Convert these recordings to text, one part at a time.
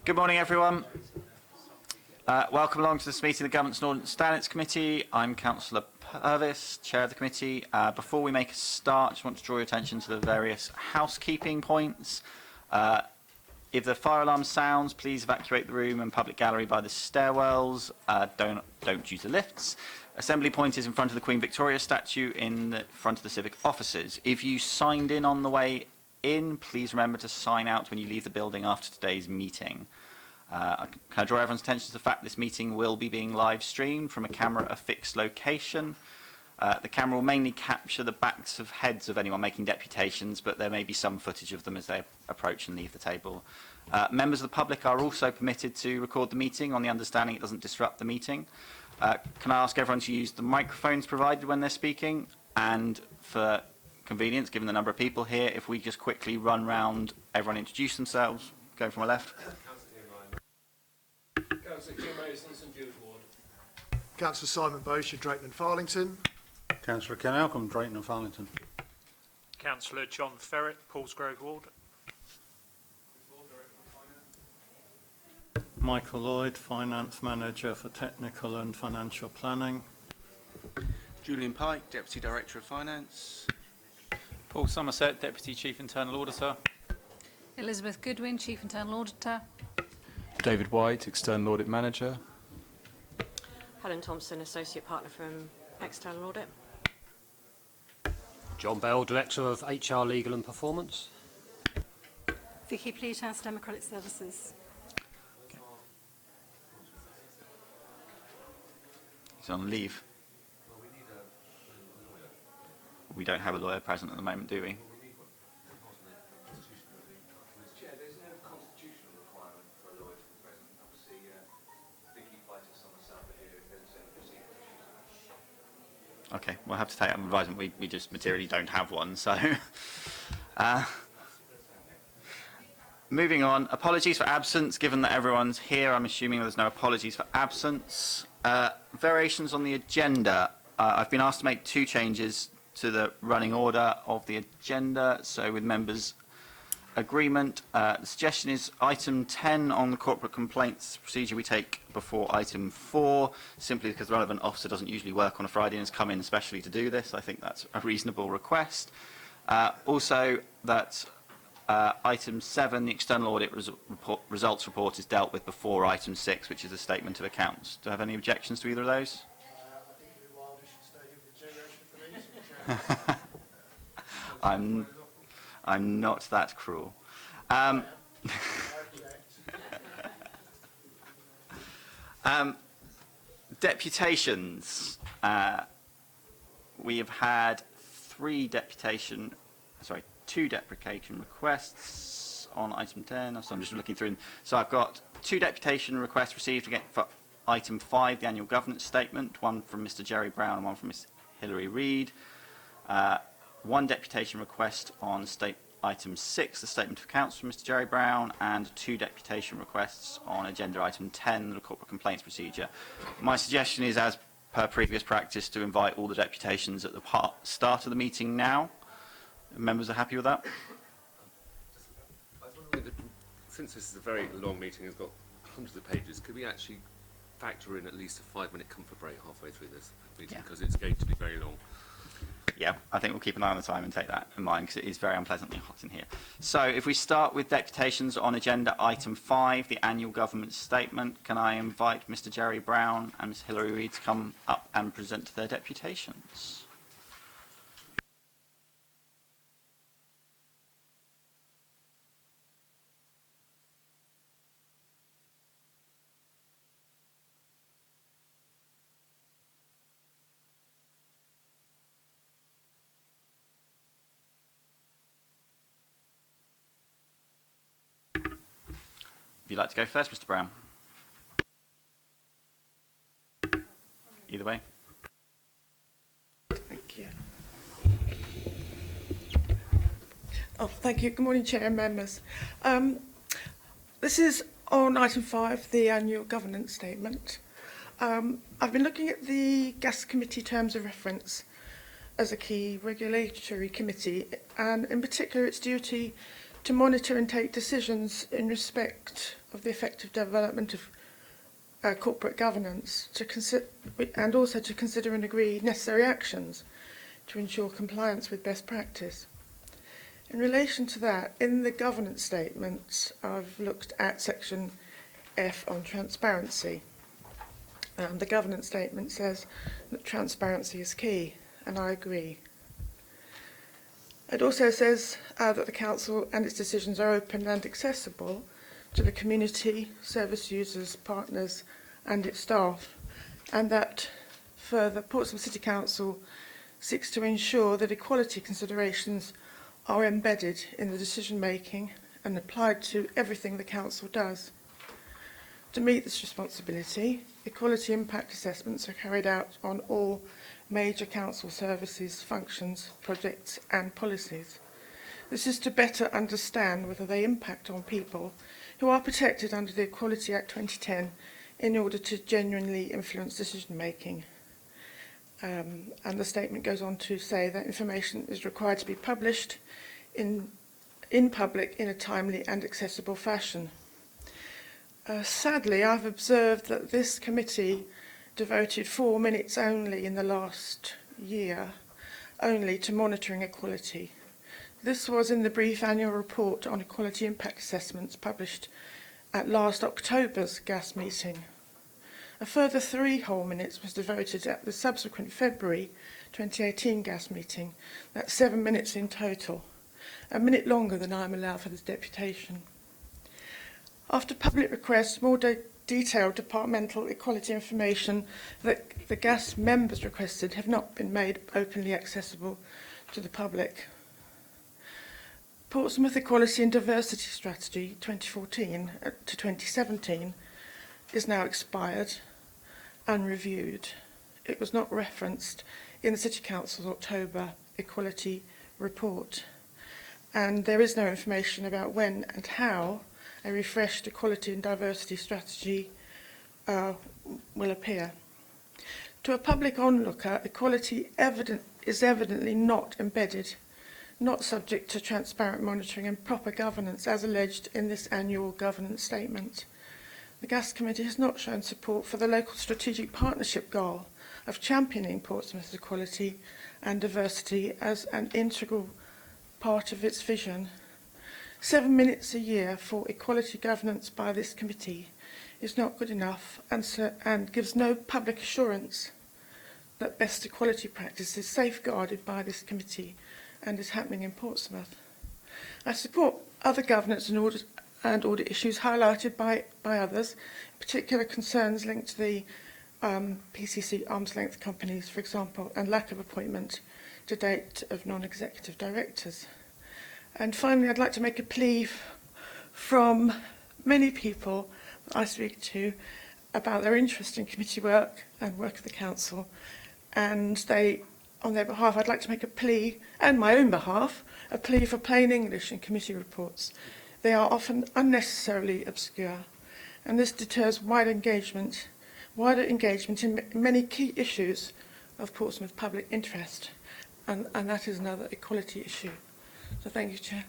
Good morning, everyone. Welcome along to this meeting of the Governance and Audit Standards Committee. I'm Councillor Purvis, Chair of the committee. Before we make a start, I just want to draw your attention to the various housekeeping points. If the fire alarm sounds, please evacuate the room and public gallery by the stairwells. Don't use the lifts. Assembly point is in front of the Queen Victoria statue in the front of the civic offices. If you signed in on the way in, please remember to sign out when you leave the building after today's meeting. Can I draw everyone's attention to the fact this meeting will be being live streamed from a camera at a fixed location. The camera will mainly capture the backs of heads of anyone making deputations, but there may be some footage of them as they approach and leave the table. Members of the public are also permitted to record the meeting on the understanding it doesn't disrupt the meeting. Can I ask everyone to use the microphones provided when they're speaking? And for convenience, given the number of people here, if we just quickly run round, everyone introduce themselves, going from my left. Councillor Jim Mason, St Jude Ward. Councillor Simon Bosch, Drayton and Farlington. Councillor Ken Alcombe, Drayton and Farlington. Councillor John Ferret, Paulsgrove Ward. Michael Lloyd, Finance Manager for Technical and Financial Planning. Julian Pike, Deputy Director of Finance. Paul Somerset, Deputy Chief Internal Auditor. Elizabeth Goodwin, Chief Internal Auditor. David White, External Audit Manager. Helen Thompson, Associate Partner from External Audit. John Bell, Director of HR Legal and Performance. Vicky Pleathouse, Democratic Services. He's on leave. We don't have a lawyer present at the moment, do we? Chair, there's no constitutional requirement for a lawyer to be present. Obviously, Vicky Pleithouse on the south here if there's any procedural issues. Okay, we'll have to take that advisement. We just materially don't have one, so. Moving on, apologies for absence. Given that everyone's here, I'm assuming there's no apologies for absence. Variations on the agenda. I've been asked to make two changes to the running order of the agenda. So with members' agreement, the suggestion is item 10 on the corporate complaints procedure we take before item 4, simply because the relevant officer doesn't usually work on a Friday and has come in especially to do this. I think that's a reasonable request. Also that item 7, the external audit results report, is dealt with before item 6, which is a statement of accounts. Do I have any objections to either of those? I'm not that cruel. Deputations. We have had two deputation requests on item 10. So I'm just looking through. So I've got two deputation requests received again for item 5, the annual governance statement, one from Mr. Jerry Brown and one from Ms. Hilary Reid. One deputation request on item 6, the statement of accounts from Mr. Jerry Brown, and two deputation requests on agenda item 10, the corporate complaints procedure. My suggestion is, as per previous practice, to invite all the deputations at the start of the meeting now. Members are happy with that? I was wondering, since this is a very long meeting, it's got hundreds of pages, could we actually factor in at least a 5-minute comfort break halfway through this meeting, because it's going to be very long? Yeah, I think we'll keep an eye on the time and take that in mind, because it is very unpleasantly hot in here. So if we start with deputations on agenda item 5, the annual government statement, can I invite Mr. Jerry Brown and Ms. Hilary Reid to come up and present their deputations? Would you like to go first, Mr. Brown? Either way. Thank you. Thank you. Good morning, Chair and members. This is on item 5, the annual governance statement. I've been looking at the Gas Committee terms of reference as a key regulatory committee, and in particular its duty to monitor and take decisions in respect of the effective development of corporate governance, and also to consider and agree necessary actions to ensure compliance with best practice. In relation to that, in the governance statement, I've looked at section F on transparency. The governance statement says that transparency is key, and I agree. It also says that the Council and its decisions are open and accessible to the community, service users, partners and its staff, and that further Portsmouth City Council seeks to ensure that equality considerations are embedded in the decision making and applied to everything the Council does. To meet this responsibility, equality impact assessments are carried out on all major council services, functions, projects and policies. This is to better understand whether they impact on people who are protected under the Equality Act 2010 in order to genuinely influence decision making. And the statement goes on to say that information is required to be published in public in a timely and accessible fashion. Sadly, I've observed that this committee devoted 4 minutes only in the last year only to monitoring equality. This was in the brief annual report on equality impact assessments published at last October's gas meeting. A further 3 whole minutes was devoted at the subsequent February 2018 gas meeting. That's 7 minutes in total, a minute longer than I'm allowed for this deputation. After public requests, more detailed departmental equality information that the gas members requested have not been made openly accessible to the public. Portsmouth Equality and Diversity Strategy 2014 to 2017 is now expired and reviewed. It was not referenced in the City Council's October Equality Report, and there is no information about when and how a refreshed equality and diversity strategy will appear. To a public onlooker, equality is evidently not embedded, not subject to transparent monitoring and proper governance as alleged in this annual governance statement. The Gas Committee has not shown support for the local strategic partnership goal of championing Portsmouth's equality and diversity as an integral part of its vision. 7 minutes a year for equality governance by this committee is not good enough and gives no public assurance that best equality practice is safeguarded by this committee and is happening in Portsmouth. I support other governance and audit issues highlighted by others, in particular concerns linked to the PCC arm's length companies, for example, and lack of appointment to date of non-executive directors. And finally, I'd like to make a plea from many people that I speak to about their interest in committee work and work of the council. And on their behalf, I'd like to make a plea, and my own behalf, a plea for plain English in committee reports. They are often unnecessarily obscure, and this deters wider engagement in many key issues of Portsmouth public interest, and that is another equality issue. So thank you, Chair.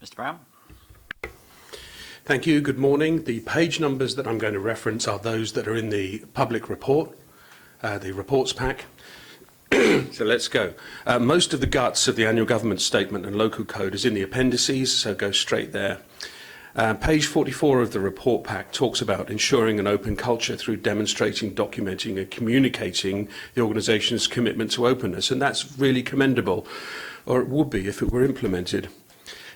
Mr. Brown. Thank you. Good morning. The page numbers that I'm going to reference are those that are in the public report, the reports pack. So let's go. Most of the guts of the annual government statement and local code is in the appendices, so go straight there. Page 44 of the report pack talks about ensuring an open culture through demonstrating, documenting and communicating the organisation's commitment to openness, and that's really commendable, or it would be if it were implemented.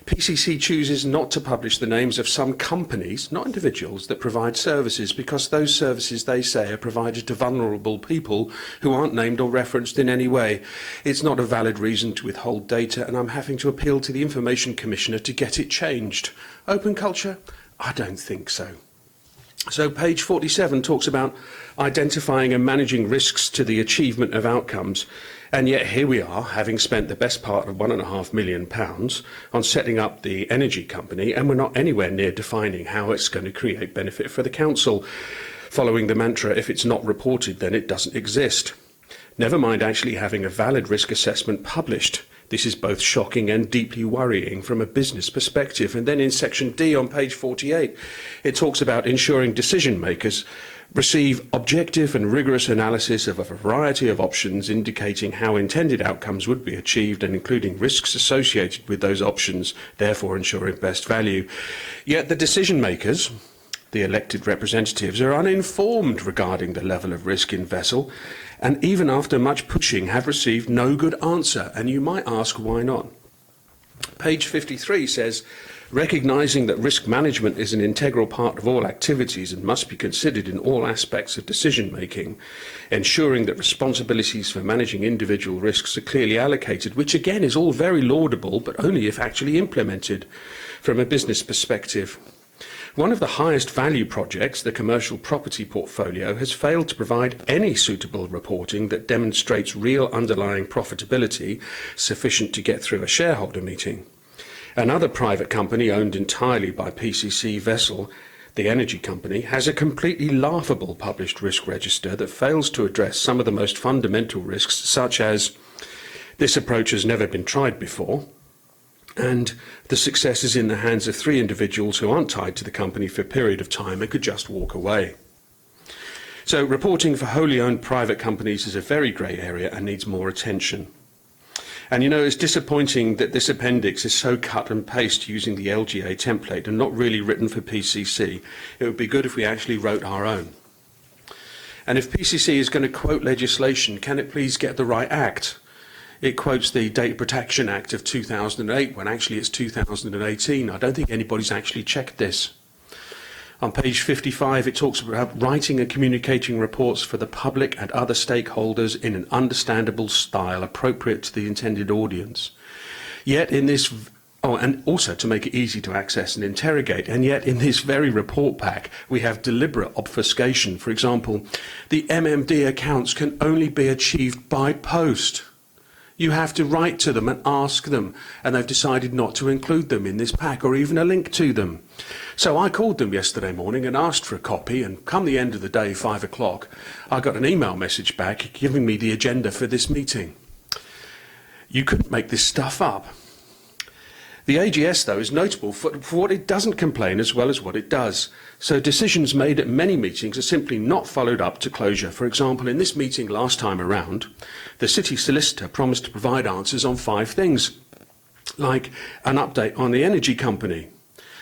PCC chooses not to publish the names of some companies, not individuals, that provide services because those services, they say, are provided to vulnerable people who aren't named or referenced in any way. It's not a valid reason to withhold data, and I'm having to appeal to the Information Commissioner to get it changed. Open culture? I don't think so. So page 47 talks about identifying and managing risks to the achievement of outcomes. And yet here we are, having spent the best part of £1.5 million on setting up the energy company, and we're not anywhere near defining how it's going to create benefit for the council, following the mantra, if it's not reported, then it doesn't exist. Never mind actually having a valid risk assessment published. This is both shocking and deeply worrying from a business perspective. And then in section D on page 48, it talks about ensuring decision makers receive objective and rigorous analysis of a variety of options indicating how intended outcomes would be achieved and including risks associated with those options, therefore ensuring best value. Yet the decision makers, the elected representatives, are uninformed regarding the level of risk in vessel, and even after much pushing have received no good answer. And you might ask, why not? Page 53 says, recognising that risk management is an integral part of all activities and must be considered in all aspects of decision making, ensuring that responsibilities for managing individual risks are clearly allocated, which again is all very laudable, but only if actually implemented from a business perspective. One of the highest value projects, the commercial property portfolio, has failed to provide any suitable reporting that demonstrates real underlying profitability sufficient to get through a shareholder meeting. Another private company owned entirely by PCC Vessel, the energy company, has a completely laughable published risk register that fails to address some of the most fundamental risks, such as this approach has never been tried before, and the success is in the hands of 3 individuals who aren't tied to the company for a period of time and could just walk away. So reporting for wholly owned private companies is a very grey area and needs more attention. And you know, it's disappointing that this appendix is so cut and paste using the LGA template and not really written for PCC. It would be good if we actually wrote our own. And if PCC is going to quote legislation, can it please get the right act? It quotes the Data Protection Act of 2008 when actually it's 2018. I don't think anybody's actually checked this. On page 55, it talks about writing and communicating reports for the public and other stakeholders in an understandable style appropriate to the intended audience. Yet in this, and also to make it easy to access and interrogate, and yet in this very report pack, we have deliberate obfuscation. For example, the MMD accounts can only be achieved by post. You have to write to them and ask them, and they've decided not to include them in this pack or even a link to them. So I called them yesterday morning and asked for a copy, and come the end of the day, 5 o'clock, I got an email message back giving me the agenda for this meeting. You couldn't make this stuff up. The AGS, though, is notable for what it doesn't complain as well as what it does. So decisions made at many meetings are simply not followed up to closure. For example, in this meeting last time around, the city solicitor promised to provide answers on 5 things, like an update on the energy company,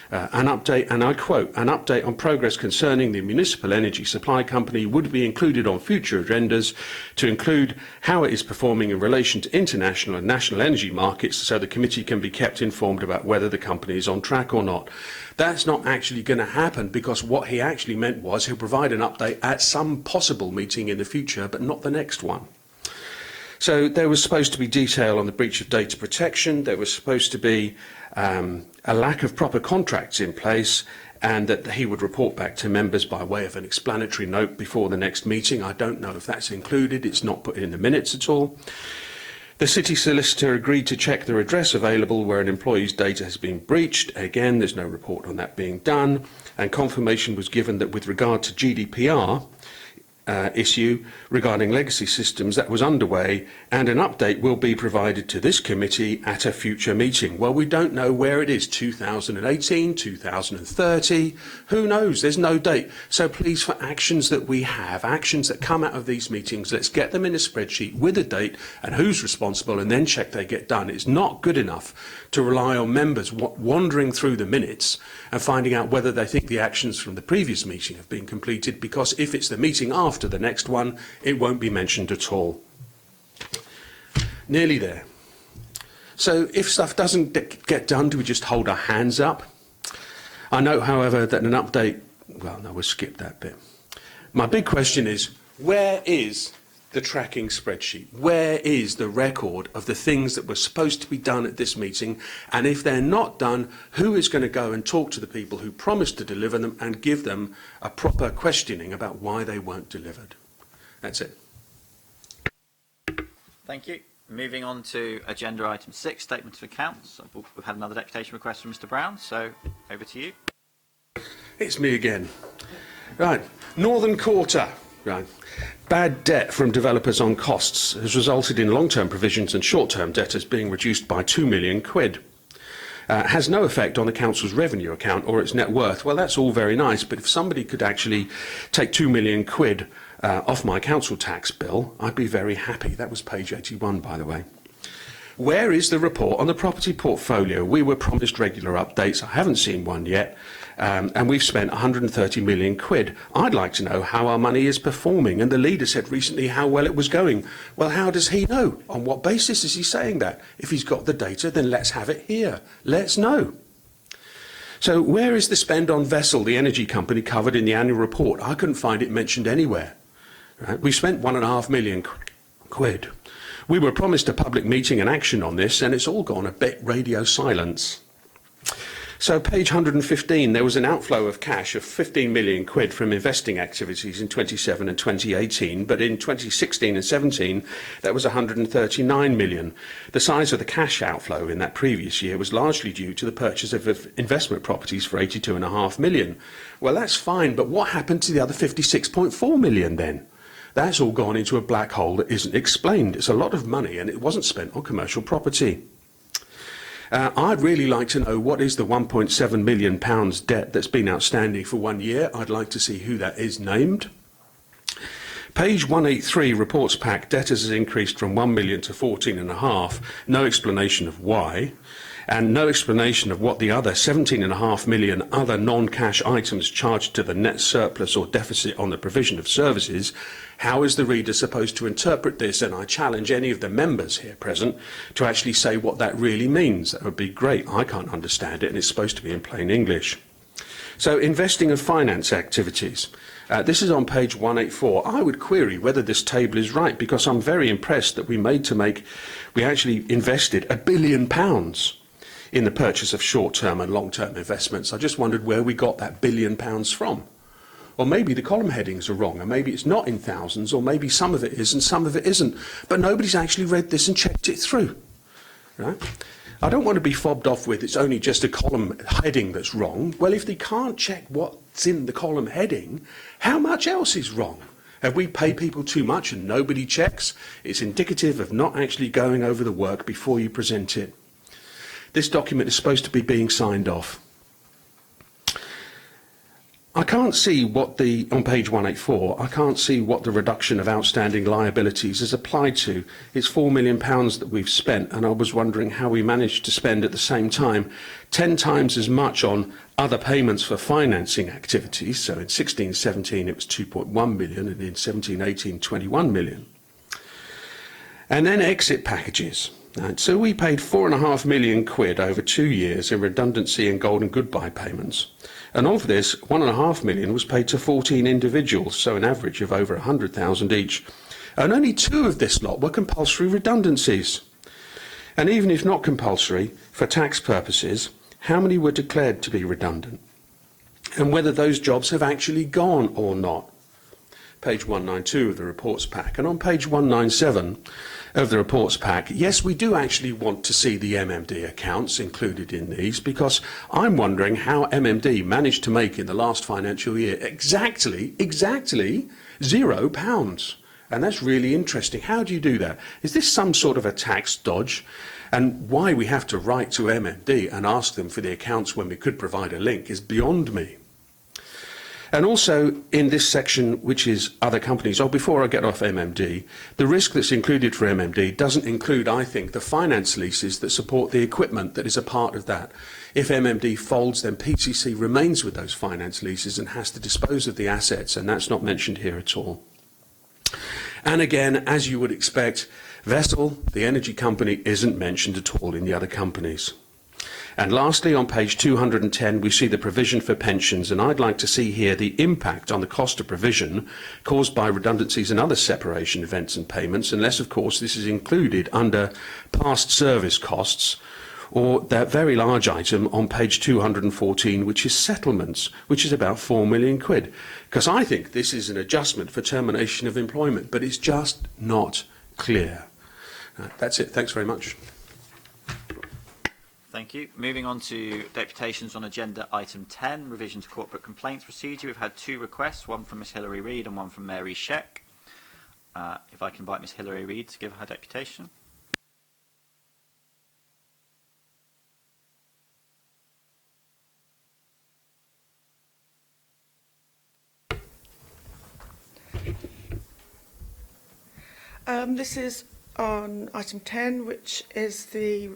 an update, and I quote, an update on progress concerning the municipal energy supply company would be included on future agendas to include how it is performing in relation to international and national energy markets so the committee can be kept informed about whether the company is on track or not. That's not actually going to happen because what he actually meant was he'll provide an update at some possible meeting in the future, but not the next one. So there was supposed to be detail on the breach of data protection, there was supposed to be a lack of proper contracts in place, and that he would report back to members by way of an explanatory note before the next meeting. I don't know if that's included, it's not put in the minutes at all. The city solicitor agreed to check the redress available where an employee's data has been breached. Again, there's no report on that being done, and confirmation was given that with regard to GDPR issue regarding legacy systems, that was underway, and an update will be provided to this committee at a future meeting. Well, we don't know where it is, 2018, 2030, who knows, there's no date. So please, for actions that we have, actions that come out of these meetings, let's get them in a spreadsheet with a date and who's responsible, and then check they get done. It's not good enough to rely on members wandering through the minutes and finding out whether they think the actions from the previous meeting have been completed, because if it's the meeting after the next one, it won't be mentioned at all. Nearly there. So if stuff doesn't get done, do we just hold our hands up? I know, however, that an update, well, no, we'll skip that bit. My big question is, where is the tracking spreadsheet? Where is the record of the things that were supposed to be done at this meeting? And if they're not done, who is going to go and talk to the people who promised to deliver them and give them a proper questioning about why they weren't delivered? That's it. Thank you. Moving on to agenda item 6, statement of accounts. We've had another deputation request from Mr. Brown, so over to you. It's me again. Right, Northern Quarter. Right. Bad debt from developers on costs has resulted in long-term provisions and short-term debtors being reduced by £2 million. Has no effect on the council's revenue account or its net worth. Well, that's all very nice, but if somebody could actually take £2 million off my council tax bill, I'd be very happy. That was page 81, by the way. Where is the report on the property portfolio? We were promised regular updates. I haven't seen one yet. And we've spent £130 million. I'd like to know how our money is performing. And the leader said recently how well it was going. Well, how does he know? On what basis is he saying that? If he's got the data, then let's have it here. Let's know. So where is the spend on Vessel, the energy company, covered in the annual report? I couldn't find it mentioned anywhere. Right? We spent £1.5 million. We were promised a public meeting and action on this, and it's all gone a bit radio silence. So page 115, there was an outflow of cash of £15 million from investing activities in 27 and 2018, but in 2016 and 17, that was 139 million. The size of the cash outflow in that previous year was largely due to the purchase of investment properties for 82.5 million. Well, that's fine, but what happened to the other 56.4 million then? That's all gone into a black hole that isn't explained. It's a lot of money and it wasn't spent on commercial property. I'd really like to know what is the £1.7 million debt that's been outstanding for 1 year. I'd like to see who that is named. Page 183, reports pack, debtors has increased from 1 million to 14.5. No explanation of why. And no explanation of what the other 17.5 million other non-cash items charged to the net surplus or deficit on the provision of services. How is the reader supposed to interpret this? And I challenge any of the members here present to actually say what that really means. That would be great. I can't understand it, and it's supposed to be in plain English. So, investing and finance activities. This is on page 184. I would query whether this table is right, because I'm very impressed that we actually invested £1 billion in the purchase of short-term and long-term investments. I just wondered where we got that £1 billion from. Or maybe the column headings are wrong, or maybe it's not in thousands, or maybe some of it is and some of it isn't. But nobody's actually read this and checked it through. Right? I don't want to be fobbed off with it's only just a column heading that's wrong. Well, if they can't check what's in the column heading, how much else is wrong? Have we paid people too much and nobody checks? It's indicative of not actually going over the work before you present it. This document is supposed to be being signed off. I can't see what on page 184, I can't see what the reduction of outstanding liabilities is applied to. It's £4 million that we've spent, and I was wondering how we managed to spend at the same time 10 times as much on other payments for financing activities. So in 16-17 it was 2.1 million, and in 17-18, 21 million. And then exit packages. Right, so we paid £4.5 million over 2 years in redundancy and golden goodbye payments. And of this, £1.5 million was paid to 14 individuals, so an average of over 100,000 each. And only 2 of this lot were compulsory redundancies. And even if not compulsory, for tax purposes, how many were declared to be redundant? And whether those jobs have actually gone or not. Page 192 of the reports pack. And on page 197 of the reports pack, yes, we do actually want to see the MMD accounts included in these, because I'm wondering how MMD managed to make in the last financial year exactly £0. And that's really interesting. How do you do that? Is this some sort of a tax dodge? And why we have to write to MMD and ask them for the accounts when we could provide a link is beyond me. And also in this section, which is other companies, before I get off MMD, the risk that's included for MMD doesn't include, I think, the finance leases that support the equipment that is a part of that. If MMD folds, then PCC remains with those finance leases and has to dispose of the assets, and that's not mentioned here at all. And again, as you would expect, Vessel, the energy company, isn't mentioned at all in the other companies. And lastly, on page 210, we see the provision for pensions, and I'd like to see here the impact on the cost of provision caused by redundancies and other separation events and payments, unless, of course, this is included under past service costs, or that very large item on page 214, which is settlements, which is about £4 million. Because I think this is an adjustment for termination of employment, but it's just not clear. That's it. Thanks very much. Thank you. Moving on to deputations on agenda item 10, revision to corporate complaints procedure. We've had 2 requests, one from Ms Hilary Reid and one from Mary Sheck. If I can invite Ms Hilary Reid to give her deputation. This is on item 10, which is the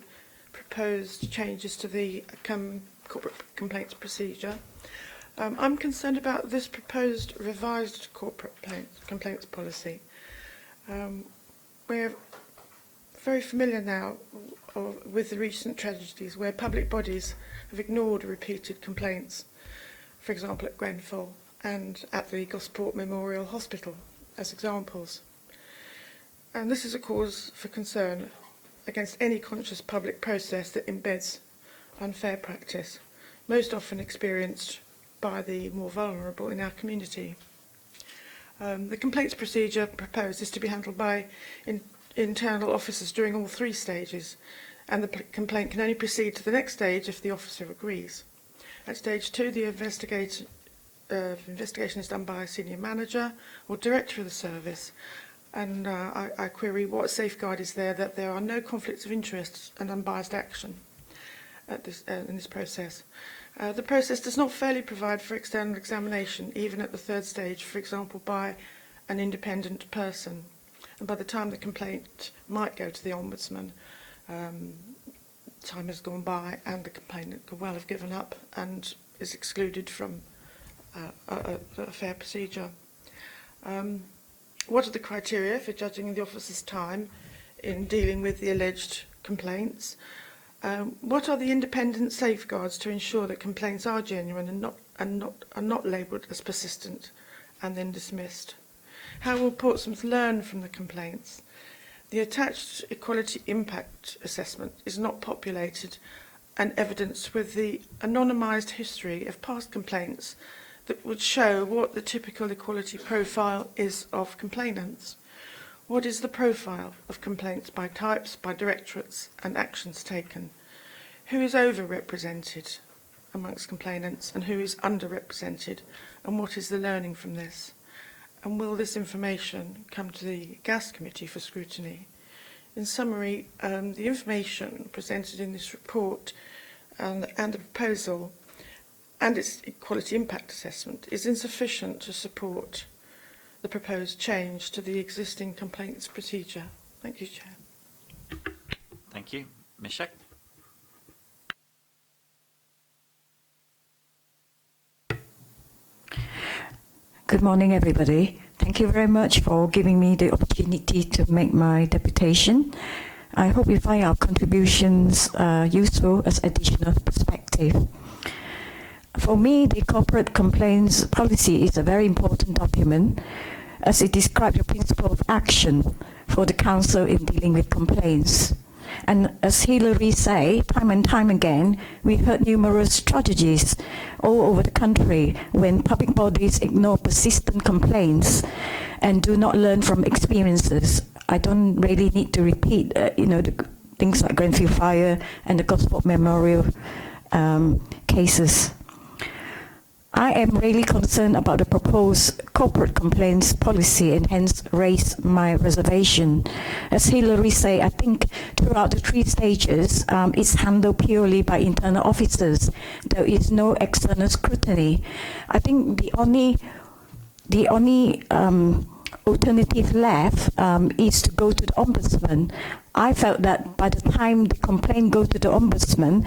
proposed changes to the corporate complaints procedure. I'm concerned about this proposed revised corporate complaints policy. We're very familiar now with the recent tragedies where public bodies have ignored repeated complaints, for example at Grenfell and at the Gosport Memorial Hospital as examples. And this is a cause for concern against any conscious public process that embeds unfair practice, most often experienced by the more vulnerable in our community. The complaints procedure proposed is to be handled by internal officers during all 3 stages, and the complaint can only proceed to the next stage if the officer agrees. At stage 2, the investigation is done by a senior manager or director of the service, and I query what safeguard is there that there are no conflicts of interest and unbiased action at in this process. The process does not fairly provide for external examination, even at the 3rd stage, for example, by an independent person. And by the time the complaint might go to the Ombudsman, time has gone by and the complainant could well have given up and is excluded from a fair procedure. What are the criteria for judging the officer's time in dealing with the alleged complaints? What are the independent safeguards to ensure that complaints are genuine and not labelled as persistent and then dismissed? How will Portsmouth learn from the complaints? The attached equality impact assessment is not populated and evidenced with the anonymised history of past complaints that would show what the typical equality profile is of complainants. What is the profile of complaints by types, by directorates and actions taken? Who is overrepresented amongst complainants and who is underrepresented, and what is the learning from this? And will this information come to the Gas Committee for scrutiny? In summary, the information presented in this report and the proposal and its equality impact assessment is insufficient to support the proposed change to the existing complaints procedure. Thank you, Chair. Thank you. Ms Sheck. Good morning, everybody. Thank you very much for giving me the opportunity to make my deputation. I hope you find our contributions useful as additional perspective. For me, the corporate complaints policy is a very important document as it describes the principle of action for the Council in dealing with complaints. And as Hilary said, time and time again, we've heard numerous tragedies all over the country when public bodies ignore persistent complaints and do not learn from experiences. I don't really need to repeat, the things like Grenfell Fire and the Gosport Memorial cases. I am really concerned about the proposed corporate complaints policy and hence raise my reservation. As Hilary said, I think throughout the 3 stages, it's handled purely by internal officers. There is no external scrutiny. I think the only alternative left is to go to the Ombudsman. I felt that by the time the complaint goes to the Ombudsman,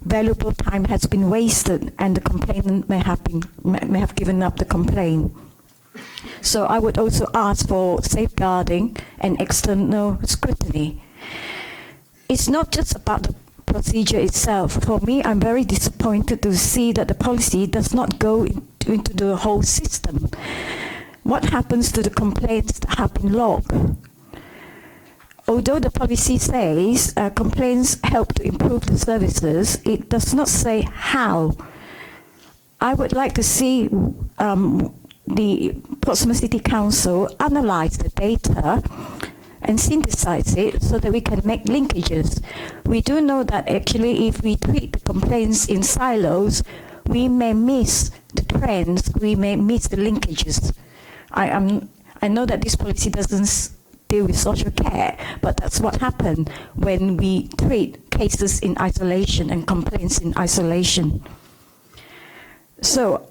valuable time has been wasted and the complainant may have given up the complaint. So I would also ask for safeguarding and external scrutiny. It's not just about the procedure itself. For me, I'm very disappointed to see that the policy does not go into the whole system. What happens to the complaints that have been logged? Although the policy says complaints help to improve the services, it does not say how. I would like to see the Portsmouth City Council analyse the data and synthesize it so that we can make linkages. We do know that actually if we treat the complaints in silos, we may miss the trends, we may miss the linkages. I I know that this policy doesn't deal with social care, but that's what happened when we treat cases in isolation and complaints in isolation. So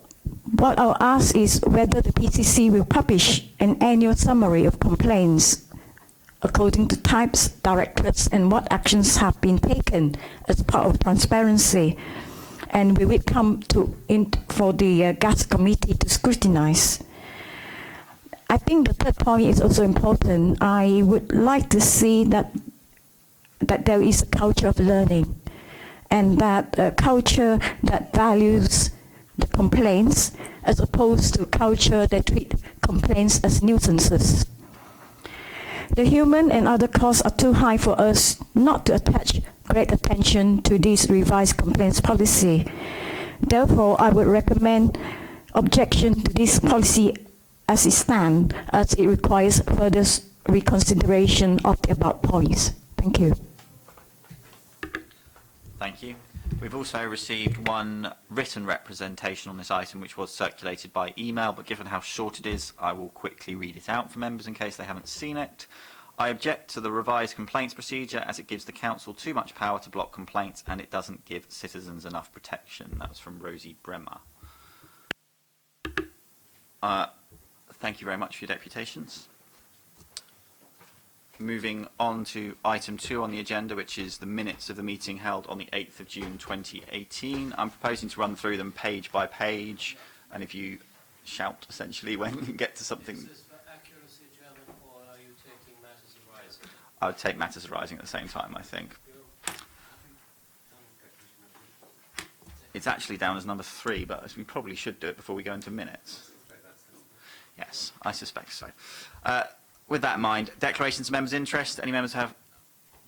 what I'll ask is whether the PCC will publish an annual summary of complaints according to types, directorates, and what actions have been taken as part of transparency. And we will come to for the gas committee to scrutinize. I think the third point is also important. I would like to see that there is a culture of learning, and that a culture that values the complaints as opposed to a culture that treats complaints as nuisances. The human and other costs are too high for us not to attach great attention to this revised complaints policy. Therefore, I would recommend objection to this policy as it stands, as it requires further reconsideration of the above points. Thank you. Thank you. We've also received one written representation on this item, which was circulated by email, but given how short it is, I will quickly read it out for members in case they haven't seen it. I object to the revised complaints procedure as it gives the council too much power to block complaints and it doesn't give citizens enough protection. That was from Rosie Bremer. Thank you very much for your deputations. Moving on to item 2 on the agenda, which is the minutes of the meeting held on the 8th of June 2018. I'm proposing to run through them page by page, and if you shout essentially when you get to something. Is this for accuracy, Chairman, or are you taking matters arising? I would take matters arising at the same time, I think. It's actually down as number 3, but we probably should do it before we go into minutes. Yes, I suspect so. With that in mind, declarations of members' interest. Any members have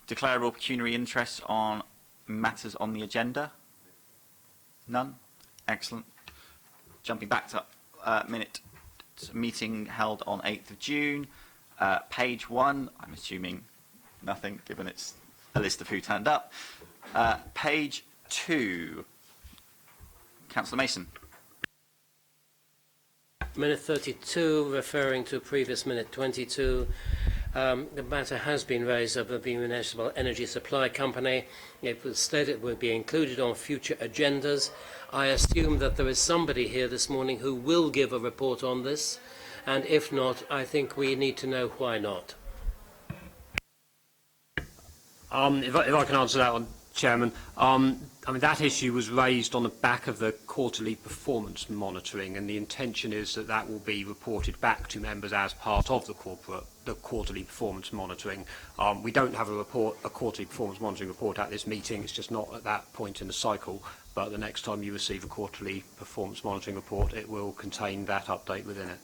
declarable pecuniary interest on matters on the agenda? None? Excellent. Jumping back to meeting held on 8th of June. Page 1, I'm assuming nothing, given it's a list of who turned up. Page 2, Councillor Mason. Minute 32, referring to previous minute 22, the matter has been raised of the Municipal Energy Supply Company. It was stated it would be included on future agendas. I assume that there is somebody here this morning who will give a report on this, and if not, I think we need to know why not. If I can answer that one, Chairman. I mean, that issue was raised on the back of the quarterly performance monitoring, and the intention is that that will be reported back to members as part of the quarterly performance monitoring. We don't have a quarterly performance monitoring report at this meeting. It's just not at that point in the cycle. But the next time you receive a quarterly performance monitoring report, it will contain that update within it.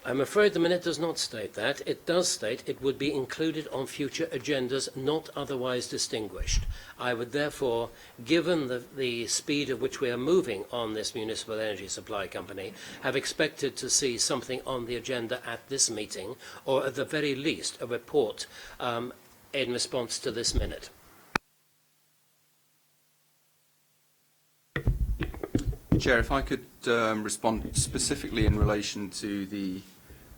I'm afraid the minute does not state that. It does state it would be included on future agendas not otherwise distinguished. I would therefore, given the speed at which we are moving on this Municipal Energy Supply Company, have expected to see something on the agenda at this meeting, or at the very least a report in response to this minute. Chair, if I could respond specifically in relation to the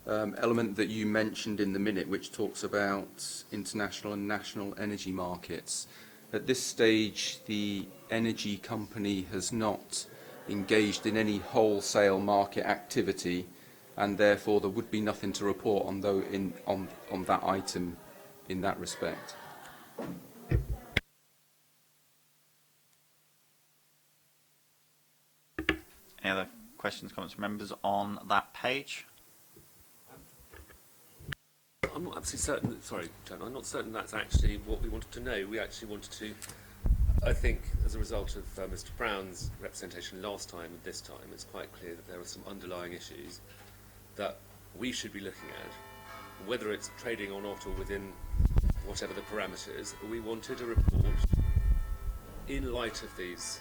element that you mentioned in the minute, which talks about international and national energy markets. At this stage, the energy company has not engaged in any wholesale market activity, and therefore there would be nothing to report on that item in that respect. Any other questions, comments from members on that page? I'm not absolutely certain, sorry, John, I'm not certain that's actually what we wanted to know. We actually wanted to, I think, as a result of Mr. Brown's representation last time and this time, it's quite clear that there are some underlying issues that we should be looking at, whether it's trading or not or within whatever the parameters. We wanted a report in light of these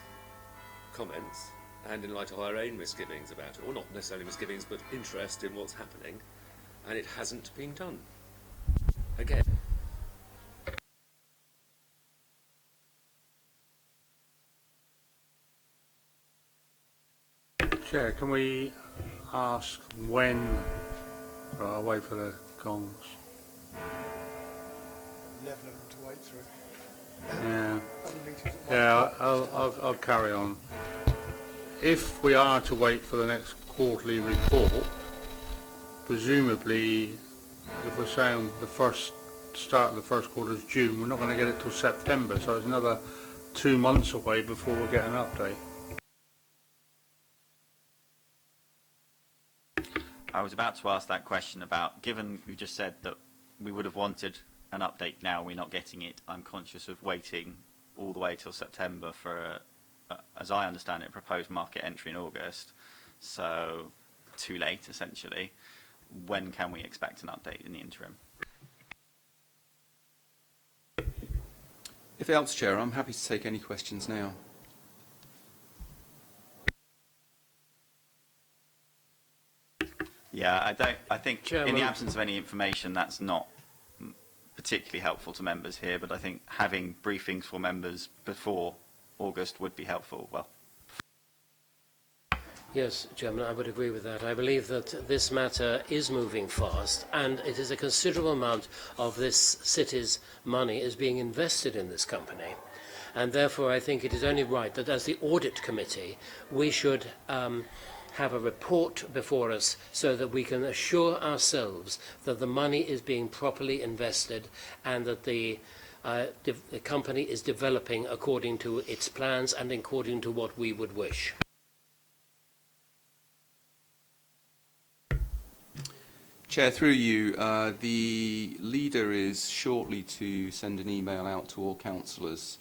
comments and in light of our own misgivings about it, or not necessarily misgivings, but interest in what's happening, and it hasn't been done. Again. Chair, can we ask when? Right, I'll wait for the gongs. 11 of them to wait through. Yeah. Other meetings at Yeah, 1 o'clock. I'll carry on. If we are to wait for the next quarterly report, presumably, if we're saying the start of the first quarter is June, we're not going to get it till September, so it's another 2 months away before we get an update. I was about to ask that question about, given you just said that we would have wanted an update now, we're not getting it. I'm conscious of waiting all the way till September for, as I understand it, a proposed market entry in August. So too late, essentially. When can we expect an update in the interim? If it helps, Chair, I'm happy to take any questions now. Yeah, I think Chairman. in the absence of any information, that's not particularly helpful to members here, but I think having briefings for members before August would be helpful. Well, Yes, Chairman, I would agree with that. I believe that this matter is moving fast, and it is a considerable amount of this city's money is being invested in this company. And therefore, I think it is only right that as the Audit Committee, we should have a report before us so that we can assure ourselves that the money is being properly invested and that the company is developing according to its plans and according to what we would wish. Chair, through you, the leader is shortly to send an email out to all councillors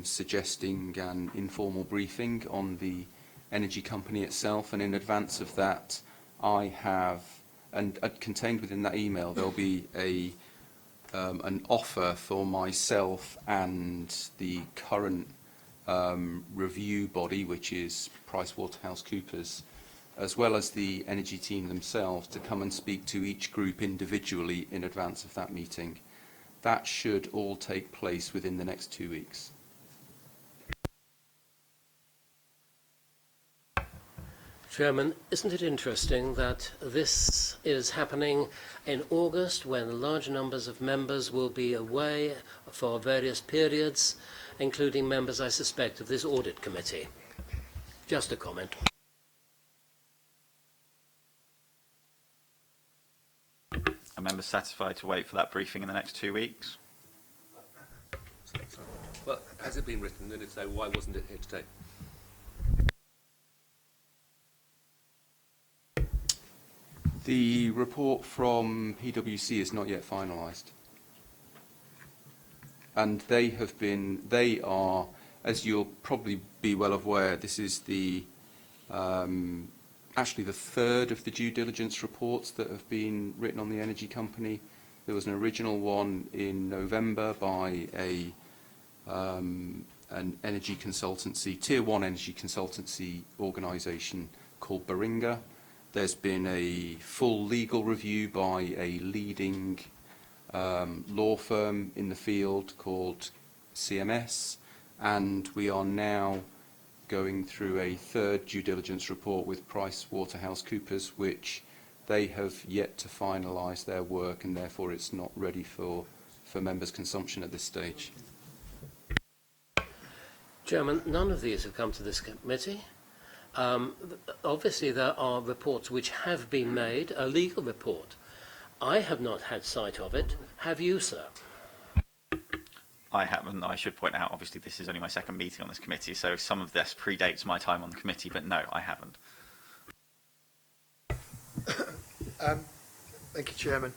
suggesting an informal briefing on the energy company itself, and in advance of that I have, and contained within that email there'll be an offer for myself and the current review body, which is PricewaterhouseCoopers, as well as the energy team themselves, to come and speak to each group individually in advance of that meeting. That should all take place within the next 2 weeks. Chairman, isn't it interesting that this is happening in August when large numbers of members will be away for various periods, including members, I suspect, of this Audit Committee? Just a comment. are members satisfied to wait for that briefing in the next 2 weeks? Well, has it been written? And if so, why wasn't it here today? The report from PwC is not yet finalised. And they are, as you'll probably be well aware, this is the actually the third of the due diligence reports that have been written on the energy company. There was an original one in November by an energy consultancy, tier one energy consultancy organisation called Baringa. There's been a full legal review by a leading law firm in the field called CMS, and we are now going through a third due diligence report with PricewaterhouseCoopers, which they have yet to finalise their work, and therefore it's not ready for members' consumption at this stage. Chairman, none of these have come to this committee. Obviously there are reports which have been made, a legal report. I have not had sight of it. Have you, sir? I haven't. I should point out, obviously, this is only my second meeting on this committee, so some of this predates my time on the committee, but no, I haven't. Thank you, Chairman.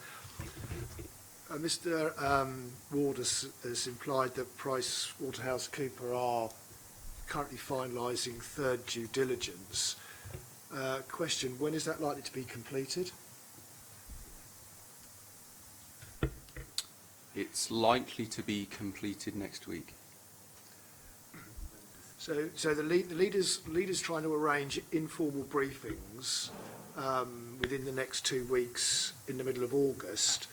Mr. Ward has implied that PricewaterhouseCoopers are currently finalising third due diligence. Question, when is that likely to be completed? It's likely to be completed next week. So the leaders trying to arrange informal briefings within the next 2 weeks in the middle of August,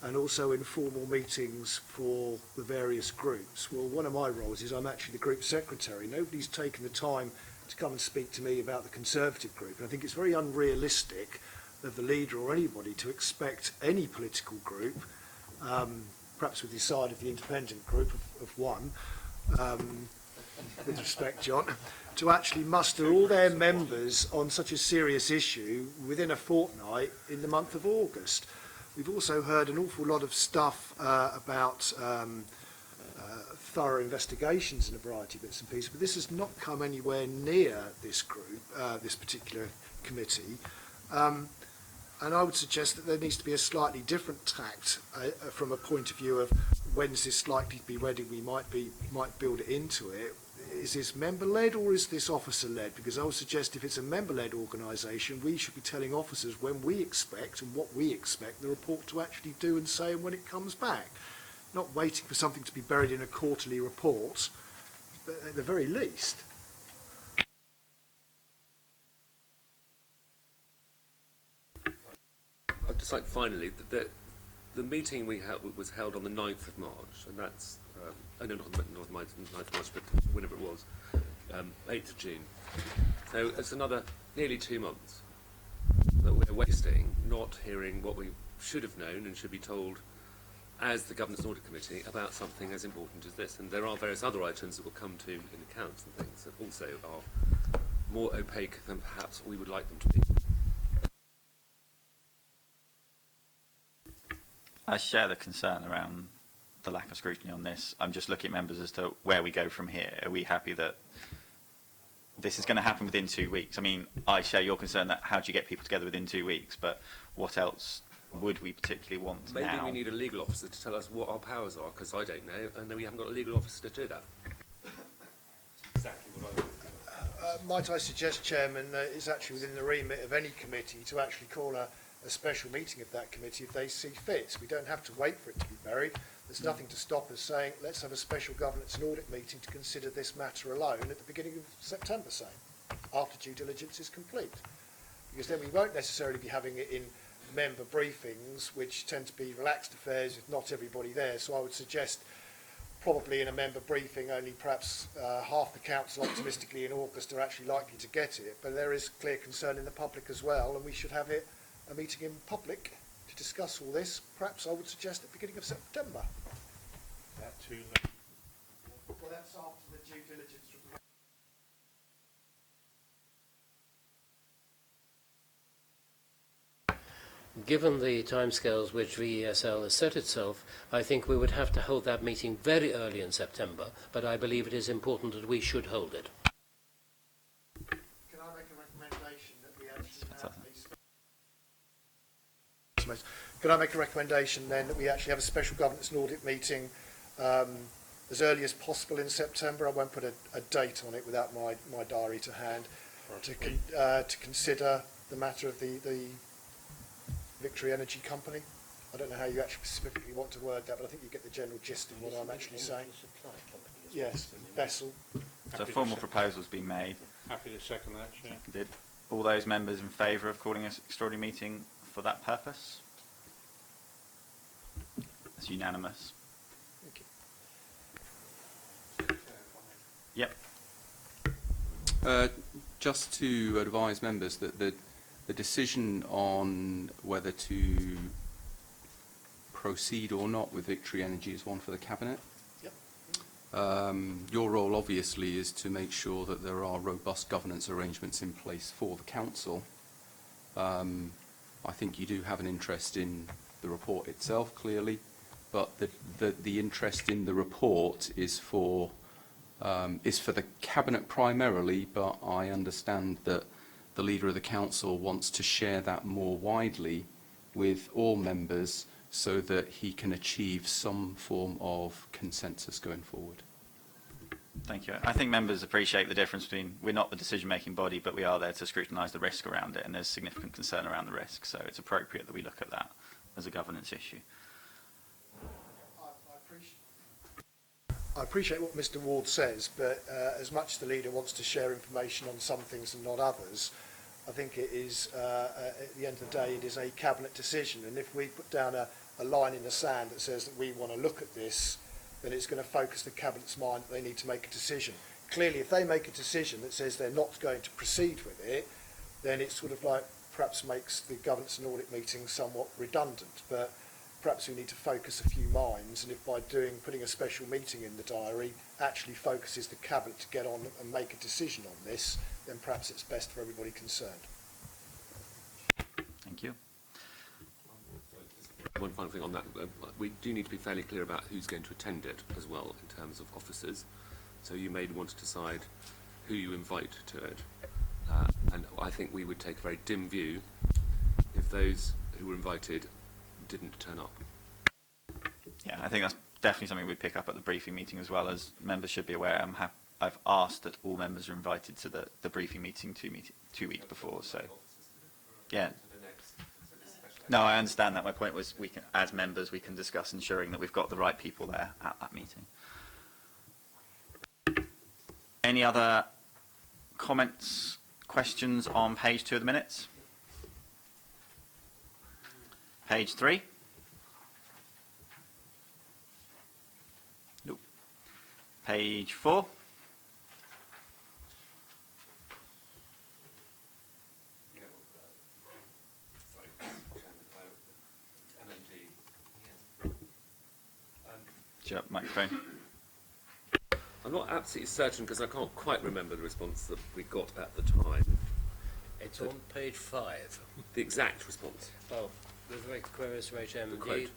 and also informal meetings for the various groups. Well, one of my roles is I'm actually the group secretary. Nobody's taken the time to come and speak to me about the Conservative group. And I think it's very unrealistic of the leader or anybody to expect any political group, perhaps with the side of the independent group of one, with respect, John, to actually muster all their members on such a serious issue within a fortnight in the month of August. We've also heard an awful lot of stuff about thorough investigations and a variety of bits and pieces, but this has not come anywhere near this group, this particular committee. And I would suggest that there needs to be a slightly different tact from a point of view of when's this likely to be ready, we might build it into it. Is this member-led or is this officer-led? Because I would suggest if it's a member-led organisation, we should be telling officers when we expect and what we expect the report to actually do and say and when it comes back. Not waiting for something to be buried in a quarterly report, but at the very least. I'd just like finally, the meeting we held was held on the 9th of March, and that's, no, not 9th of March, but whenever it was, 8th of June. So it's another nearly 2 months that we're wasting not hearing what we should have known and should be told as the Governance and Audit Committee about something as important as this. And there are various other items that will come to in accounts and things that also are more opaque than perhaps we would like them to be. I share the concern around the lack of scrutiny on this. I'm just looking at members as to where we go from here. Are we happy that this is going to happen within 2 weeks? I mean, I share your concern that how do you get people together within 2 weeks, but what else would we particularly want Maybe now? we need a legal officer to tell us what our powers are, because I don't know, and then we haven't got a legal officer to do that. Exactly what Might I suggest, Chairman, it's actually within the remit of any committee to actually call a special meeting of that committee if they see fit. We don't have to wait for it to be buried. There's nothing to stop us saying, let's have a special governance and audit meeting to consider this matter alone at the beginning of September, say, after due diligence is complete. Because then we won't necessarily be having it in member briefings, which tend to be relaxed affairs with not everybody there. So I would suggest probably in a member briefing only perhaps half the council optimistically in August are actually likely to get it. But there is clear concern in the public as well, and we should have a meeting in public to discuss all this. Perhaps I would suggest at the beginning of September. That too late. Well, that's after the due diligence report. Given the timescales which VESL has set itself, I think we would have to hold that meeting very early in September, but I believe it is important that we should hold it. Can I make a recommendation that we actually have Can I make a recommendation then that we actually have a special governance and audit meeting as early as possible in September? I won't put a date on it without my diary to hand, to consider the matter of the Victory Energy Company. I don't know how you actually specifically want to word that, but I think you get the general gist of what I'm actually saying. Yes, vessel. So a formal proposal's been made. Happy to second that, Chair. Did all those members in favour of calling an extraordinary meeting for that purpose? It's unanimous. Thank you. Yep. Just to advise members that the decision on whether to proceed or not with Victory Energy is one for the Cabinet. Yep. Your role obviously is to make sure that there are robust governance arrangements in place for the Council. I think you do have an interest in the report itself, clearly, but the interest in the report is for the Cabinet primarily, but I understand that the Leader of the Council wants to share that more widely with all members so that he can achieve some form of consensus going forward. Thank you. I think members appreciate the difference between we're not the decision-making body, but we are there to scrutinise the risk around it, and there's significant concern around the risk, so it's appropriate that we look at that as a governance issue. I appreciate what Mr Ward says, but as much as the leader wants to share information on some things and not others, I think it is, at the end of the day, it is a Cabinet decision. And if we put down a line in the sand that says that we want to look at this, then it's going to focus the Cabinet's mind that they need to make a decision. clearly, if they make a decision that says they're not going to proceed with it, then it's sort of like perhaps makes the governance and audit meeting somewhat redundant. But perhaps we need to focus a few minds, and if by putting a special meeting in the diary actually focuses the cabinet to get on and make a decision on this, then perhaps it's best for everybody concerned. Thank you. One final thing on that. We do need to be fairly clear about who's going to attend it as well in terms of officers. So you may want to decide who you invite to it. And I think we would take a very dim view if those who were invited didn't turn up. Yeah, I think that's definitely something we'd pick up at the briefing meeting as well, as members should be aware. I've asked that all members are invited to the briefing meeting 2 weeks before, so yeah. No, I understand that. My point was, we can, as members, we can discuss ensuring that we've got the right people there at that meeting. Any other comments, questions on page 2 of the minutes? Page 3? Nope. Page 4? Microphone. I'm not absolutely certain because I can't quite remember the response that we got at the time. It's on page 5. The exact response. Oh, with queries for HMD,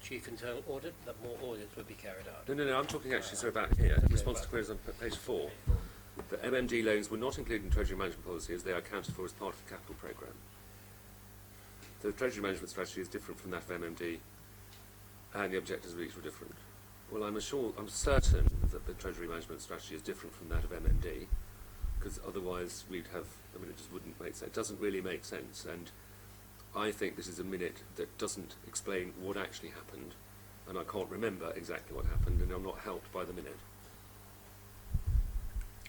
Chief Internal Audit, that more audits would be carried out. No, I'm talking actually so about here. Response to queries on page 4. The MMD loans were not included in Treasury Management Policy as they are accounted for as part of the capital programme. So the Treasury Management strategy is different from that of MMD, and the objectives of each were different. Well, I'm certain that the Treasury Management strategy is different from that of MMD, because otherwise we'd have, it just wouldn't make sense. It doesn't really make sense, and I think this is a minute that doesn't explain what actually happened, and I can't remember exactly what happened, and I'm not helped by the minute.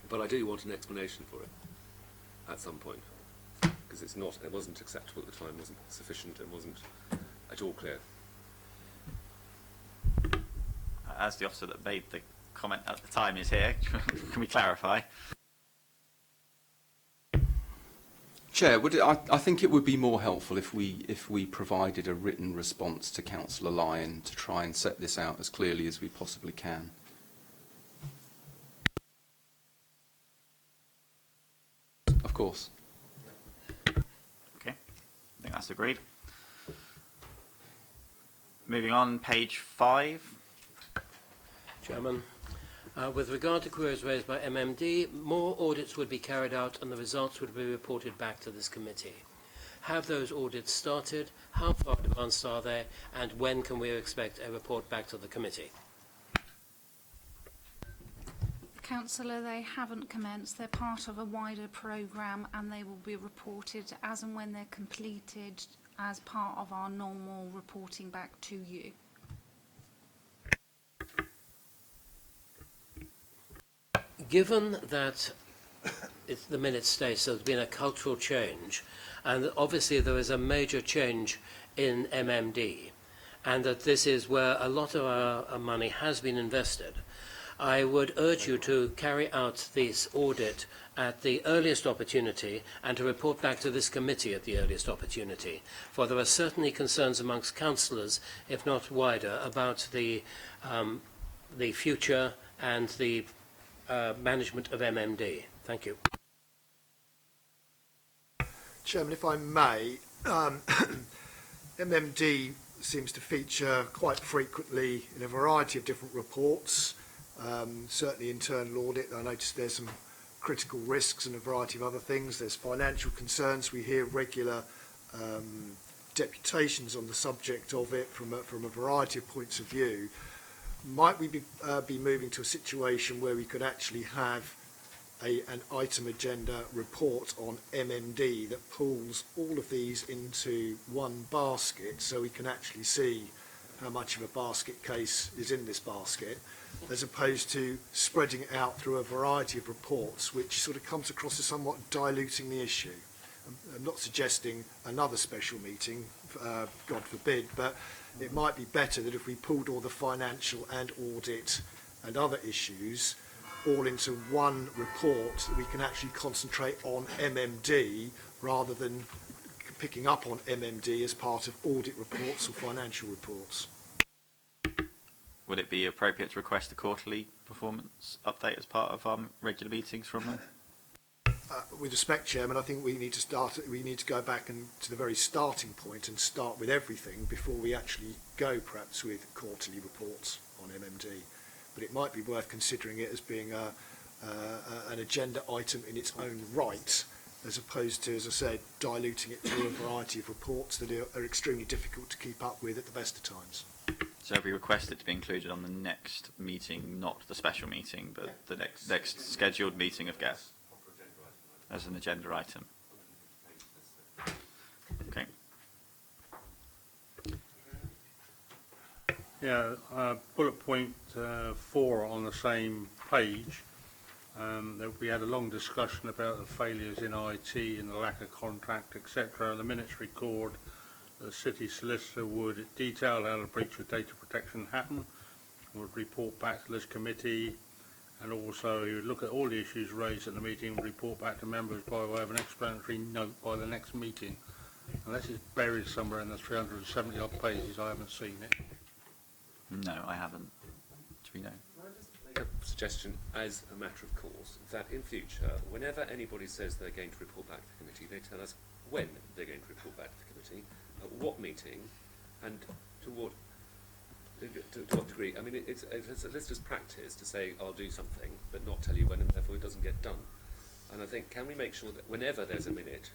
But I do want an explanation for it at some point, because it wasn't acceptable at the time, wasn't sufficient, and wasn't at all clear. As the officer that made the comment at the time is here, can we clarify? Chair, I think it would be more helpful if we provided a written response to Councillor Lyon to try and set this out as clearly as we possibly can. Of course. Okay, I think that's agreed. Moving on, page 5. Chairman, with regard to queries raised by MMD, more audits would be carried out and the results would be reported back to this committee. Have those audits started? How far advanced are they? And when can we expect a report back to the committee? Councillor, they haven't commenced. They're part of a wider programme and they will be reported as and when they're completed as part of our normal reporting back to you. Given that the minutes state there's been a cultural change, and obviously there is a major change in MMD, and that this is where a lot of our money has been invested, I would urge you to carry out this audit at the earliest opportunity and to report back to this committee at the earliest opportunity. For there are certainly concerns amongst councillors, if not wider, about the future and the management of MMD. Thank you. Chairman, if I may, MMD seems to feature quite frequently in a variety of different reports, certainly internal audit. I noticed there's some critical risks and a variety of other things. There's financial concerns. We hear regular deputations on the subject of it from a variety of points of view. Might we be moving to a situation where we could actually have an item agenda report on MMD that pulls all of these into one basket so we can actually see how much of a basket case is in this basket, as opposed to spreading it out through a variety of reports, which sort of comes across as somewhat diluting the issue. I'm not suggesting another special meeting, God forbid, but it might be better that if we pulled all the financial and audit and other issues all into one report that we can actually concentrate on MMD rather than picking up on MMD as part of audit reports or financial reports. Would it be appropriate to request a quarterly performance update as part of regular meetings from them? With respect, Chairman, I think we need to go back to the very starting point and start with everything before we actually go perhaps with quarterly reports on MMD. But it might be worth considering it as being an agenda item in its own right, as opposed to, as I said, diluting it through a variety of reports that are extremely difficult to keep up with at the best of times. So have we requested it to be included on the next meeting, not the special meeting, but the next scheduled meeting of GAS as an agenda item? Okay. Yeah, bullet point 4 on the same page. That we had a long discussion about the failures in IT and the lack of contact, etc. The minutes record the city solicitor would detail how the breach of data protection happened, would report back to this committee, and also he would look at all the issues raised at the meeting and report back to members by way of an explanatory note by the next meeting. Unless it's buried somewhere in the 370 odd pages, I haven't seen it. No, I haven't. Do we know? Make a suggestion as a matter of course that in future, whenever anybody says they're going to report back to the committee, they tell us when they're going to report back to the committee, at what meeting, and to what degree. I mean, it's just practice to say I'll do something, but not tell you when, and therefore it doesn't get done. And I think, can we make sure that whenever there's a minute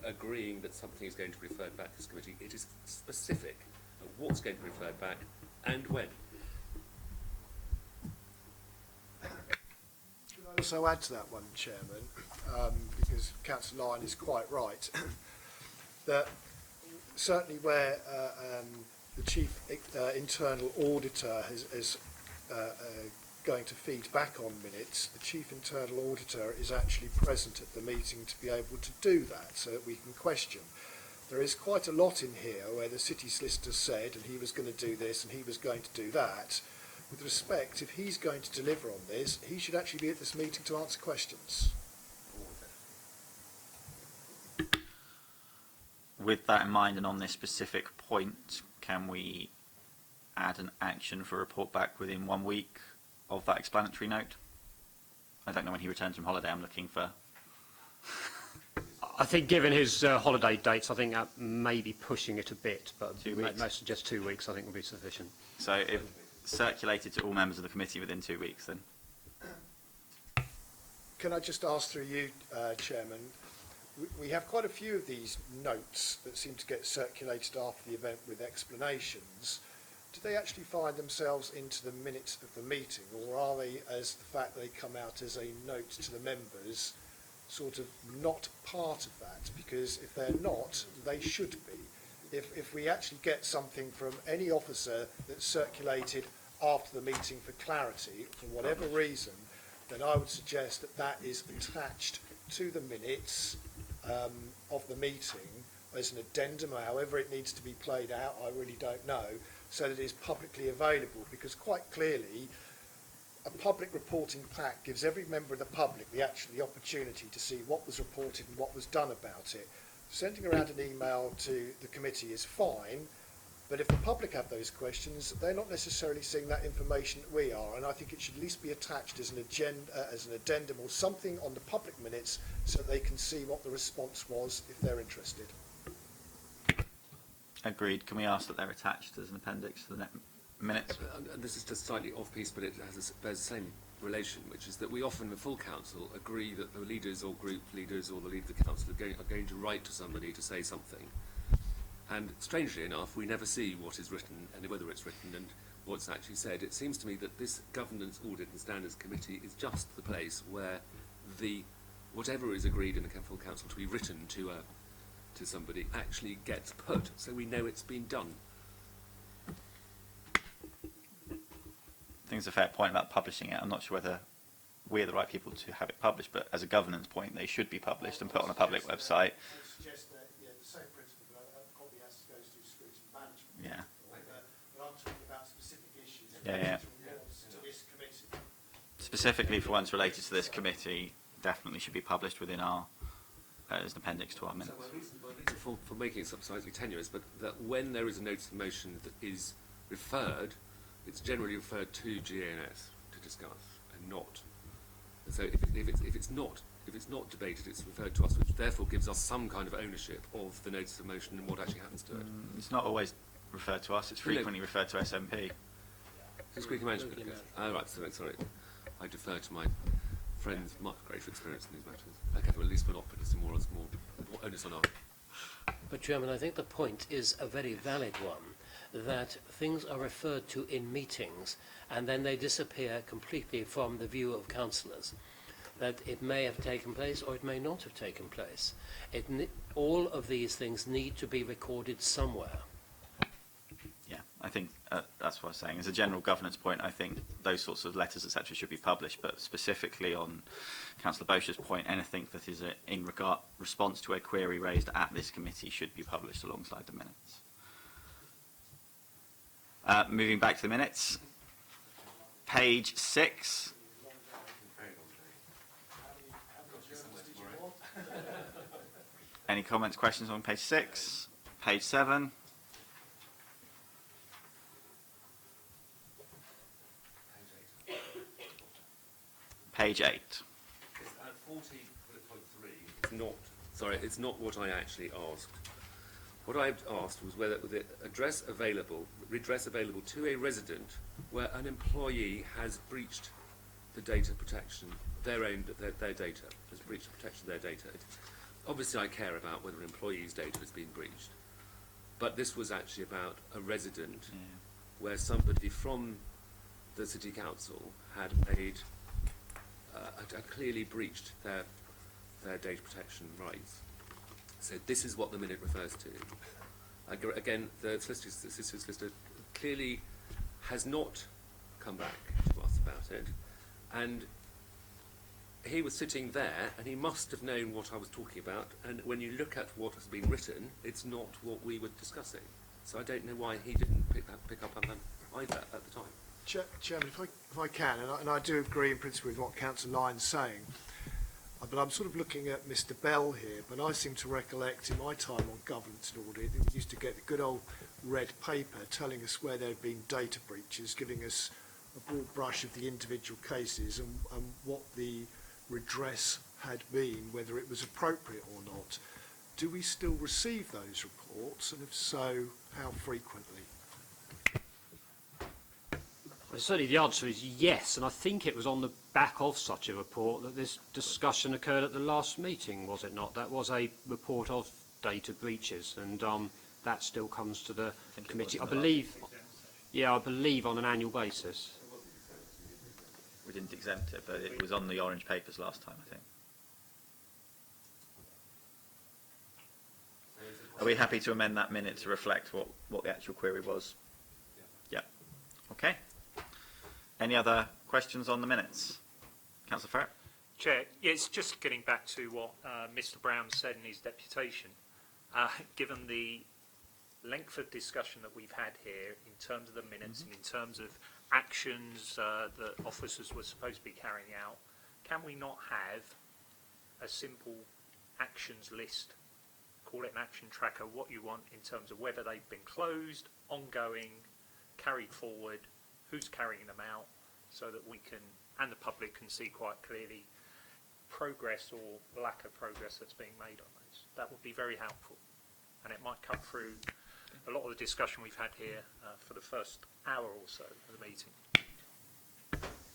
agreeing that something is going to be referred back to this committee, it is specific at what's going to be referred back and when. Could I also add to that one, Chairman, because Councillor Lyon is quite right, that certainly where the Chief Internal Auditor is going to feed back on minutes, the Chief Internal Auditor is actually present at the meeting to be able to do that so that we can question. There is quite a lot in here where the city solicitor said, and he was going to do this and he was going to do that. With respect, if he's going to deliver on this, he should actually be at this meeting to answer questions. With that in mind and on this specific point, can we add an action for a report back within 1 week of that explanatory note? I don't know when he returns from holiday. I'm looking for... I think given his holiday dates, I think that may be pushing it a bit, but 2 weeks. most suggest 2 weeks I think would be sufficient. So if circulated to all members of the committee within 2 weeks, then? Can I just ask through you, Chairman, we have quite a few of these notes that seem to get circulated after the event with explanations. Do they actually find themselves into the minutes of the meeting, or are they, as the fact they come out as a note to the members, sort of not part of that? Because if they're not, they should be. If we actually get something from any officer that's circulated after the meeting for clarity, for whatever reason, then I would suggest that that is attached to the minutes of the meeting as an addendum, or however it needs to be played out, I really don't know, so that it is publicly available, because quite clearly a public reporting pack gives every member of the public the opportunity to see what was reported and what was done about it. Sending around an email to the committee is fine, but if the public have those questions, they're not necessarily seeing that information that we are, and I think it should at least be attached as an agenda, as an addendum or something on the public minutes, so that they can see what the response was if they're interested. Agreed. Can we ask that they're attached as an appendix to the minutes? And this is just slightly off piece, but it bears the same relation, which is that we often, the full council, agree that the leaders or group leaders or the leader of the council are going to write to somebody to say something. And strangely enough, we never see what is written and whether it's written and what's actually said. It seems to me that this Governance, Audit and Standards Committee is just the place where whatever is agreed in the full council to be written to somebody actually gets put, so we know it's been done. I think it's a fair point about publishing it. I'm not sure whether we're the right people to have it published, but as a governance point, they should be published and put on a public website. I suggest that, yeah, the same principle, but a copy has to go to scrutiny management. Yeah. But I'm talking about specific issues. Yeah, yeah. To this committee. specifically for ones related to this committee, definitely should be published within our, as an appendix to our minutes. So my reason for making it slightly tenuous, but that when there is a notice of motion that is referred, it's generally referred to GANS to discuss, and not. And so if it's not debated, it's referred to us, which therefore gives us some kind of ownership of the notice of motion and what actually happens to it. It's not always referred to us, it's frequently referred to SMP. So Speaker Management. Oh, right, so sorry. I defer to my friends' much greater experience in these matters. Okay, well, at least we're not putting some more onus on our... But, Chairman, I think the point is a very valid one, that things are referred to in meetings and then they disappear completely from the view of councillors. That it may have taken place or it may not have taken place. All of these things need to be recorded somewhere. Yeah, I think that's what I was saying. As a general governance point, I think those sorts of letters, etc., should be published, but specifically on Councillor Bosch's point, anything that is in response to a query raised at this committee should be published alongside the minutes. Moving back to the minutes, page 6. Any comments, questions on page 6? Page 7. Page 8. It's at 40.3. It's not what I actually asked. What I asked was whether the redress available to a resident where an employee has breached the data protection, their data, has breached the protection of their data. Obviously, I care about whether an employee's data has been breached, but this was actually about a resident where somebody from the City Council had made had clearly breached their data protection rights. So this is what the minute refers to. Again, the solicitor clearly has not come back to us about it, and he was sitting there and he must have known what I was talking about, and when you look at what has been written, it's not what we were discussing. So I don't know why he didn't pick up on that either at the time. Chairman, if I can, and I do agree in principle with what Councillor Lyon's saying, but I'm sort of looking at Mr Bell here, but I seem to recollect in my time on governance and audit, we used to get the good old red paper telling us where there had been data breaches, giving us a broad brush of the individual cases and what the redress had been, whether it was appropriate or not. Do we still receive those reports, and if so, how frequently? Well, certainly the answer is yes, and I think it was on the back of such a report that this discussion occurred at the last meeting, was it not? That was a report of data breaches, and that still comes to the committee, I believe. Yeah, I believe on an annual basis. We didn't exempt it, but it was on the orange papers last time, I think. Are we happy to amend that minute to reflect what the actual query was? Yeah. Okay. Any other questions on the minutes? Councillor Farrett? Chair, yeah, it's just getting back to what Mr Brown said in his deputation. Given the length of discussion that we've had here in terms of the minutes and in terms of actions that officers were supposed to be carrying out, can we not have a simple actions list, call it an action tracker, what you want in terms of whether they've been closed, ongoing, carried forward, who's carrying them out, so that we can, and the public can see quite clearly, progress or lack of progress that's being made on those. That would be very helpful, and it might cut through a lot of the discussion we've had here for the first hour or so of the meeting.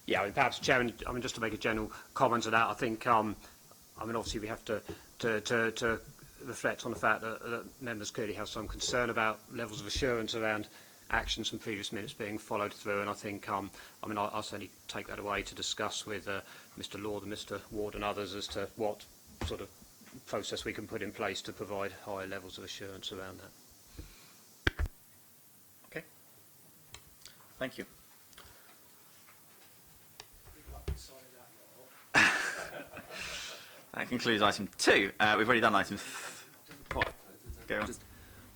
Yeah, I mean, perhaps, Chairman, I mean, just to make a general comment on that, I think, I mean, obviously we have to reflect on the fact that members clearly have some concern about levels of assurance around actions from previous minutes being followed through, and I think, I mean, I'll certainly take that away to discuss with Mr Lord and Mr Ward and others as to what sort of process we can put in place to provide higher levels of assurance around that. Okay. Thank you. That concludes item 2. We've already done item 3. Go on.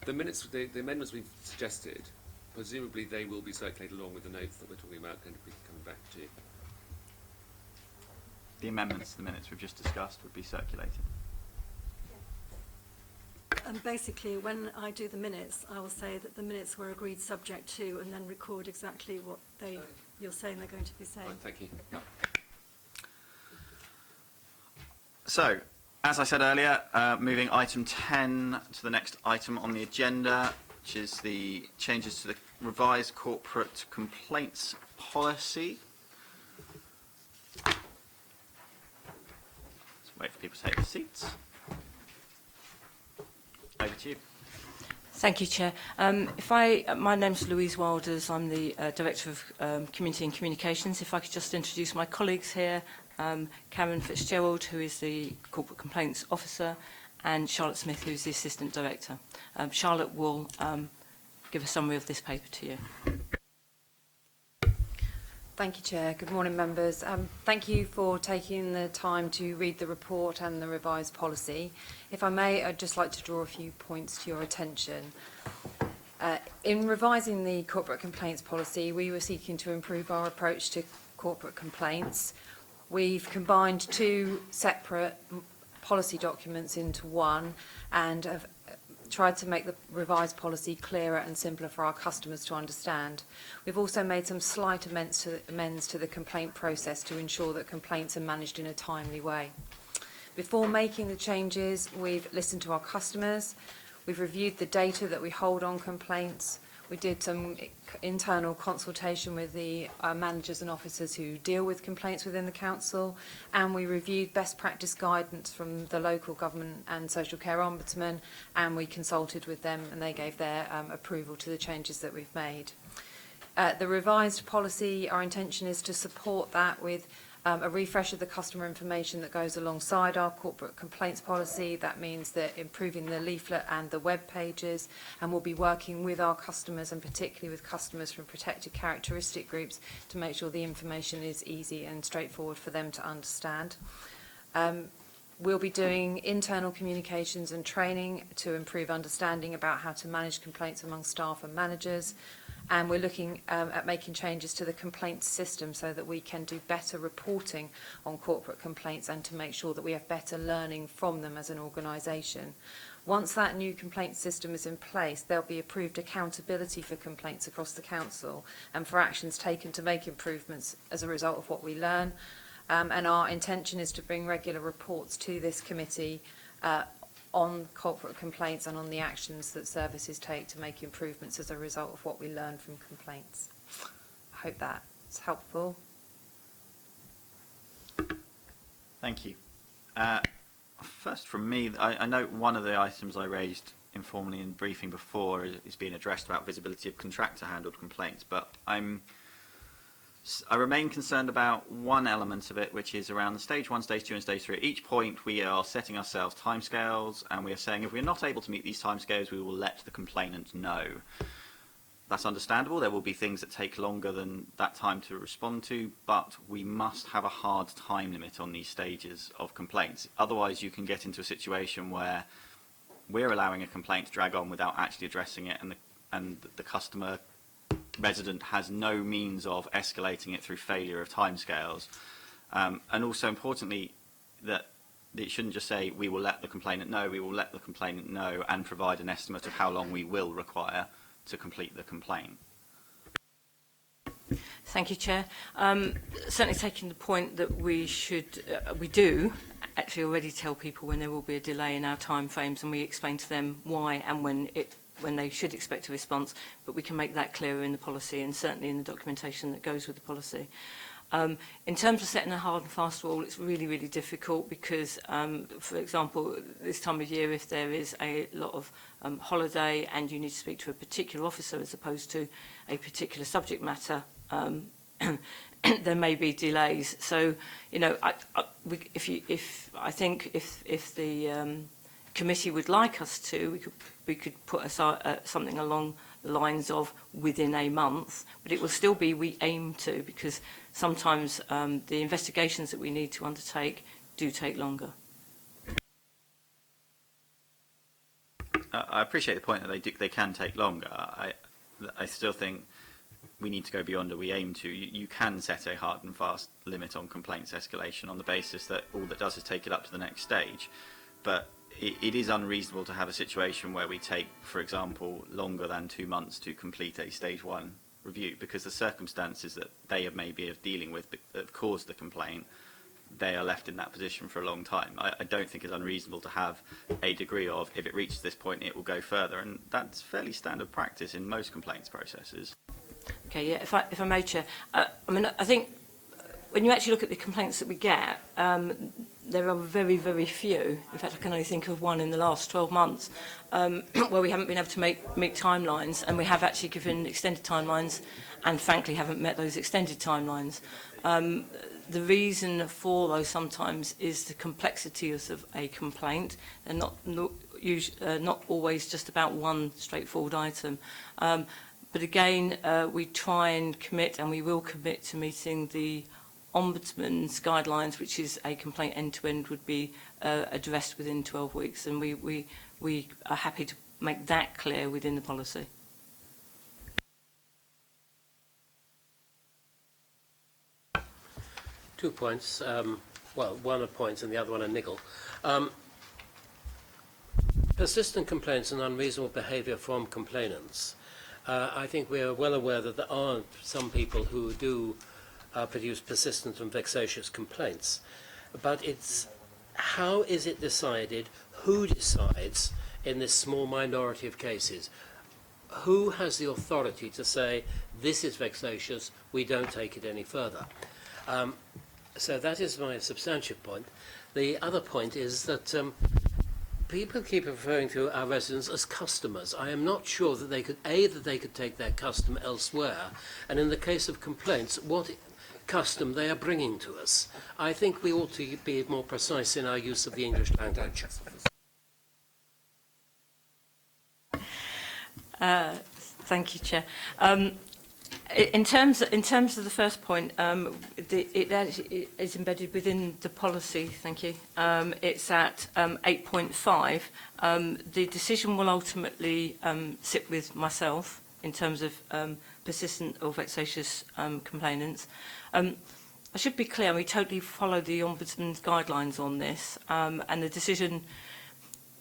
The minutes, the amendments we've suggested, presumably they will be circulated along with the notes that we're talking about and we can come back to. the amendments to the minutes we've just discussed would be circulated. And basically, when I do the minutes, I will say that the minutes were agreed subject to, and then record exactly what you're saying they're going to be saying. Right, thank you. So, as I said earlier, moving item 10 to the next item on the agenda, which is the changes to the revised corporate complaints policy. Let's wait for people to take their seats. Over to you. Thank you, Chair. My name's Louise Wilders. I'm the Director of Community and Communications. If I could just introduce my colleagues here, Karen Fitzgerald, who is the Corporate Complaints Officer, and Charlotte Smith, who's the Assistant Director. Charlotte will give a summary of this paper to you. Thank you, Chair. Good morning, members. Thank you for taking the time to read the report and the revised policy. If I may, I'd just like to draw a few points to your attention. In revising the corporate complaints policy, we were seeking to improve our approach to corporate complaints. We've combined two separate policy documents into one and have tried to make the revised policy clearer and simpler for our customers to understand. We've also made some slight amends to the complaint process to ensure that complaints are managed in a timely way. Before making the changes, we've listened to our customers, we've reviewed the data that we hold on complaints, we did some internal consultation with the managers and officers who deal with complaints within the council, and we reviewed best practice guidance from the local government and social care ombudsman, and we consulted with them and they gave their approval to the changes that we've made. The revised policy, our intention is to support that with a refresh of the customer information that goes alongside our corporate complaints policy. That means that improving the leaflet and the web pages, and we'll be working with our customers and particularly with customers from protected characteristic groups to make sure the information is easy and straightforward for them to understand. We'll be doing internal communications and training to improve understanding about how to manage complaints among staff and managers. And we're looking at making changes to the complaints system so that we can do better reporting on corporate complaints and to make sure that we have better learning from them as an organisation. Once that new complaint system is in place, there'll be approved accountability for complaints across the council and for actions taken to make improvements as a result of what we learn. And our intention is to bring regular reports to this committee on corporate complaints and on the actions that services take to make improvements as a result of what we learn from complaints. I hope that's helpful. Thank you. First from me, I know one of the items I raised informally in briefing before is being addressed about visibility of contractor-handled complaints, but I remain concerned about one element of it, which is around the stage 1, stage 2 and stage 3. At each point we are setting ourselves timescales and we are saying if we're not able to meet these timescales we will let the complainant know. That's understandable. There will be things that take longer than that time to respond to, but we must have a hard time limit on these stages of complaints. Otherwise you can get into a situation where we're allowing a complaint to drag on without actually addressing it, and the customer resident has no means of escalating it through failure of timescales. And also importantly, that it shouldn't just say we will let the complainant know, we will let the complainant know and provide an estimate of how long we will require to complete the complaint. Thank you, Chair. Certainly taking the point that we do actually already tell people when there will be a delay in our timeframes, and we explain to them why and when they should expect a response, but we can make that clearer in the policy and certainly in the documentation that goes with the policy. In terms of setting a hard and fast rule, it's really, really difficult because, for example, this time of year, if there is a lot of holiday and you need to speak to a particular officer as opposed to a particular subject matter, there may be delays. So, you know, I think if the committee would like us to, we could put something along the lines of within a month, but it will still be we aim to, because sometimes the investigations that we need to undertake do take longer. I appreciate the point that they can take longer. I still think we need to go beyond or we aim to, you can set a hard and fast limit on complaints escalation on the basis that all that does is take it up to the next stage. But it is unreasonable to have a situation where we take, for example, longer than 2 months to complete a stage 1 review, because the circumstances that they have maybe of dealing with that have caused the complaint, they are left in that position for a long time. I don't think it's unreasonable to have a degree of, if it reaches this point, it will go further, and that's fairly standard practice in most complaints processes. Okay, yeah, if I may, Chair. I mean, I think when you actually look at the complaints that we get, there are very, very few. In fact, I can only think of one in the last 12 months where we haven't been able to meet timelines, and we have actually given extended timelines and, frankly, haven't met those extended timelines. The reason for those sometimes is the complexities of a complaint. They're not always just about one straightforward item. But again, we try and commit, and we will commit to meeting the Ombudsman's guidelines, which is a complaint end-to-end would be addressed within 12 weeks. And we are happy to make that clear within the policy. Two points. Well, one a point and the other one a niggle. Persistent complaints and unreasonable behaviour from complainants. I think we are well aware that there are some people who do produce persistent and vexatious complaints. But it's how is it decided? Who decides in this small minority of cases? Who has the authority to say, this is vexatious, we don't take it any further? So that is my substantive point. The other point is that people keep referring to our residents as customers. I am not sure that they could, that they could take their custom elsewhere, and in the case of complaints, what custom they are bringing to us. I think we ought to be more precise in our use of the English language. Thank you, Chair. In terms of the first point, it is embedded within the policy. Thank you. It's at 8.5. The decision will ultimately sit with myself in terms of persistent or vexatious complainants. I should be clear, we totally follow the Ombudsman's guidelines on this, and the decision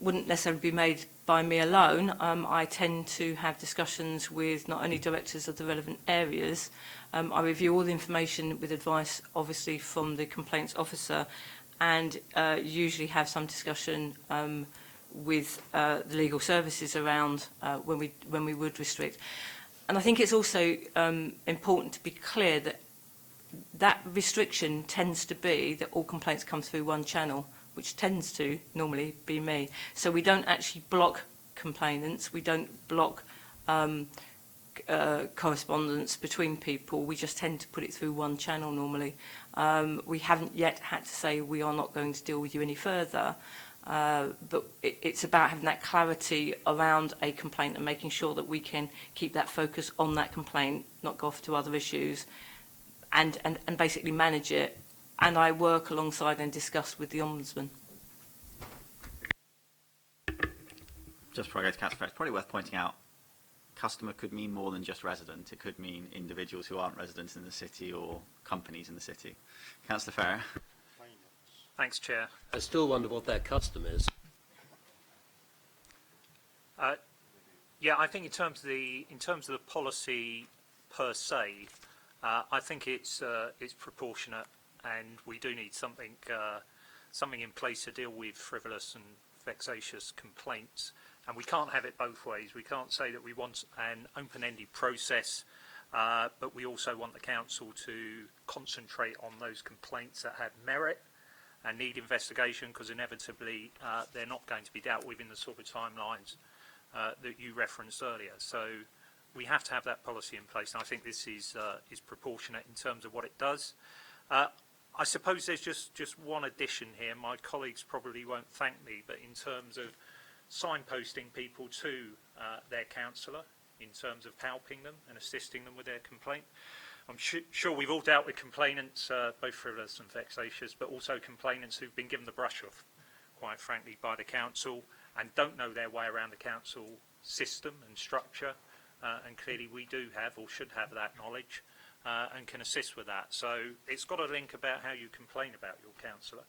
wouldn't necessarily be made by me alone. I tend to have discussions with not only directors of the relevant areas. I review all the information with advice, obviously, from the complaints officer, and usually have some discussion with the legal services around when we would restrict. And I think it's also important to be clear that that restriction tends to be that all complaints come through one channel, which tends to normally be me. So we don't actually block complainants, we don't block correspondence between people, we just tend to put it through one channel normally. We haven't yet had to say we are not going to deal with you any further, but it's about having that clarity around a complaint and making sure that we can keep that focus on that complaint, not go off to other issues, and basically manage it. And I work alongside and discuss with the Ombudsman. Just before I go to Councillor Ferris, it's probably worth pointing out, customer could mean more than just resident. It could mean individuals who aren't residents in the city or companies in the city. Councillor Ferris. Thanks, Chair. I still wonder what their custom is. Yeah, I think in terms of the policy per se, I think it's proportionate, and we do need something in place to deal with frivolous and vexatious complaints. And we can't have it both ways. We can't say that we want an open-ended process, but we also want the council to concentrate on those complaints that have merit and need investigation, because inevitably they're not going to be dealt with in the sort of timelines that you referenced earlier. So we have to have that policy in place, and I think this is proportionate in terms of what it does. I suppose there's just one addition here. My colleagues probably won't thank me, but in terms of signposting people to their counsellor, in terms of helping them and assisting them with their complaint. I'm sure we've all dealt with complainants, both frivolous and vexatious, but also complainants who've been given the brush off, quite frankly, by the council and don't know their way around the council system and structure, and clearly we do have or should have that knowledge and can assist with that. So it's got a link about how you complain about your councillor,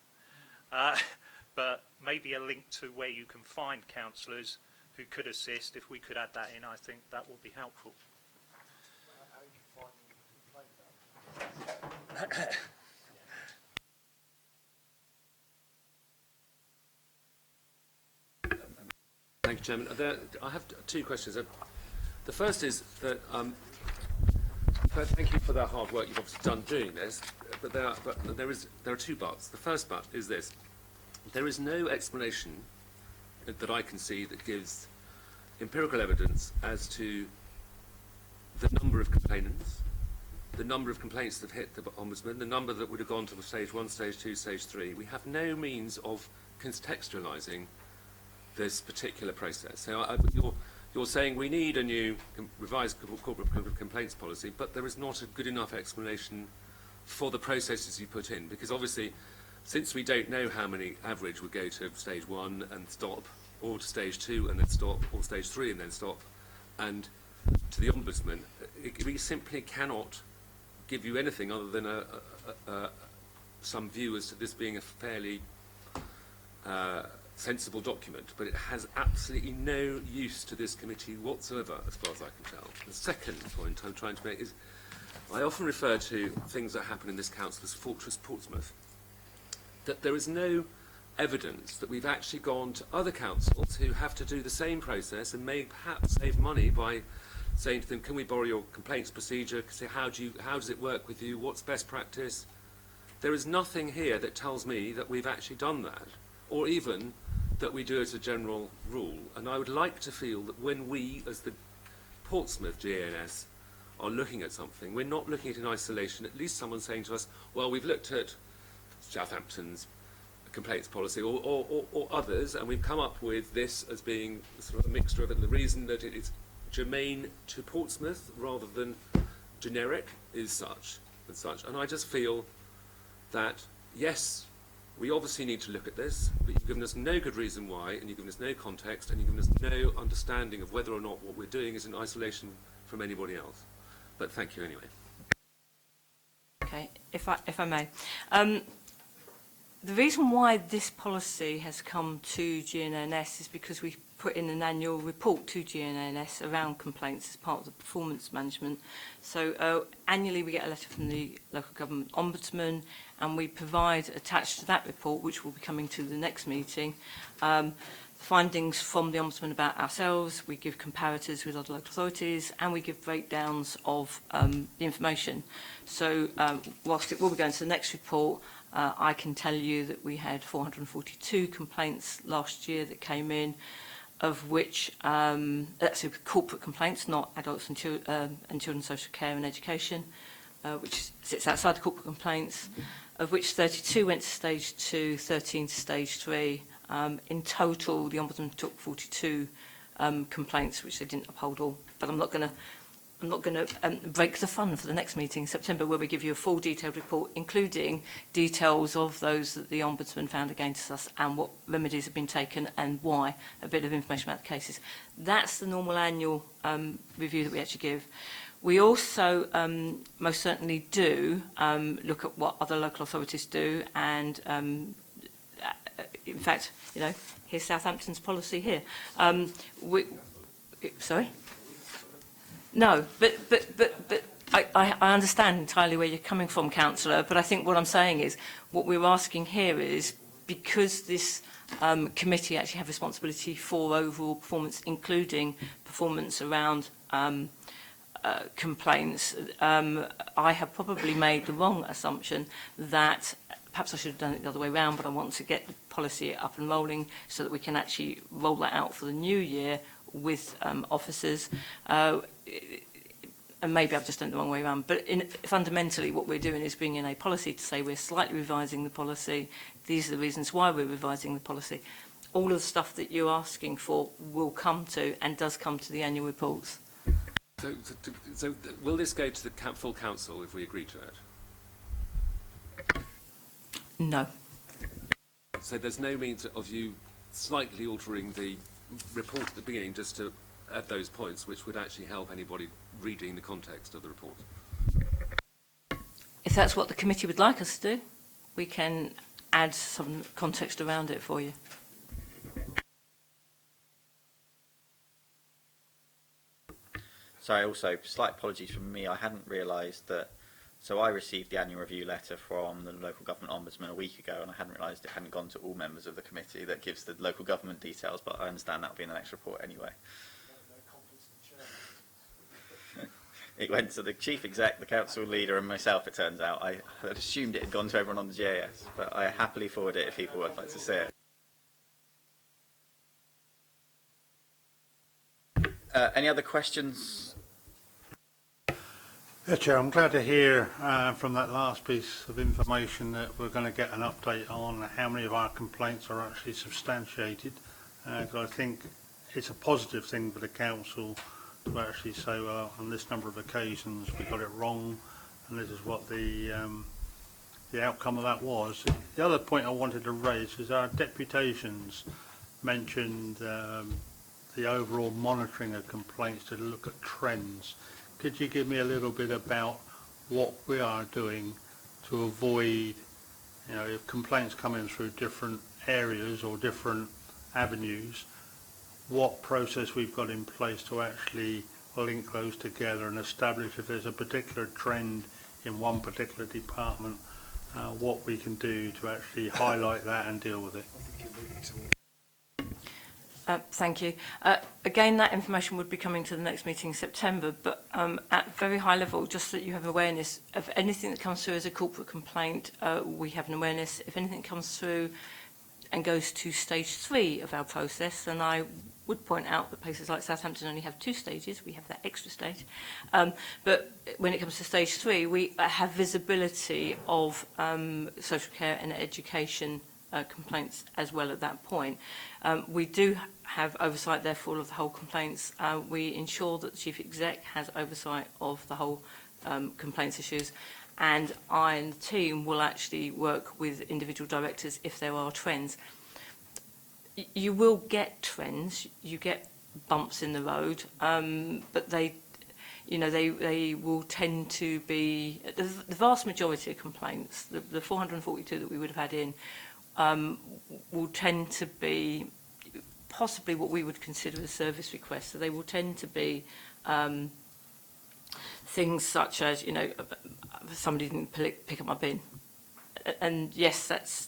but maybe a link to where you can find councillors who could assist. If we could add that in, I think that would be helpful. Thank you, Chairman. I have two questions. The first is that thank you for the hard work you've obviously done doing this, but there are two buts. The first but is this: there is no explanation that I can see that gives empirical evidence as to the number of complainants, the number of complaints that have hit the Ombudsman, the number that would have gone to stage 1, stage 2, stage 3. We have no means of contextualising this particular process. So you're saying we need a new revised corporate complaints policy, but there is not a good enough explanation for the processes you put in, because obviously, since we don't know how many average would go to stage 1 and stop, or to stage 2 and then stop, or stage 3 and then stop, and to the Ombudsman, we simply cannot give you anything other than some view as to this being a fairly sensible document, but it has absolutely no use to this committee whatsoever, as far as I can tell. The second point I'm trying to make is, I often refer to things that happen in this council as Fortress Portsmouth, that there is no evidence that we've actually gone to other councils who have to do the same process and may perhaps save money by saying to them, can we borrow your complaints procedure, say, how does it work with you, what's best practice? There is nothing here that tells me that we've actually done that, or even that we do it as a general rule. And I would like to feel that when we, as the Portsmouth GNS, are looking at something, we're not looking at it in isolation. At least someone saying to us, well, we've looked at Southampton's complaints policy or others, and we've come up with this as being sort of a mixture of it. And the reason that it is germane to Portsmouth rather than generic is such and such. And I just feel that, yes, we obviously need to look at this, but you've given us no good reason why, and you've given us no context, and you've given us no understanding of whether or not what we're doing is in isolation from anybody else. But thank you anyway. Okay, if I may. The reason why this policy has come to GNNS is because we put in an annual report to GNNS around complaints as part of the performance management. So annually we get a letter from the local government ombudsman, and we provide attached to that report, which will be coming to the next meeting, findings from the ombudsman about ourselves. We give comparators with other local authorities, and we give breakdowns of the information. So whilst it will be going to the next report, I can tell you that we had 442 complaints last year that came in, of which that's corporate complaints, not adults and children's social care and education, which sits outside the corporate complaints, of which 32 went to stage 2, 13 to stage 3. In total, the Ombudsman took 42 complaints, which they didn't uphold all. But I'm not going to break the fun for the next meeting in September, where we give you a full detailed report, including details of those that the Ombudsman found against us and what remedies have been taken and why, a bit of information about the cases. That's the normal annual review that we actually give. We also most certainly do look at what other local authorities do, and in fact, you know, here's Southampton's policy here. Sorry? No, but I understand entirely where you're coming from, Councillor, but I think what I'm saying is what we're asking here is, because this committee actually have responsibility for overall performance, including performance around complaints, I have probably made the wrong assumption that perhaps I should have done it the other way around, but I want to get the policy up and rolling so that we can actually roll that out for the new year with officers. And maybe I've just done it the wrong way around, but fundamentally what we're doing is bringing in a policy to say we're slightly revising the policy. These are the reasons why we're revising the policy. All of the stuff that you're asking for will come to, and does come to, the annual reports. So will this go to the full council if we agree to it? No. So there's no means of you slightly altering the report at the beginning just to at those points, which would actually help anybody reading the context of the report. If that's what the committee would like us to do, we can add some context around it for you. Sorry, also, slight apologies from me. I hadn't realised that. So I received the annual review letter from the local government ombudsman a week ago, and I hadn't realised it hadn't gone to all members of the committee that gives the local government details, but I understand that'll be in the next report anyway. It went to the chief exec, the council leader, and myself, it turns out. I had assumed it had gone to everyone on the GAS, but I happily forward it if people would like to see it. Any other questions? Yeah, Chair, I'm glad to hear from that last piece of information that we're going to get an update on how many of our complaints are actually substantiated. Because I think it's a positive thing for the council to actually say, well, on this number of occasions we got it wrong, and this is what the outcome of that was. The other point I wanted to raise is our deputations mentioned the overall monitoring of complaints to look at trends. Could you give me a little bit about what we are doing to avoid, if complaints coming through different areas or different avenues, what process we've got in place to actually link those together and establish if there's a particular trend in one particular department, what we can do to actually highlight that and deal with it. Thank you. Again, that information would be coming to the next meeting in September, but at very high level, just so that you have awareness of anything that comes through as a corporate complaint, we have an awareness. If anything comes through and goes to stage 3 of our process, then I would point out that places like Southampton only have 2 stages. We have that extra stage. But when it comes to stage 3, we have visibility of social care and education complaints as well at that point. We do have oversight, therefore, of the whole complaints. We ensure that the Chief Exec has oversight of the whole complaints issues, and I and the team will actually work with individual directors if there are trends. You will get trends, you get bumps in the road, but they will tend to be, the vast majority of complaints, the 442 that we would have had in, will tend to be possibly what we would consider a service request. So they will tend to be things such as, somebody didn't pick up my bin. And yes, that's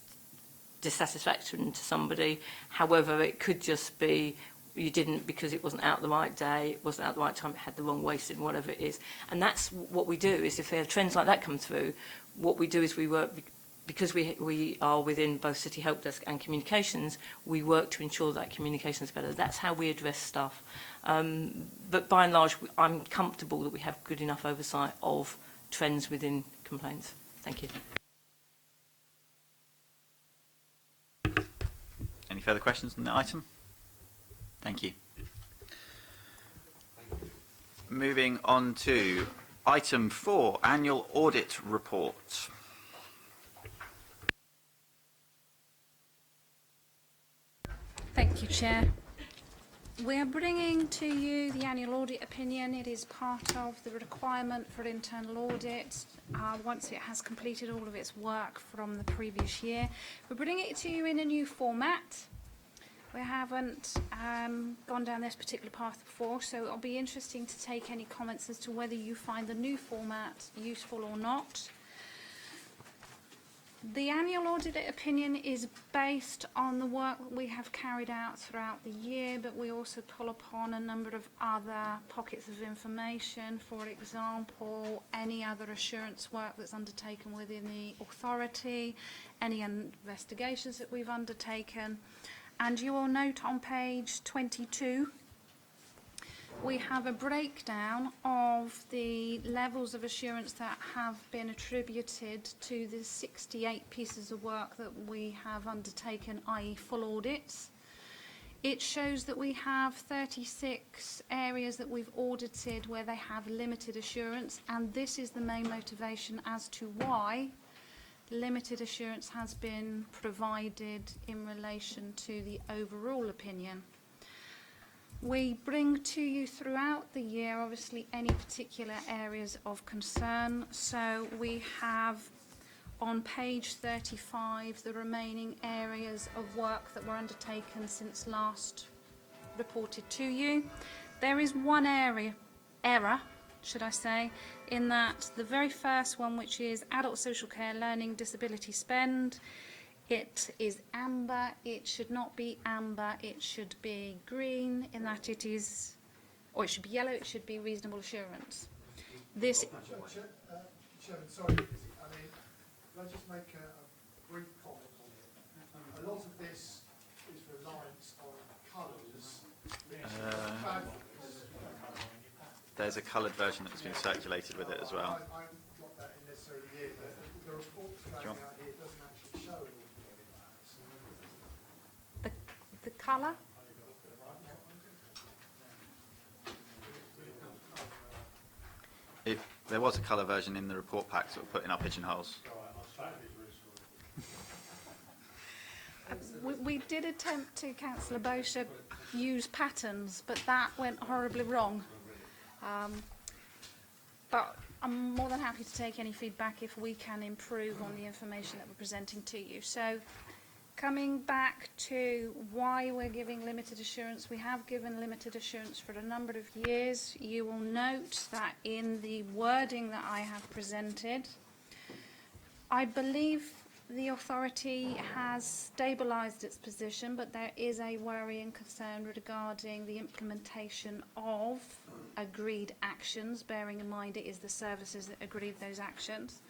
dissatisfaction to somebody. However, it could just be you didn't because it wasn't out the right day, it wasn't out the right time, it had the wrong waste in, whatever it is. And that's what we do, is if there are trends like that come through, what we do is we work, because we are within both City Help Desk and Communications, we work to ensure that communication is better. That's how we address stuff. But by and large, I'm comfortable that we have good enough oversight of trends within complaints. Thank you. Any further questions on the item? Thank you. Moving on to item 4, annual audit report. Thank you, Chair. We are bringing to you the annual audit opinion. It is part of the requirement for internal audit once it has completed all of its work from the previous year. We're bringing it to you in a new format. We haven't gone down this particular path before, so it'll be interesting to take any comments as to whether you find the new format useful or not. The annual audit opinion is based on the work that we have carried out throughout the year, but we also pull upon a number of other pockets of information. For example, any other assurance work that's undertaken within the authority, any investigations that we've undertaken. And you will note on page 22, we have a breakdown of the levels of assurance that have been attributed to the 68 pieces of work that we have undertaken, i.e. full audits. It shows that we have 36 areas that we've audited where they have limited assurance, and this is the main motivation as to why limited assurance has been provided in relation to the overall opinion. We bring to you throughout the year, obviously, any particular areas of concern. So we have on page 35 the remaining areas of work that were undertaken since last reported to you. There is one error, should I say, in that the very first one, which is adult social care, learning, disability spend, it is amber. It should not be amber. It should be green, in that it is, or it should be yellow. It should be reasonable assurance. This. Chairman, sorry, I mean, can I just make a brief comment on it? A lot of this is reliant on colours. There's a coloured version that's been circulated with it as well. I haven't got that in necessarily here, but the report that's going out here doesn't actually show it. The colour? There was a colour version in the report pack that were put in our pigeonholes. We did attempt to, Councillor Bosher, use patterns, but that went horribly wrong. But I'm more than happy to take any feedback if we can improve on the information that we're presenting to you. So, coming back to why we're giving limited assurance, we have given limited assurance for a number of years. You will note that in the wording that I have presented, I believe the authority has stabilised its position, but there is a worry and concern regarding the implementation of agreed actions, bearing in mind it is the services that agreed those actions.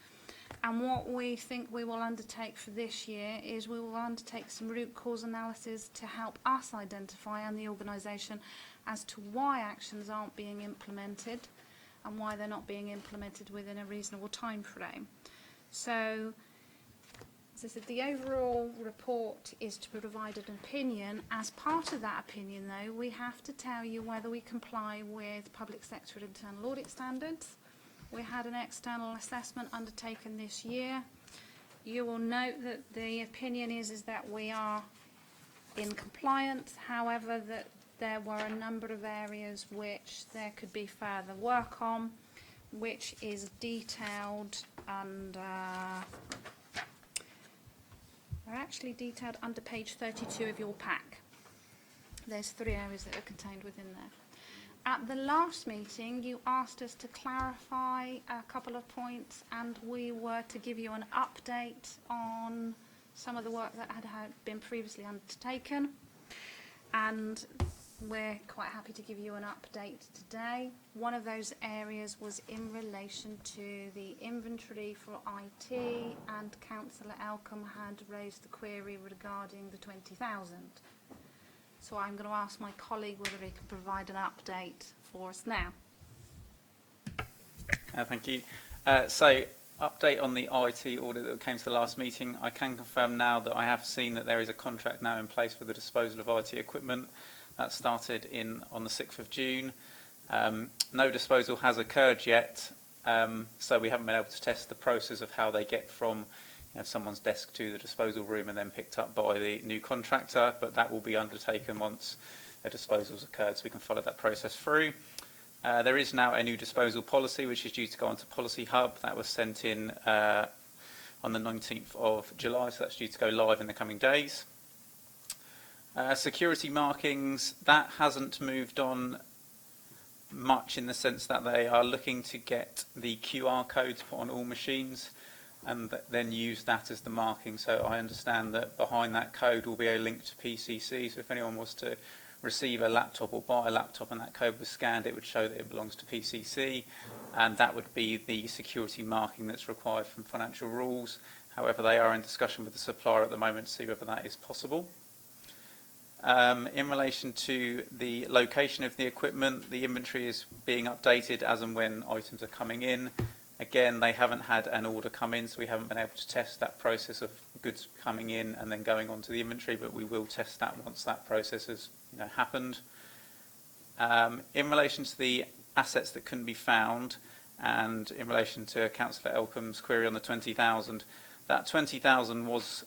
And what we think we will undertake for this year is we will undertake some root cause analysis to help us identify, and the organisation, as to why actions aren't being implemented and why they're not being implemented within a reasonable time frame. So, as I said, the overall report is to provide an opinion. As part of that opinion, though, we have to tell you whether we comply with public sector internal audit standards. We had an external assessment undertaken this year. You will note that the opinion is that we are in compliance, however, that there were a number of areas which there could be further work on, which is detailed under... They're actually detailed under page 32 of your pack. There's 3 areas that are contained within there. At the last meeting, you asked us to clarify a couple of points, and we were to give you an update on some of the work that had been previously undertaken. And we're quite happy to give you an update today. One of those areas was in relation to the inventory for IT, and Councillor Elcombe had raised the query regarding the 20,000. So I'm going to ask my colleague whether he can provide an update for us now. Thank you. So, update on the IT audit that came to the last meeting. I can confirm now that I have seen that there is a contract now in place for the disposal of IT equipment. That started on the 6th of June. No disposal has occurred yet, so we haven't been able to test the process of how they get from someone's desk to the disposal room and then picked up by the new contractor, but that will be undertaken once a disposal's occurred, so we can follow that process through. There is now a new disposal policy which is due to go onto Policy Hub. That was sent in on the 19th of July, so that's due to go live in the coming days. Security markings, that hasn't moved on much in the sense that they are looking to get the QR codes put on all machines and then use that as the marking. So I understand that behind that code will be a link to PCC, so if anyone was to receive a laptop or buy a laptop and that code was scanned, it would show that it belongs to PCC, and that would be the security marking that's required from financial rules. However, they are in discussion with the supplier at the moment to see whether that is possible. In relation to the location of the equipment, the inventory is being updated as and when items are coming in. Again, they haven't had an order come in, so we haven't been able to test that process of goods coming in and then going onto the inventory, but we will test that once that process has happened. In relation to the assets that couldn't be found, and in relation to Councillor Elcombe's query on the 20,000, that 20,000 was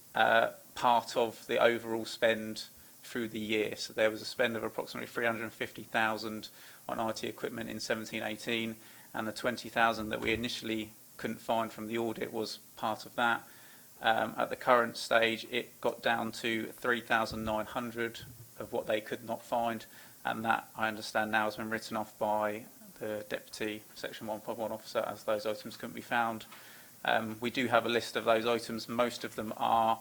part of the overall spend through the year. So there was a spend of approximately 350,000 on IT equipment in 17-18, and the 20,000 that we initially couldn't find from the audit was part of that. At the current stage, it got down to 3,900 of what they could not find, and that, I understand now, has been written off by the Deputy Section 151 officer as those items couldn't be found. We do have a list of those items. Most of them are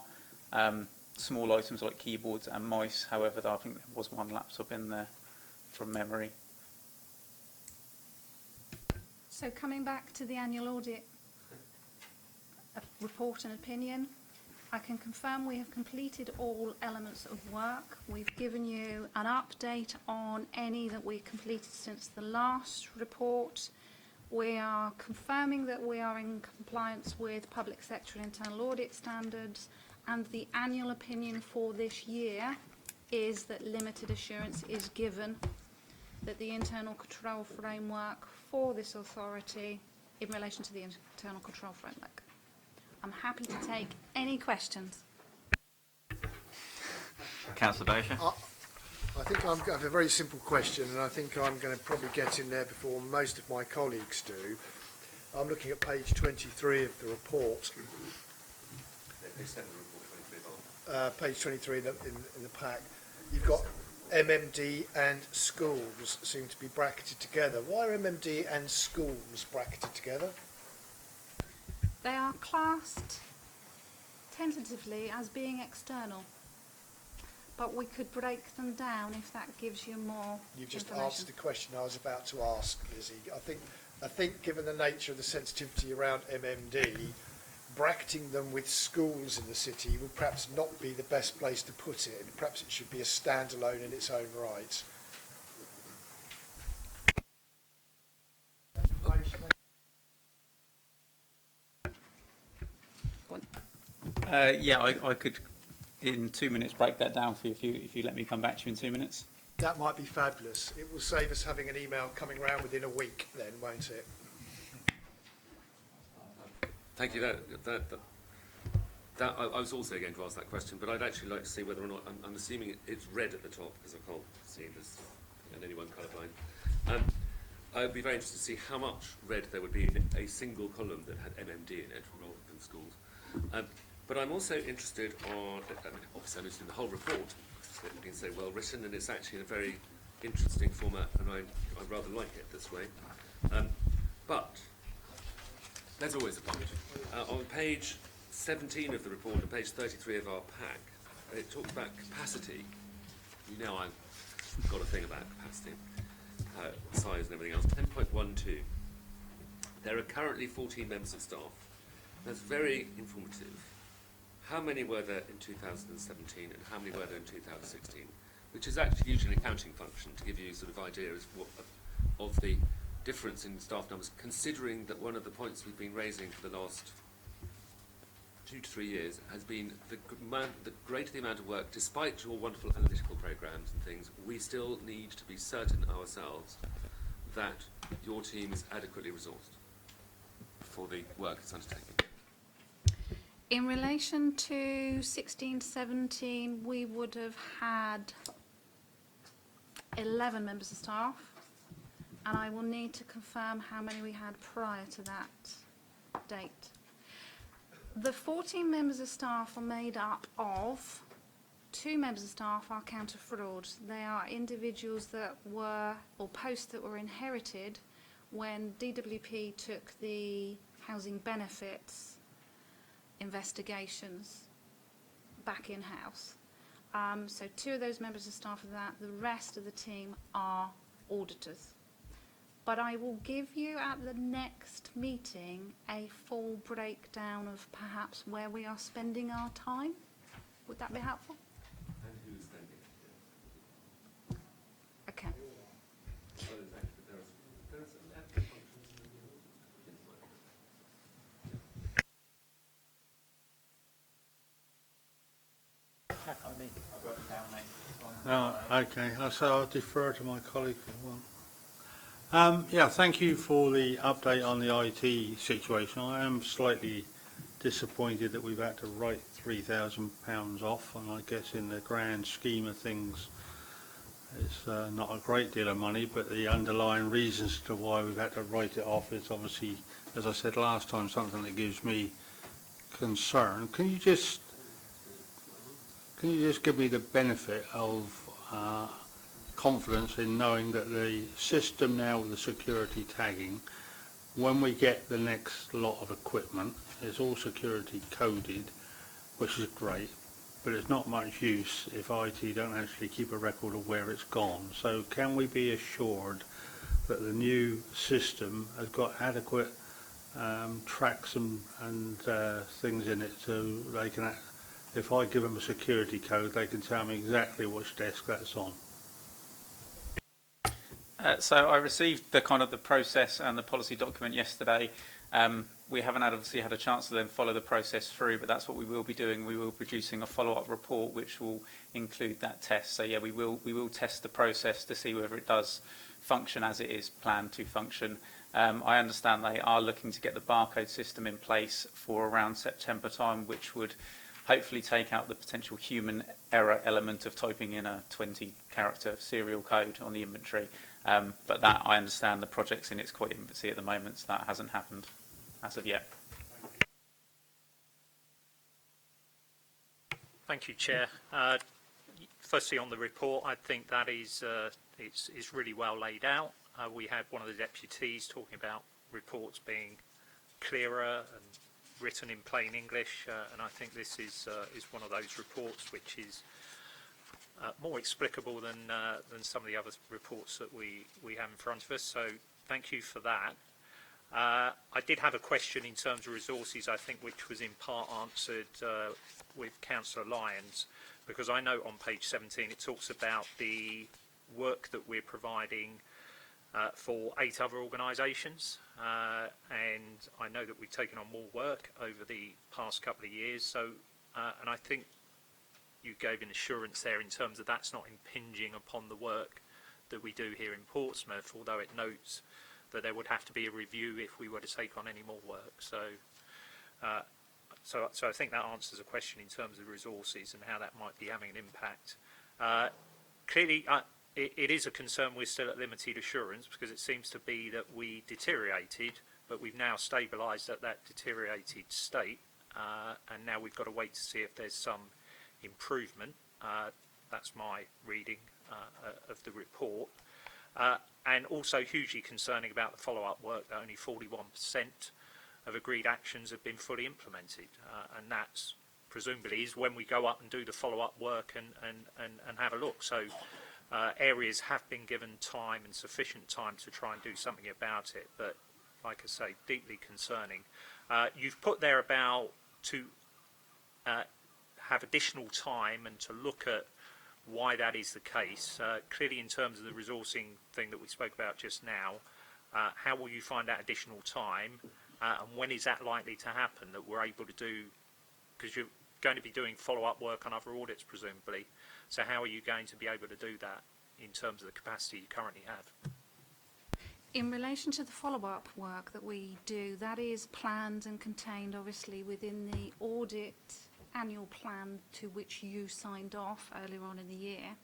small items like keyboards and mice. However, I think there was one laptop in there from memory. So coming back to the annual audit report and opinion, I can confirm we have completed all elements of work. We've given you an update on any that we completed since the last report. We are confirming that we are in compliance with public sector and internal audit standards, and the annual opinion for this year is that limited assurance is given that the internal control framework for this authority in relation to the internal control framework. I'm happy to take any questions. Councillor Bosher. I think I have a very simple question, and I think I'm going to probably get in there before most of my colleagues do. I'm looking at page 23 of the report. Page 23 in the pack. You've got MMD and schools seem to be bracketed together. Why are MMD and schools bracketed together? They are classed tentatively as being external, but we could break them down if that gives you more You've just information. answered the question I was about to ask, Lizzie. I think given the nature of the sensitivity around MMD, bracketing them with schools in the city would perhaps not be the best place to put it. Perhaps it should be a standalone in its own right. Yeah, I could, in 2 minutes, break that down for you if you let me come back to you in 2 minutes. That might be fabulous. It will save us having an email coming around within a week then, won't it? Thank you. I was also going to ask that question, but I'd actually like to see whether or not, I'm assuming it's red at the top, because I can't see this, and anyone colourblind. I would be very interested to see how much red there would be in a single column that had MMD in it, rather than schools. But I'm also interested on, obviously I'm interested in the whole report, because it's been so well written, and it's actually in a very interesting format, and I rather like it this way. But there's always a but. On page 17 of the report and page 33 of our pack, it talks about capacity. You know I've got a thing about capacity, size and everything else. 10.12. There are currently 14 members of staff. That's very informative. How many were there in 2017 and how many were there in 2016? Which is actually usually an accounting function to give you sort of ideas of the difference in staff numbers, considering that one of the points we've been raising for the last 2 to 3 years has been the greater the amount of work, despite your wonderful analytical programs and things, we still need to be certain ourselves that your team is adequately resourced for the work it's undertaking. In relation to 16-17, we would have had 11 members of staff, and I will need to confirm how many we had prior to that date. The 14 members of staff are made up of 2 members of staff are counter fraud. They are individuals that were, or posts that were inherited when DWP took the housing benefits investigations back in-house. So 2 of those members of staff are that. The rest of the team are auditors. But I will give you at the next meeting a full breakdown of perhaps where we are spending our time. Would that be helpful? And who's spending it? Okay. Okay, so I'll defer to my colleague for one. Yeah, thank you for the update on the IT situation. I am slightly disappointed that we've had to write £3,000 off, and I guess in the grand scheme of things it's not a great deal of money, but the underlying reasons to why we've had to write it off is obviously, as I said last time, something that gives me concern. Can you just give me the benefit of confidence in knowing that the system now with the security tagging, when we get the next lot of equipment, it's all security coded, which is great, but it's not much use if IT don't actually keep a record of where it's gone. So can we be assured that the new system has got adequate tracks and things in it, so they can, if I give them a security code, they can tell me exactly which desk that's on? So I received the kind of the process and the policy document yesterday. We haven't obviously had a chance to then follow the process through, but that's what we will be doing. We will be producing a follow-up report which will include that test. So yeah, we will test the process to see whether it does function as it is planned to function. I understand they are looking to get the barcode system in place for around September time, which would hopefully take out the potential human error element of typing in a 20-character serial code on the inventory. But that, I understand, the project's in its quite infancy at the moment, so that hasn't happened as of yet. Thank you, Chair. Firstly, on the report, I think that is it's really well laid out. We had one of the deputies talking about reports being clearer and written in plain English, and I think this is one of those reports which is more explicable than some of the other reports that we have in front of us. So thank you for that. I did have a question in terms of resources, I think, which was in part answered with Councillor Lyons, because I know on page 17 it talks about the work that we're providing for 8 other organisations, and I know that we've taken on more work over the past couple of years. So, and I think you gave an assurance there in terms of that's not impinging upon the work that we do here in Portsmouth, although it notes that there would have to be a review if we were to take on any more work. So, so I think that answers a question in terms of resources and how that might be having an impact. Clearly, it is a concern we're still at limited assurance, because it seems to be that we deteriorated, but we've now stabilised at that deteriorated state, and now we've got to wait to see if there's some improvement. That's my reading of the report. And also hugely concerning about the follow-up work, that only 41% of agreed actions have been fully implemented, and that's presumably is when we go up and do the follow-up work and have a look. So areas have been given time and sufficient time to try and do something about it, but like I say, deeply concerning. You've put there about to have additional time and to look at why that is the case. Clearly, in terms of the resourcing thing that we spoke about just now, how will you find that additional time, and when is that likely to happen, that we're able to do, because you're going to be doing follow-up work on other audits presumably, so how are you going to be able to do that in terms of the capacity you currently have? In relation to the follow-up work that we do, that is planned and contained obviously within the audit annual plan to which you signed off earlier on in the year.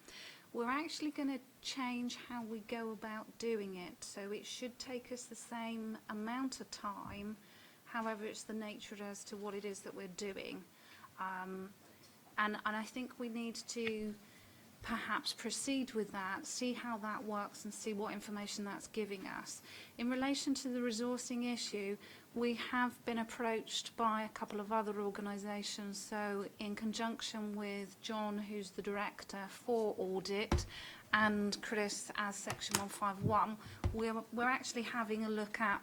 We're actually going to change how we go about doing it, so it should take us the same amount of time, however it's the nature as to what it is that we're doing. And I think we need to perhaps proceed with that, see how that works and see what information that's giving us. In relation to the resourcing issue, we have been approached by a couple of other organisations, so in conjunction with John, who's the Director for Audit, and Chris as Section 151, we're actually having a look at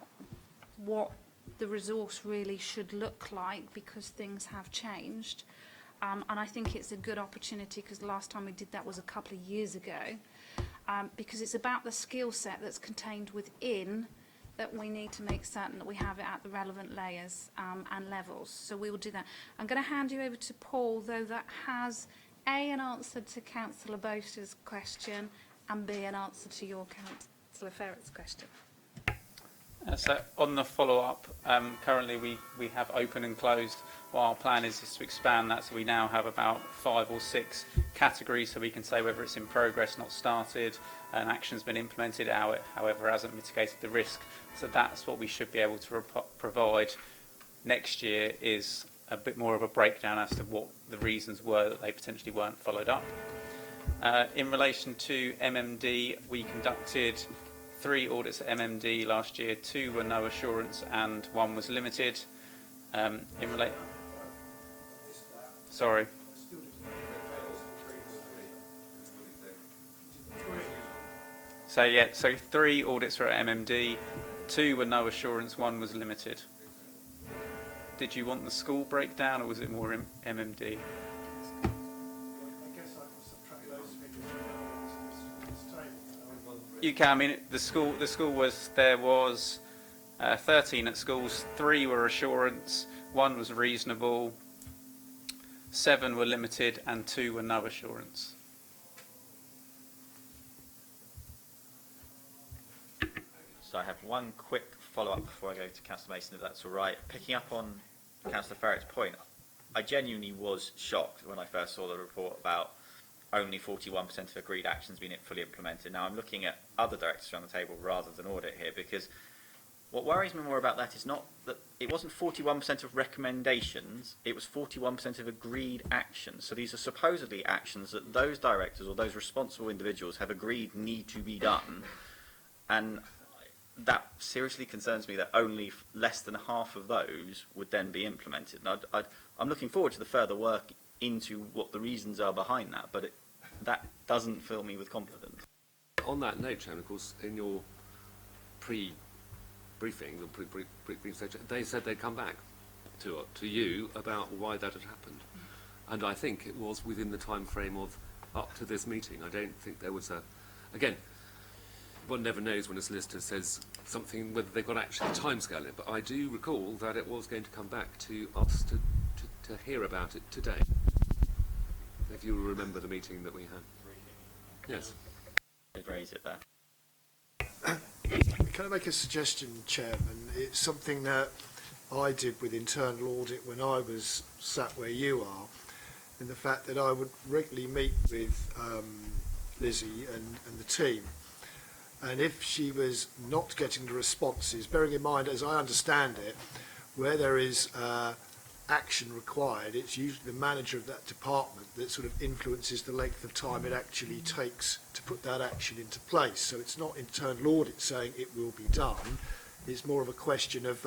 what the resource really should look like, because things have changed. And I think it's a good opportunity, because the last time we did that was a couple of years ago, because it's about the skill set that's contained within that we need to make certain that we have it at the relevant layers and levels. So we will do that. I'm going to hand you over to Paul, though that has A, an answer to Councillor Bosa's question, and B, an answer to your Councillor Ferret's question. So on the follow-up, currently we have open and closed. What our plan is to expand that, so we now have about 5 or 6 categories, so we can say whether it's in progress, not started, an action's been implemented, however hasn't mitigated the risk. So that's what we should be able to provide next year, is a bit more of a breakdown as to what the reasons were that they potentially weren't followed up. In relation to MMD, we conducted 3 audits at MMD last year. 2 were no assurance and 1 was limited. Sorry. So 3 audits were at MMD, 2 were no assurance, 1 was limited. Did you want the school breakdown, or was it more MMD? You can. I mean, the school was, there was 13 at schools. 3 were assurance, 1 was reasonable, 7 were limited, and 2 were no assurance. So I have one quick follow-up before I go to Councillor Mason, if that's all right. Picking up on Councillor Ferrett's point, I genuinely was shocked when I first saw the report about only 41% of agreed actions being fully implemented. Now, I'm looking at other directives around the table rather than audit here, because what worries me more about that is not that it wasn't 41% of recommendations, it was 41% of agreed actions. So these are supposedly actions that those directors or those responsible individuals have agreed need to be done. And that seriously concerns me that only less than half of those would then be implemented. And I'm looking forward to the further work into what the reasons are behind that, but that doesn't fill me with confidence. On that note, Chairman, of course, in your pre-briefing, or pre-brief session, they said they'd come back to you about why that had happened. And I think it was within the time frame of up to this meeting. I don't think there was again, one never knows when a solicitor says something, whether they've got actually a timescale in it, but I do recall that it was going to come back to us to hear about it today. If you remember the meeting that we had. Yes. I'd raise it there. Can I make a suggestion, Chairman? It's something that I did with internal audit when I was sat where you are, in the fact that I would regularly meet with Lizzie and the team. And if she was not getting the responses, bearing in mind, as I understand it, where there is action required, it's usually the manager of that department that sort of influences the length of time it actually takes to put that action into place. So it's not internal audit saying it will be done. It's more of a question of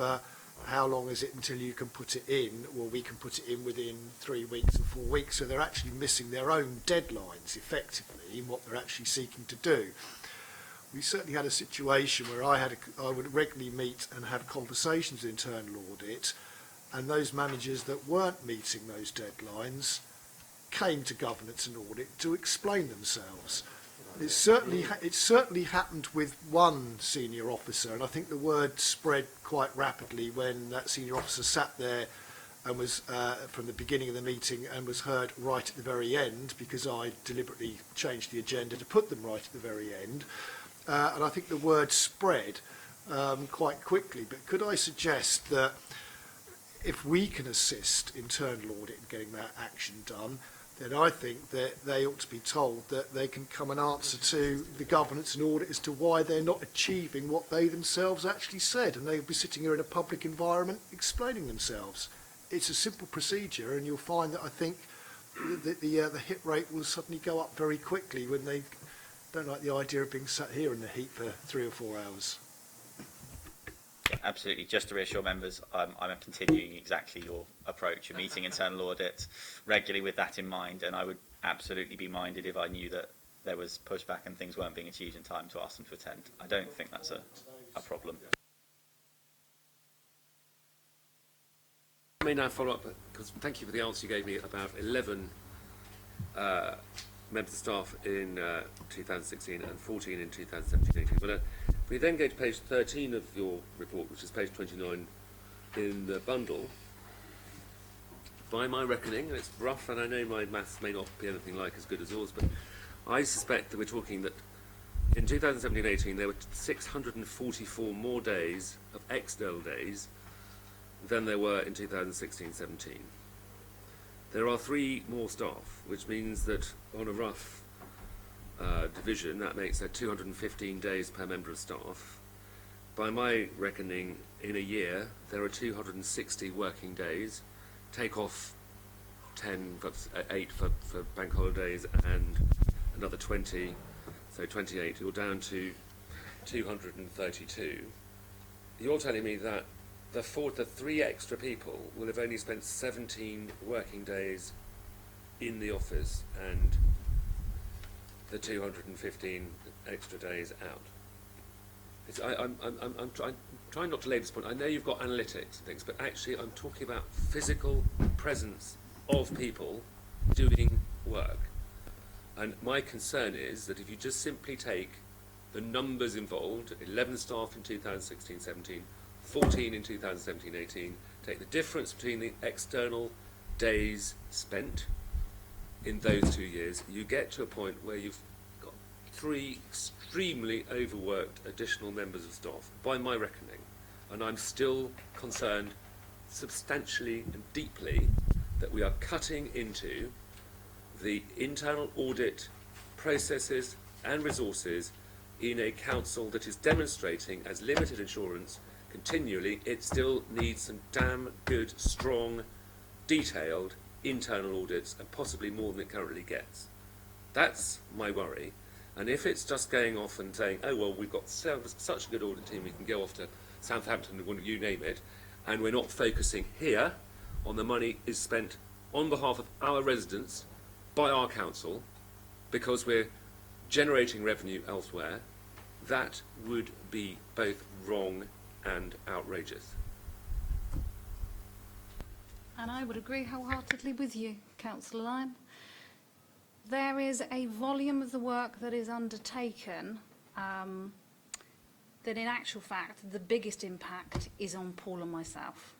how long is it until you can put it in, or we can put it in within 3 weeks or 4 weeks. So they're actually missing their own deadlines effectively in what they're actually seeking to do. We certainly had a situation where I would regularly meet and have conversations with internal audit, and those managers that weren't meeting those deadlines came to governance and audit to explain themselves. It certainly happened with one senior officer, and I think the word spread quite rapidly when that senior officer sat there and was from the beginning of the meeting and was heard right at the very end, because I deliberately changed the agenda to put them right at the very end. And I think the word spread quite quickly. But could I suggest that if we can assist internal audit in getting that action done, then I think that they ought to be told that they can come and answer to the governance and audit as to why they're not achieving what they themselves actually said, and they'll be sitting here in a public environment explaining themselves. It's a simple procedure, and you'll find that I think the hit rate will suddenly go up very quickly when they don't like the idea of being sat here in the heat for 3 or 4 hours. Yeah, absolutely. Just to reassure members, I'm continuing exactly your approach of meeting internal audit regularly with that in mind, and I would absolutely be minded if I knew that there was pushback and things weren't being achieved in time to ask them to attend. I don't think that's a problem. I may now follow up, because thank you for the answer you gave me about 11 members of staff in 2016 and 14 in 2017-18. But we then go to page 13 of your report, which is page 29 in the bundle. By my reckoning, and it's rough, and I know my maths may not be anything like as good as yours, but I suspect that we're talking that In 2017-18, there were 644 more days of external days than there were in 2016-17. There are 3 more staff, which means that on a rough division, that makes there 215 days per member of staff. By my reckoning, in a year, there are 260 working days. Take off 8 for bank holidays and another 20, so 28. You're down to 232. You're telling me that the 3 extra people will have only spent 17 working days in the office and the 215 extra days out. I'm trying not to labour this point. I know you've got analytics and things, but actually I'm talking about physical presence of people doing work. And my concern is that if you just simply take the numbers involved, 11 staff in 2016-17, 14 in 2017-18, take the difference between the external days spent in those 2 years, you get to a point where you've got 3 extremely overworked additional members of staff, by my reckoning. And I'm still concerned substantially and deeply that we are cutting into the internal audit processes and resources in a council that is demonstrating as limited insurance continually. It still needs some damn good, strong, detailed internal audits, and possibly more than it currently gets. That's my worry. And if it's just going off and saying, oh well, we've got such a good audit team, we can go off to Southampton, you name it, and we're not focusing here on the money is spent on behalf of our residents by our council because we're generating revenue elsewhere, that would be both wrong and outrageous. And I would agree wholeheartedly with you, Councillor Lyon. There is a volume of the work that is undertaken that in actual fact the biggest impact is on Paul and myself,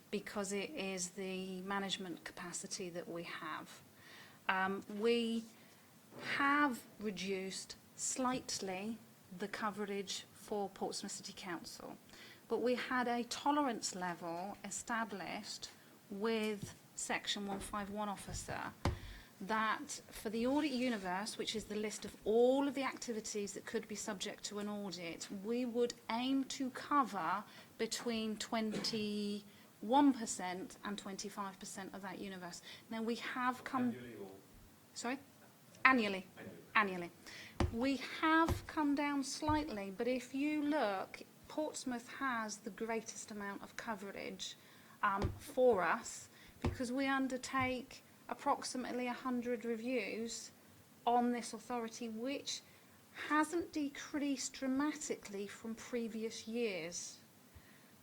because it is the management capacity that we have. We have reduced slightly the coverage for Portsmouth City Council, but we had a tolerance level established with Section 151 officer that for the audit universe, which is the list of all of the activities that could be subject to an audit, we would aim to cover between 21% and 25% of that universe. Now we have come... Annually or? Sorry? Annually. Annually. We have come down slightly, but if you look, Portsmouth has the greatest amount of coverage for us, because we undertake approximately 100 reviews on this authority, which hasn't decreased dramatically from previous years.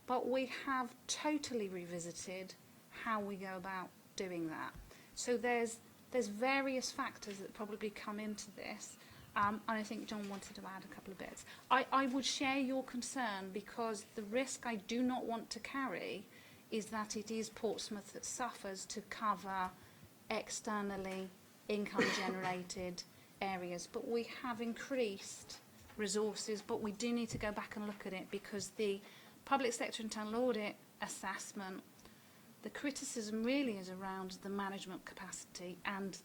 But we have totally revisited how we go about doing that. So there's various factors that probably come into this, and I think John wanted to add a couple of bits. I would share your concern, because the risk I do not want to carry is that it is Portsmouth that suffers to cover externally income generated areas. But we have increased resources, but we do need to go back and look at it, because the public sector internal audit assessment, the criticism really is around the management capacity, and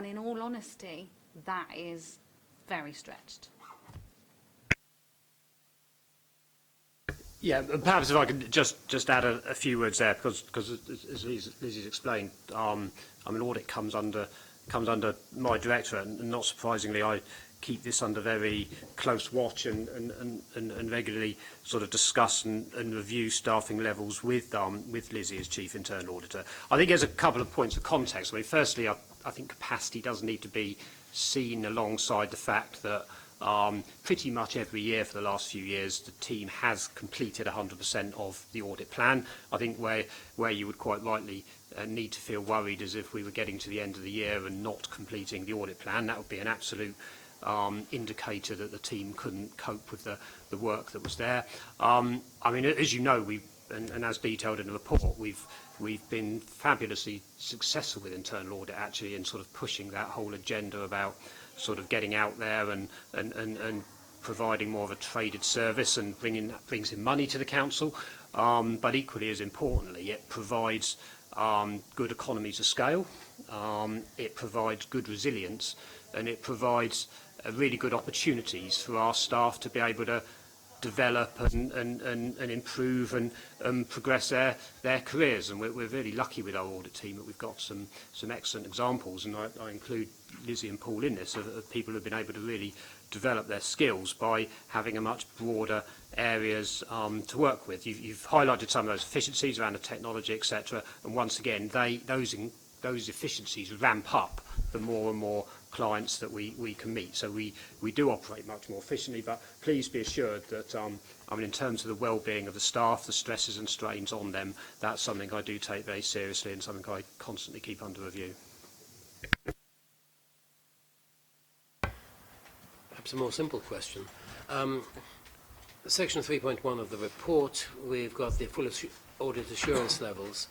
in all honesty, that is very stretched. Yeah, perhaps if I could just add a few words there, because as Lizzie's explained, I mean, audit comes under my directorate, and not surprisingly, I keep this under very close watch and regularly sort of discuss and review staffing levels with Lizzie as Chief Internal Auditor. I think there's a couple of points of context. I mean, firstly, I think capacity does need to be seen alongside the fact that pretty much every year for the last few years, the team has completed 100% of the audit plan. I think where you would quite rightly need to feel worried is if we were getting to the end of the year and not completing the audit plan. That would be an absolute indicator that the team couldn't cope with the work that was there. I mean, as you know, and as detailed in the report, we've been fabulously successful with internal audit, actually, in sort of pushing that whole agenda about sort of getting out there and providing more of a traded service and brings in money to the council. But equally as importantly, it provides good economies of scale, it provides good resilience, and it provides really good opportunities for our staff to be able to develop and improve and progress their careers. And we're really lucky with our audit team that we've got some excellent examples, and I include Lizzie and Paul in this, of people who have been able to really develop their skills by having a much broader areas to work with. You've highlighted some of those efficiencies around the technology, etc. And once again, those efficiencies ramp up the more and more clients that we can meet. So we do operate much more efficiently, but please be assured that in terms of the well-being of the staff, the stresses and strains on them, that's something I do take very seriously and something I constantly keep under review. Perhaps a more simple question. Section 3.1 of the report, we've got the full audit assurance levels.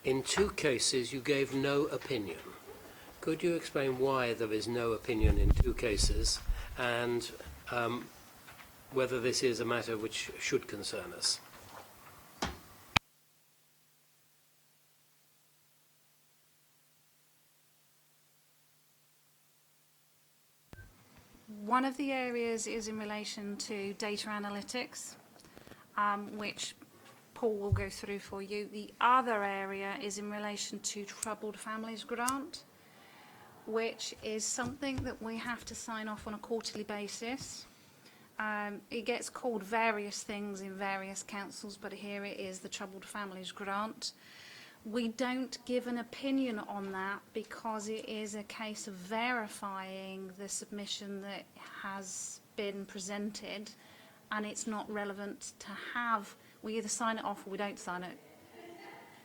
In 2 cases, you gave no opinion. Could you explain why there is no opinion in 2 cases, and whether this is a matter which should concern us? One of the areas is in relation to data analytics, which Paul will go through for you. The other area is in relation to Troubled Families Grant, which is something that we have to sign off on a quarterly basis. It gets called various things in various councils, but here it is, the Troubled Families Grant. We don't give an opinion on that because it is a case of verifying the submission that has been presented, and it's not relevant to have. We either sign it off or we don't sign it.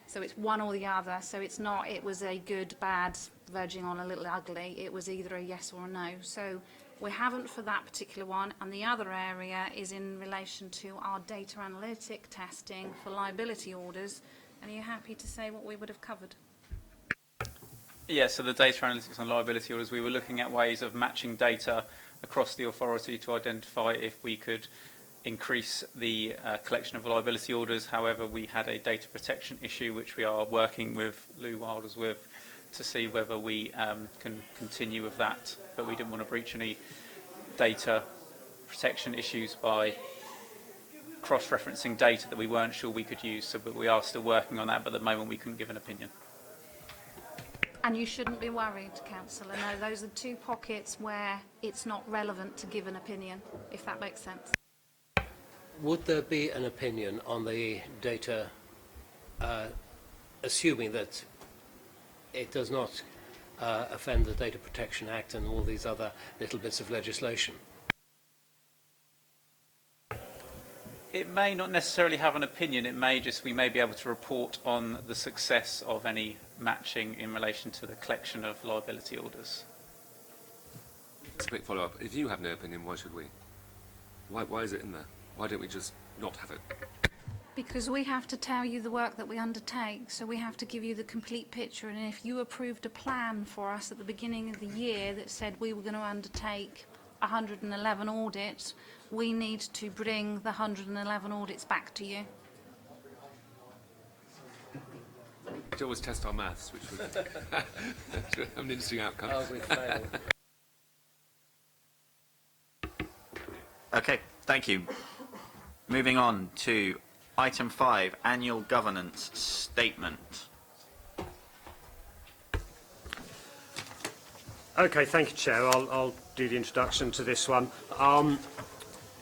So it's one or the other. So it's not, it was a good, bad, verging on a little ugly. It was either a yes or a no. So we haven't for that particular one. And the other area is in relation to our data analytic testing for liability orders. And are you happy to say what we would have covered? Yeah, so the data analytics and liability orders, we were looking at ways of matching data across the authority to identify if we could increase the collection of liability orders. However, we had a data protection issue which we are working with Lou Wilders with to see whether we can continue with that, but we didn't want to breach any data protection issues by cross-referencing data that we weren't sure we could use. So, but we are still working on that, but at the moment we couldn't give an opinion. And you shouldn't be worried, Councillor. No, those are 2 pockets where it's not relevant to give an opinion, if that makes sense. Would there be an opinion on the data, assuming that it does not offend the Data Protection Act and all these other little bits of legislation? It may not necessarily have an opinion. It may just, we may be able to report on the success of any matching in relation to the collection of liability orders. Just a quick follow-up. If you have no opinion, why should we? Why is it in there? Why don't we just not have it? Because we have to tell you the work that we undertake, so we have to give you the complete picture. And if you approved a plan for us at the beginning of the year that said we were going to undertake 111 audits, we need to bring the 111 audits back to you. We always test our maths, which would have an interesting outcome. Oh, we failed. Okay, thank you. Moving on to item 5, annual governance statement. Okay, thank you, Chair. I'll do the introduction to this one.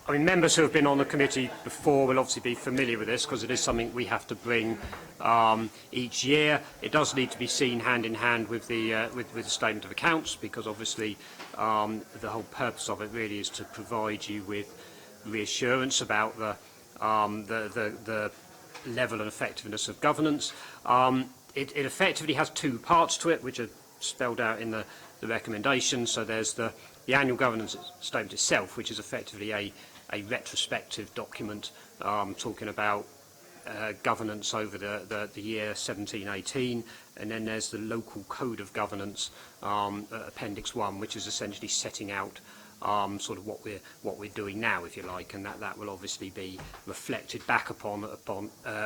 Members who have been on the committee before will obviously be familiar with this because it is something we have to bring each year. It does need to be seen hand in hand with the statement of accounts, because obviously the whole purpose of it really is to provide you with reassurance about the level and effectiveness of governance. It effectively has 2 parts to it, which are spelled out in the recommendations. So there's the annual governance statement itself, which is effectively a retrospective document talking about governance over the year 17-18, and then there's the local code of governance, Appendix 1, which is essentially setting out sort of what we're doing now, if you like, and that will obviously be reflected back upon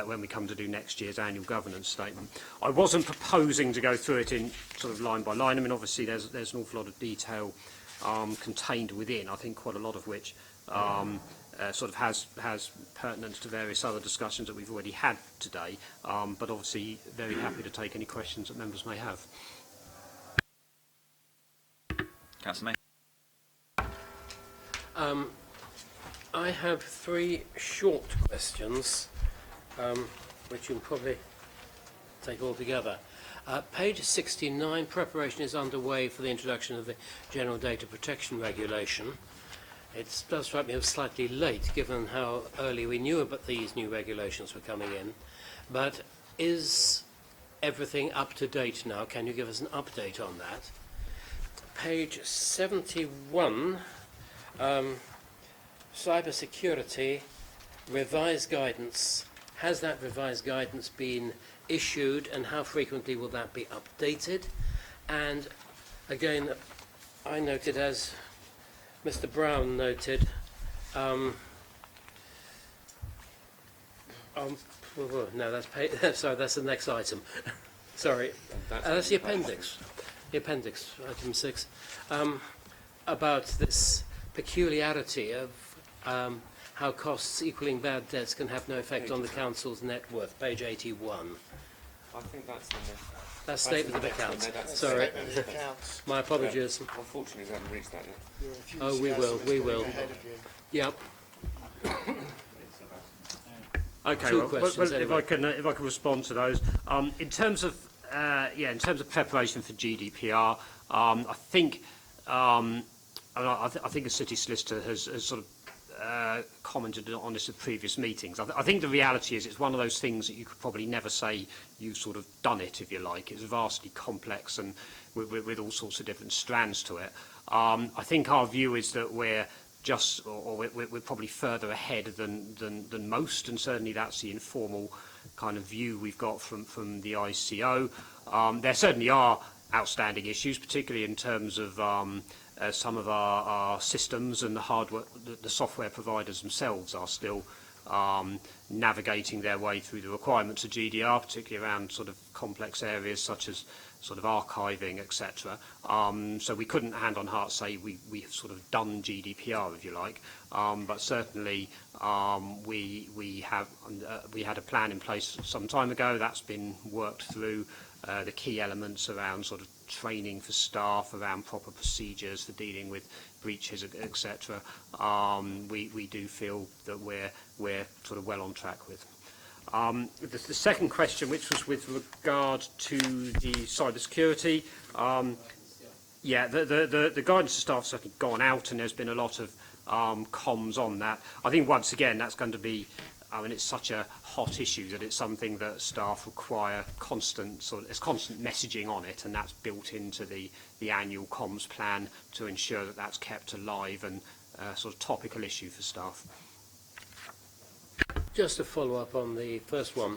when we come to do next year's annual governance statement. I wasn't proposing to go through it in sort of line by line. I mean, obviously there's an awful lot of detail contained within, I think quite a lot of which sort of has pertinence to various other discussions that we've already had today, but obviously very happy to take any questions that members may have. Councillor May. I have 3 short questions, which you can probably take all together. Page 69, preparation is underway for the introduction of the General Data Protection Regulation. It does strike me as slightly late, given how early we knew about these new regulations were coming in. But is everything up to date now? Can you give us an update on that? Page 71, cyber security, revised guidance. Has that revised guidance been issued, and how frequently will that be updated? And again, I noted, as Mr. Brown noted, no, sorry, that's the next item. Sorry, that's the appendix. The appendix, item 6, about this peculiarity of how costs equaling bad debts can have no effect on the council's net worth. Page 81. I think that's in the... That's statement of accounts. Sorry. My apologies. Unfortunately, we haven't reached that yet. Oh, we will. Yep. Okay, well, if I can respond to those. In terms of preparation for GDPR, I think the city solicitor has sort of commented on this at previous meetings. I think the reality is it's one of those things that you could probably never say you've sort of done it, if you like. It's vastly complex and with all sorts of different strands to it. I think our view is that we're probably further ahead than most, and certainly that's the informal kind of view we've got from the ICO. There certainly are outstanding issues, particularly in terms of some of our systems and the hardware, the software providers themselves are still navigating their way through the requirements of GDPR, particularly around sort of complex areas such as sort of archiving, etc. So we couldn't hand on heart say we have sort of done GDPR, if you like, but certainly we had a plan in place some time ago that's been worked through. The key elements around sort of training for staff, around proper procedures for dealing with breaches, etc. We do feel that we're sort of well on track with. The second question, which was with regard to the cyber security, the guidance to staff has certainly gone out, and there's been a lot of comms on that. I think once again that's going to be, it's such a hot issue that it's something that staff require constant messaging on it, and that's built into the annual comms plan to ensure that that's kept alive and sort of topical issue for staff. Just to follow up on the first one,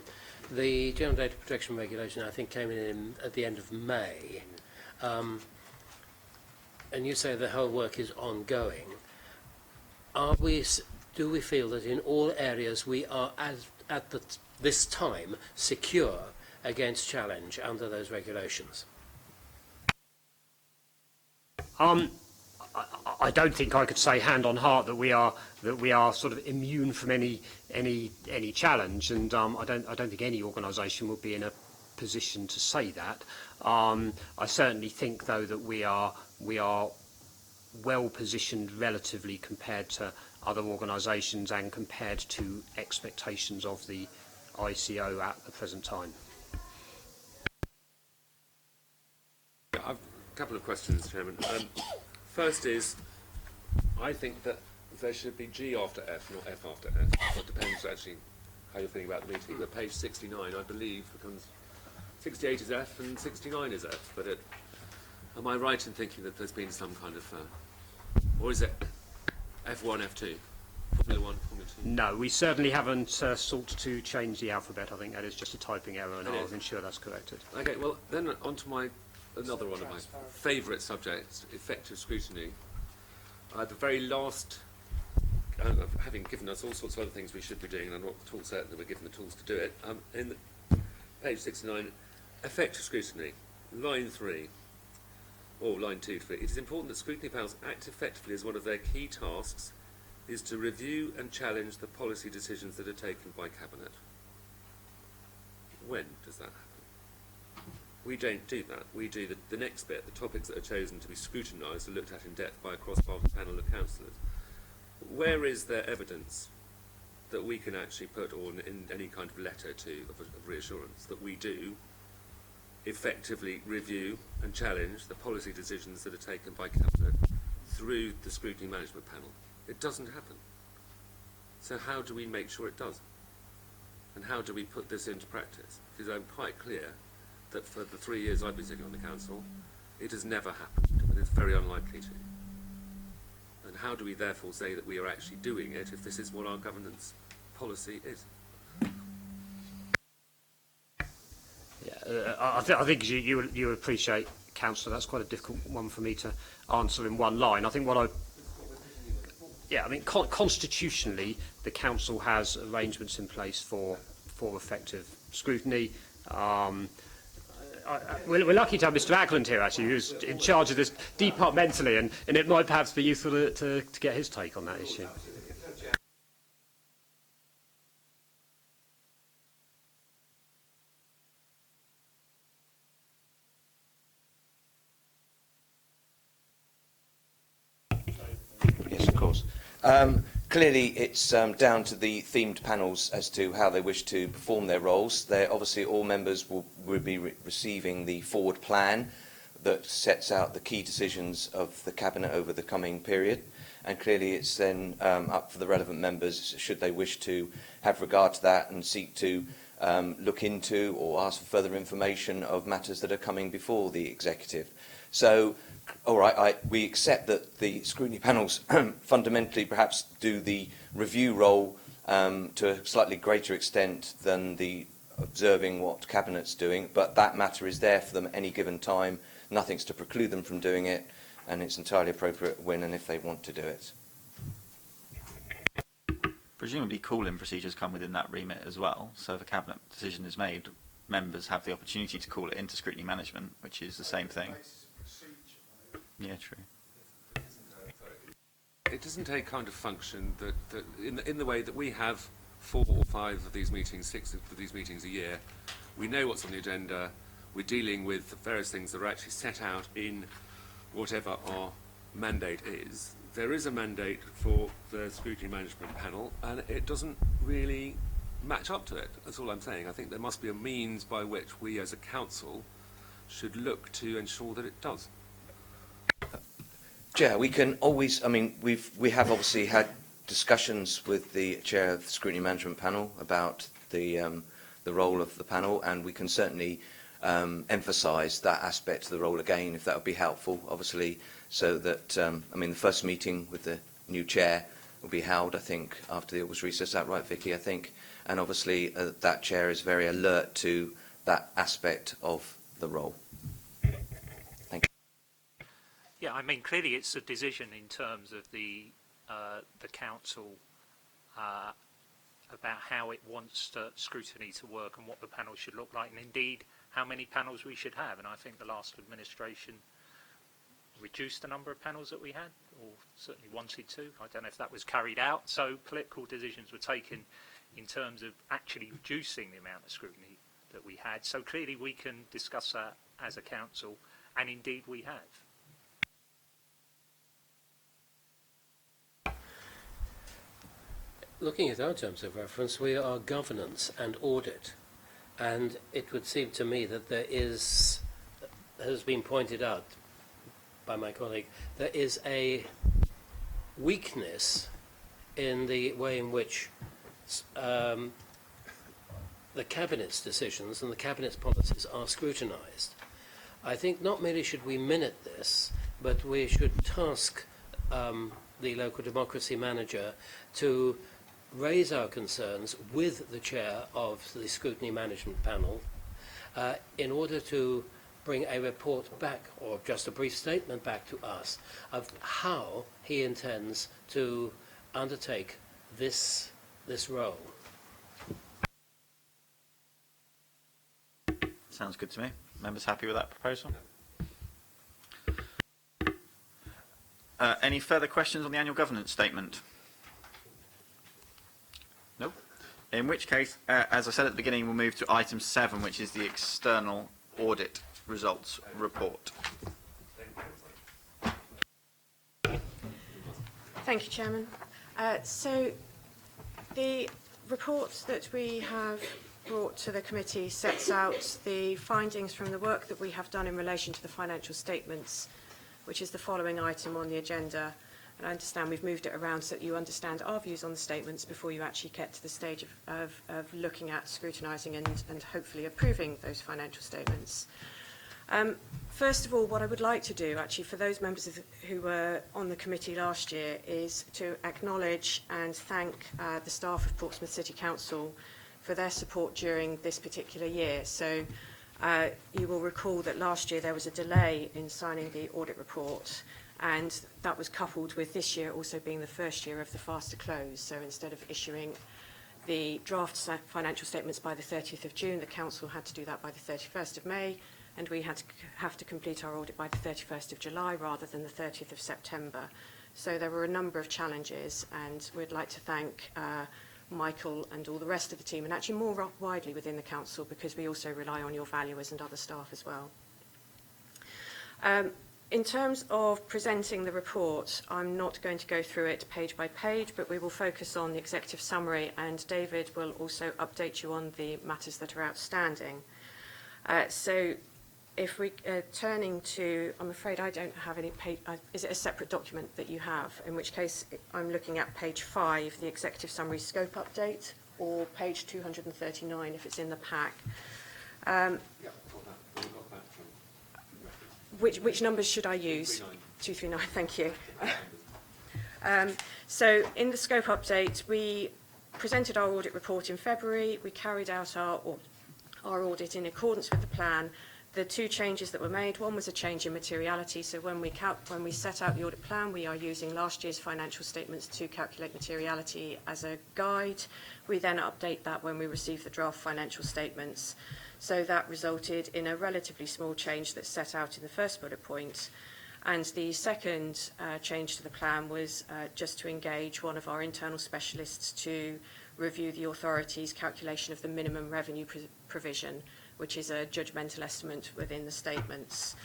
the General Data Protection Regulation, I think, came in at the end of May, and you say the whole work is ongoing. Do we feel that in all areas we are, at this time, secure against challenge under those regulations? I don't think I could say hand on heart that we are sort of immune from any challenge, and I don't think any organisation would be in a position to say that. I certainly think, though, that we are well positioned relatively compared to other organisations and compared to expectations of the ICO at the present time. I've a couple of questions, Chairman. First is, I think that there should be G after F, not F after F. It depends actually how you're feeling about the meeting. But page 69, I believe, becomes 68 is F and 69 is F. But am I right in thinking that there's been some kind of, or is it F1, F2, Formula 1, Formula No, we certainly haven't sought to change the alphabet. I think that is just a typing error, and I'll ensure that's corrected. Okay, well, then on to another one of my favourite subjects, effective scrutiny. The very last, having given us all sorts of other things we should be doing, and I'm not at all certain that we're given the tools to do it, in page 69, effective scrutiny, line 3, or line 2 to 3. It is important that scrutiny panels act effectively as one of their key tasks is to review and challenge the policy decisions that are taken by Cabinet. When does that happen? We don't do that. We do the next bit. The topics that are chosen to be scrutinised are looked at in depth by a cross-party panel of councillors. Where is there evidence that we can actually put on in any kind of letter of reassurance that we do effectively review and challenge the policy decisions that are taken by Cabinet through the scrutiny management panel? It doesn't happen. So how do we make sure it does? And how do we put this into practice? Because I'm quite clear that for the 3 years I've been sitting on the council, it has never happened, and it's very unlikely to. And how do we therefore say that we are actually doing it if this is what our governance policy is? Yeah, I think you appreciate, Councillor, that's quite a difficult one for me to answer in one line. I think constitutionally, the council has arrangements in place for effective scrutiny. We're lucky to have Mr. Ackland here, actually, who's in charge of this departmentally, and it might perhaps be useful to get his take on that issue. Yes, of course. Clearly, it's down to the themed panels as to how they wish to perform their roles. Obviously, all members will be receiving the forward plan that sets out the key decisions of the Cabinet over the coming period. And clearly, it's then up for the relevant members, should they wish to have regard to that and seek to look into or ask for further information of matters that are coming before the Executive. So, all right, we accept that the scrutiny panels fundamentally perhaps do the review role to a slightly greater extent than the observing what Cabinet's doing, but that matter is there for them at any given time. Nothing's to preclude them from doing it, and it's entirely appropriate when and if they want to do it. Presumably calling procedures come within that remit as well, so if a Cabinet decision is made, members have the opportunity to call it into scrutiny management, which is the same thing. Yeah, true. It doesn't take kind of function that in the way that we have 4 or 5 of these meetings, 6 of these meetings a year. We know what's on the agenda. We're dealing with various things that are actually set out in whatever our mandate is. There is a mandate for the scrutiny management panel, and it doesn't really match up to it. That's all I'm saying. I think there must be a means by which we as a council should look to ensure that it does. Chair, we can always, we have obviously had discussions with the Chair of the Scrutiny Management Panel about the role of the panel, and we can certainly emphasise that aspect of the role again, if that would be helpful, obviously, so that, the first meeting with the new Chair will be held, I think, after the August recess. Is that right, Vicky, I think? And obviously that Chair is very alert to that aspect of the role. Yeah, I mean, clearly it's a decision in terms of the council about how it wants scrutiny to work and what the panel should look like, and indeed how many panels we should have. And I think the last administration reduced the number of panels that we had, or certainly wanted to. I don't know if that was carried out. So political decisions were taken in terms of actually reducing the amount of scrutiny that we had. So clearly we can discuss that as a council, and indeed we have. Looking at our terms of reference, we are governance and audit, and it would seem to me that there is, has been pointed out by my colleague, there is a weakness in the way in which the Cabinet's decisions and the Cabinet's policies are scrutinised. I think not merely should we minute this, but we should task the local democracy manager to raise our concerns with the chair of the Scrutiny Management Panel in order to bring a report back, or just a brief statement back to us, of how he intends to undertake this role. Sounds good to me. Members happy with that proposal? Any further questions on the annual governance statement? No? In which case, as I said at the beginning, we'll move to item 7, which is the external audit results report. Thank you, Chairman. So the report that we have brought to the committee sets out the findings from the work that we have done in relation to the financial statements, which is the following item on the agenda. And I understand we've moved it around so that you understand our views on the statements before you actually get to the stage of looking at, scrutinising and hopefully approving those financial statements. First of all, what I would like to do, actually, for those members who were on the committee last year, is to acknowledge and thank the staff of Portsmouth City Council for their support during this particular year. So you will recall that last year there was a delay in signing the audit report, and that was coupled with this year also being the first year of the faster close. So instead of issuing the draft financial statements by the 30th of June, the Council had to do that by the 31st of May, and we had to have to complete our audit by the 31st of July rather than the 30th of September. So there were a number of challenges, and we'd like to thank Michael and all the rest of the team, and actually more widely within the Council, because we also rely on your valuers and other staff as well. In terms of presenting the report, I'm not going to go through it page by page, but we will focus on the executive summary, and David will also update you on the matters that are outstanding. So if we turning to, I'm afraid I don't have any page, is it a separate document that you have? In which case I'm looking at page 5, the executive summary scope update, or page 239 if it's in the pack. Which numbers should I use? 239, thank you. So in the scope update, we presented our audit report in February. We carried out our audit in accordance with the plan. The two changes that were made, one was a change in materiality. So when we set out the audit plan, we are using last year's financial statements to calculate materiality as a guide. We then update that when we receive the draft financial statements. So that resulted in a relatively small change that's set out in the first bullet point. And the second change to the plan was just to engage one of our internal specialists to review the authority's calculation of the minimum revenue provision, which is a judgmental estimate within the statements.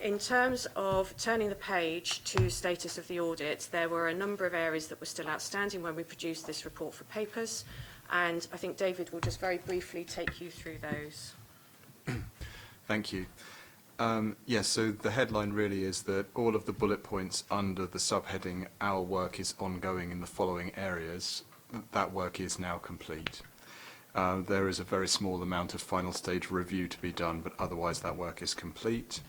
In terms of turning the page to status of the audit, there were a number of areas that were still outstanding when we produced this report for papers, and I think David will just very briefly take you through those. Thank you. Yes, so the headline really is that all of the bullet points under the subheading "Our work is ongoing in the following areas," that work is now complete. There is a very small amount of final stage review to be done, but otherwise that work is complete.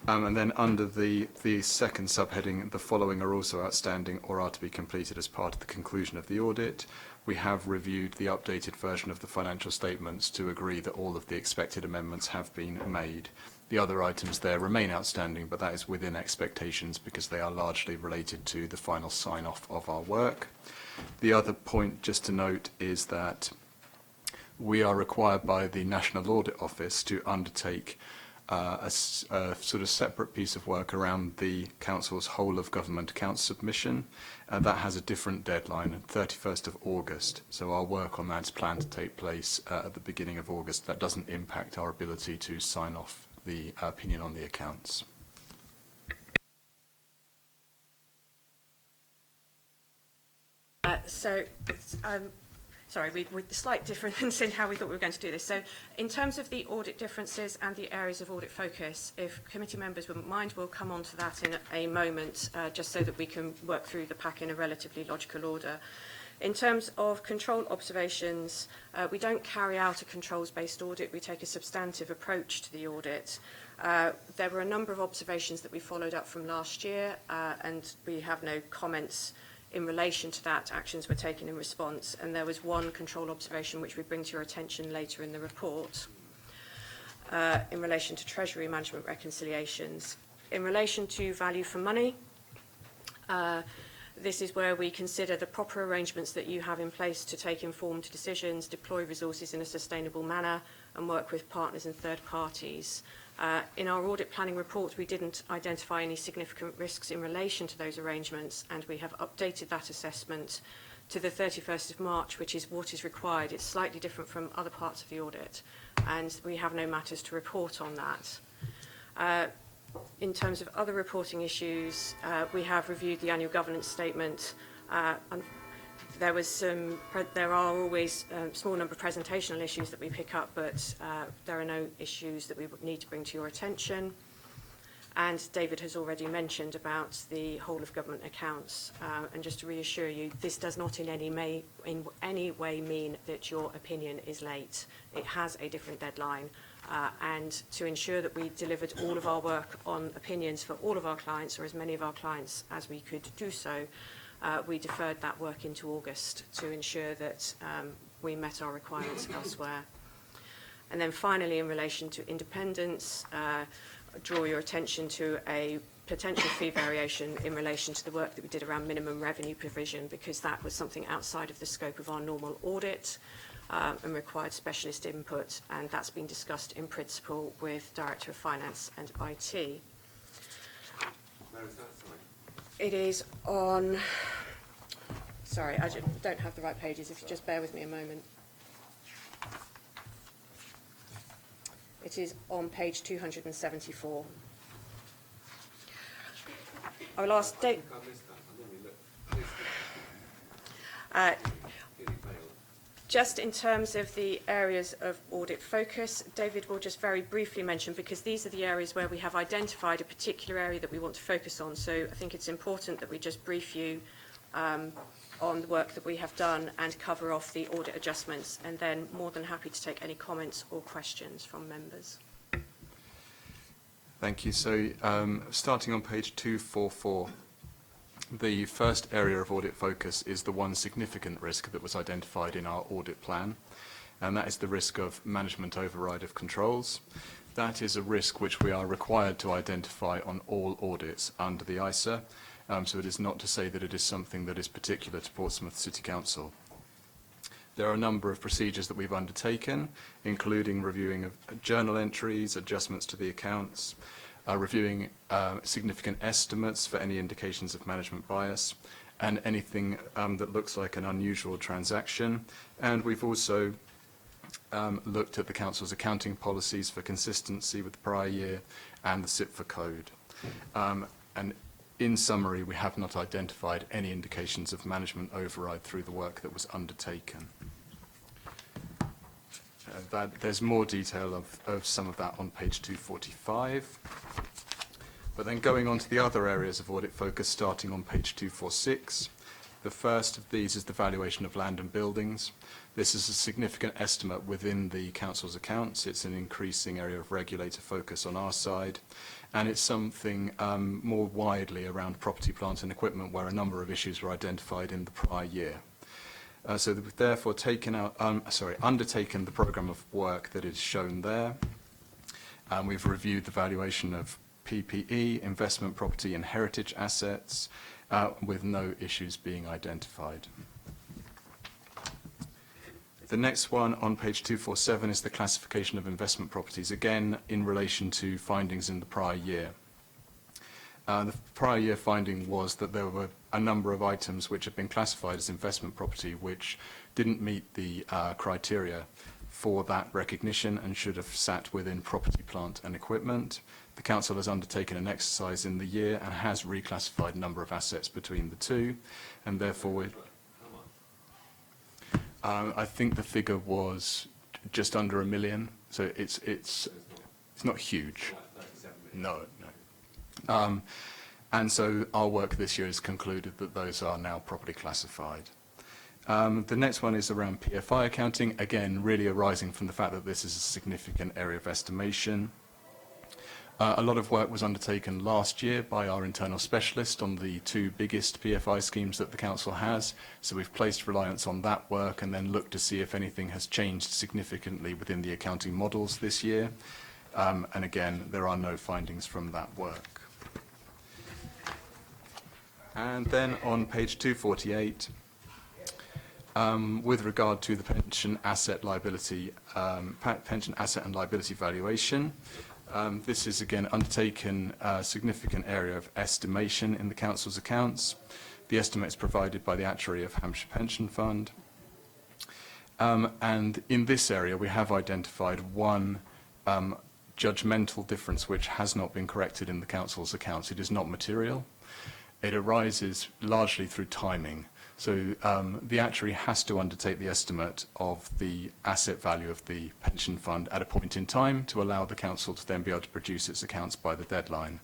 And then under the second subheading, "The following are also outstanding or are to be completed as part of the conclusion of the audit," we have reviewed the updated version of the financial statements to agree that all of the expected amendments have been made. The other items there remain outstanding, but that is within expectations because they are largely related to the final sign-off of our work. The other point just to note is that we are required by the National Audit Office to undertake a sort of separate piece of work around the Council's whole of government accounts submission. That has a different deadline, 31st of August. So our work on that is planned to take place at the beginning of August. That doesn't impact our ability to sign off the opinion on the accounts. Sorry, with the slight difference in how we thought we were going to do this. So in terms of the audit differences and the areas of audit focus, if committee members wouldn't mind, we'll come on to that in a moment, just so that we can work through the pack in a relatively logical order. In terms of control observations, we don't carry out a controls-based audit. We take a substantive approach to the audit. There were a number of observations that we followed up from last year, and we have no comments in relation to that, actions were taken in response, and there was one control observation which we bring to your attention later in the report in relation to Treasury management reconciliations. In relation to value for money, this is where we consider the proper arrangements that you have in place to take informed decisions, deploy resources in a sustainable manner, and work with partners and third parties. In our audit planning report, we didn't identify any significant risks in relation to those arrangements, and we have updated that assessment to the 31st of March, which is what is required. It's slightly different from other parts of the audit, and we have no matters to report on that. In terms of other reporting issues, we have reviewed the annual governance statement. There are always a small number of presentational issues that we pick up, but there are no issues that we would need to bring to your attention. And David has already mentioned about the whole of government accounts. And just to reassure you, this does not in any way mean that your opinion is late. It has a different deadline. And to ensure that we delivered all of our work on opinions for all of our clients, or as many of our clients as we could do so, we deferred that work into August to ensure that we met our requirements elsewhere. And then finally, in relation to independence, draw your attention to a potential fee variation in relation to the work that we did around minimum revenue provision, because that was something outside of the scope of our normal audit and required specialist input, and that's been discussed in principle with Director of Finance and IT. Where is that, sorry? It is on, sorry, I don't have the right pages, if you just bear with me a moment. It is on page 274. I will ask Dave. Just in terms of the areas of audit focus, David will just very briefly mention, because these are the areas where we have identified a particular area that we want to focus on. So I think it's important that we just brief you on the work that we have done and cover off the audit adjustments, and then more than happy to take any comments or questions from members. Thank you. So starting on page 244, the first area of audit focus is the one significant risk that was identified in our audit plan, and that is the risk of management override of controls. That is a risk which we are required to identify on all audits under the ISA, so it is not to say that it is something that is particular to Portsmouth City Council. There are a number of procedures that we've undertaken, including reviewing of journal entries, adjustments to the accounts, reviewing significant estimates for any indications of management bias, and anything that looks like an unusual transaction. And we've also looked at the Council's accounting policies for consistency with the prior year and the SIPFA code. And in summary, we have not identified any indications of management override through the work that was undertaken. There's more detail of some of that on page 245. But then going on to the other areas of audit focus, starting on page 246. The first of these is the valuation of land and buildings. This is a significant estimate within the Council's accounts. It's an increasing area of regulator focus on our side, and it's something more widely around property, plant and equipment, where a number of issues were identified in the prior year. So we've therefore undertaken the programme of work that is shown there. We've reviewed the valuation of PPE, investment property and heritage assets, with no issues being identified. The next one on page 247 is the classification of investment properties, again in relation to findings in the prior year. The prior year finding was that there were a number of items which had been classified as investment property which didn't meet the criteria for that recognition and should have sat within property, plant and equipment. The Council has undertaken an exercise in the year and has reclassified a number of assets between the two, and therefore I think the figure was just under £1 million, so it's not huge. No. And so our work this year has concluded that those are now properly classified. The next one is around PFI accounting, again really arising from the fact that this is a significant area of estimation. A lot of work was undertaken last year by our internal specialist on the two biggest PFI schemes that the Council has, so we've placed reliance on that work and then looked to see if anything has changed significantly within the accounting models this year. And again, there are no findings from that work. And then on page 248, with regard to the pension asset and liability valuation, this is again undertaken a significant area of estimation in the Council's accounts. The estimate is provided by the actuary of Hampshire Pension Fund. And in this area, we have identified one judgmental difference which has not been corrected in the Council's accounts. It is not material. It arises largely through timing. So the actuary has to undertake the estimate of the asset value of the pension fund at a point in time to allow the Council to then be able to produce its accounts by the deadline.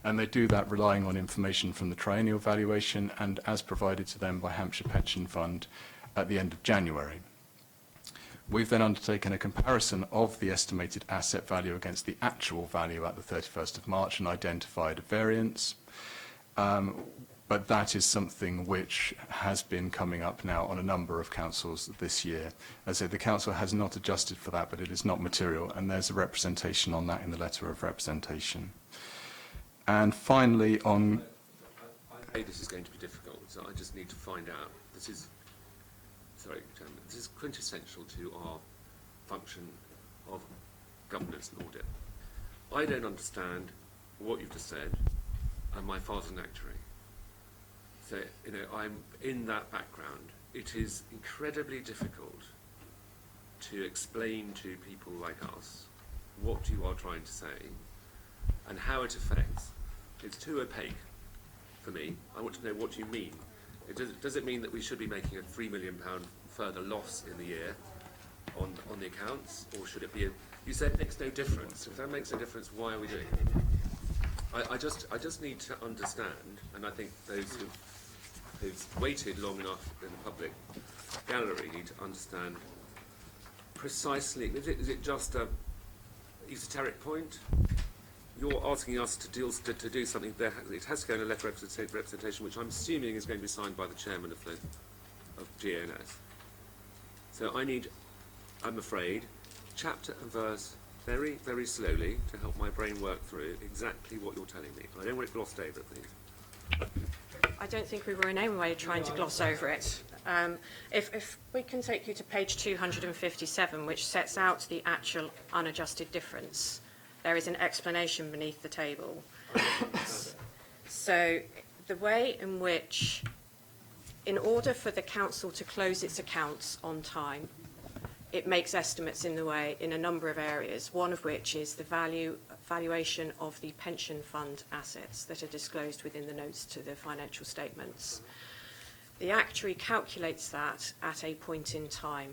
And they do that relying on information from the triennial valuation and as provided to them by Hampshire Pension Fund at the end of January. We've then undertaken a comparison of the estimated asset value against the actual value at the 31st of March and identified a variance. But that is something which has been coming up now on a number of councils this year. As I say, the council has not adjusted for that, but it is not material, and there's a representation on that in the letter of representation. And finally, on... I know this is going to be difficult, so I just need to find out. This is, sorry, Chairman, this is quintessential to our function of governance and audit. I don't understand what you've just said, and my father's an actuary. So, you know, I'm in that background. It is incredibly difficult to explain to people like us what you are trying to say and how it affects. It's too opaque for me. I want to know what you mean. Does it mean that we should be making a £3 million further loss in the year on the accounts, or should it be you said it makes no difference. If that makes a difference, why are we doing it? I just need to understand, and I think those who've waited long enough in the public gallery need to understand precisely, is it just a esoteric point? You're asking us to do something there. It has to go in a letter of representation, which I'm assuming is going to be signed by the chairman of GNS. So I need, I'm afraid, chapter and verse very, very slowly to help my brain work through exactly what you're telling me. I don't want it glossed over, please. I don't think we were in any way trying to gloss over it. If we can take you to page 257, which sets out the actual unadjusted difference, there is an explanation beneath the table. So the way in which, in order for the council to close its accounts on time, it makes estimates in a number of areas, one of which is the valuation of the pension fund assets that are disclosed within the notes to the financial statements. The actuary calculates that at a point in time.